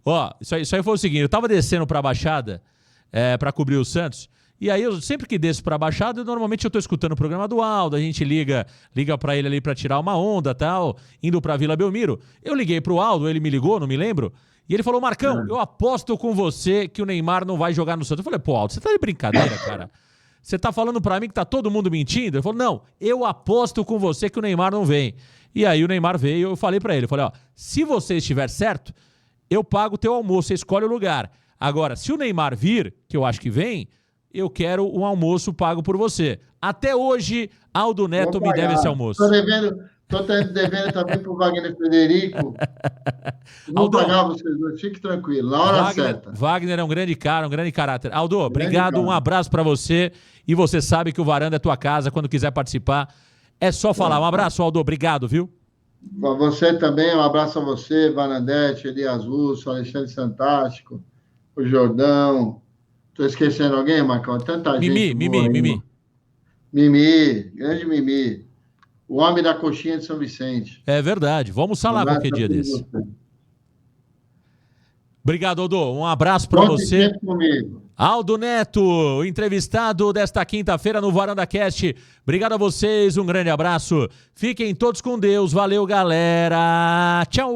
Ó, isso aí foi o seguinte, eu tava descendo pra Baixada pra cobrir o Santos, e aí eu sempre que desço pra Baixada, normalmente eu tô escutando o programa do Aldo, a gente liga pra ele ali pra tirar uma onda, tal, indo pra Vila Belmiro. Eu liguei pro Aldo, ele me ligou, não me lembro, e ele falou, Marcão, eu aposto com você que o Neymar não vai jogar no Santos. Eu falei, pô, Aldo, você tá de brincadeira, cara? Você tá falando pra mim que tá todo mundo mentindo? Ele falou, não, eu aposto com você que o Neymar não vem. E aí o Neymar veio, eu falei pra ele, ó, se você estiver certo, eu pago o teu almoço, você escolhe o lugar. Agora, se o Neymar vir, que eu acho que vem, eu quero um almoço pago por você. Até hoje, Aldo Neto me deve esse almoço. Tô devendo também pro Wagner Frederico. Vou pagar vocês dois, fique tranquilo, na hora certa. Wagner é um grande cara, um grande caráter. Aldo, obrigado, um abraço pra você. E você sabe que o Varanda é tua casa, quando quiser participar, é só falar. Um abraço, Aldo, obrigado, viu? Para você também, um abraço a você, Vanandete, Elias Russo, Alexandre Santástico, o Jordão. Estou esquecendo alguém, Marcão? Tanta gente. Mimi, grande Mimi. O homem da coxinha de São Vicente. É verdade. Vamos falar qualquer dia desse. Obrigado, Aldo. Um abraço para você. Comigo. Aldo Neto, entrevistado desta quinta-feira no Varanda Cast. Obrigado a vocês, um grande abraço. Fiquem todos com Deus. Valeu, galera. Tchau.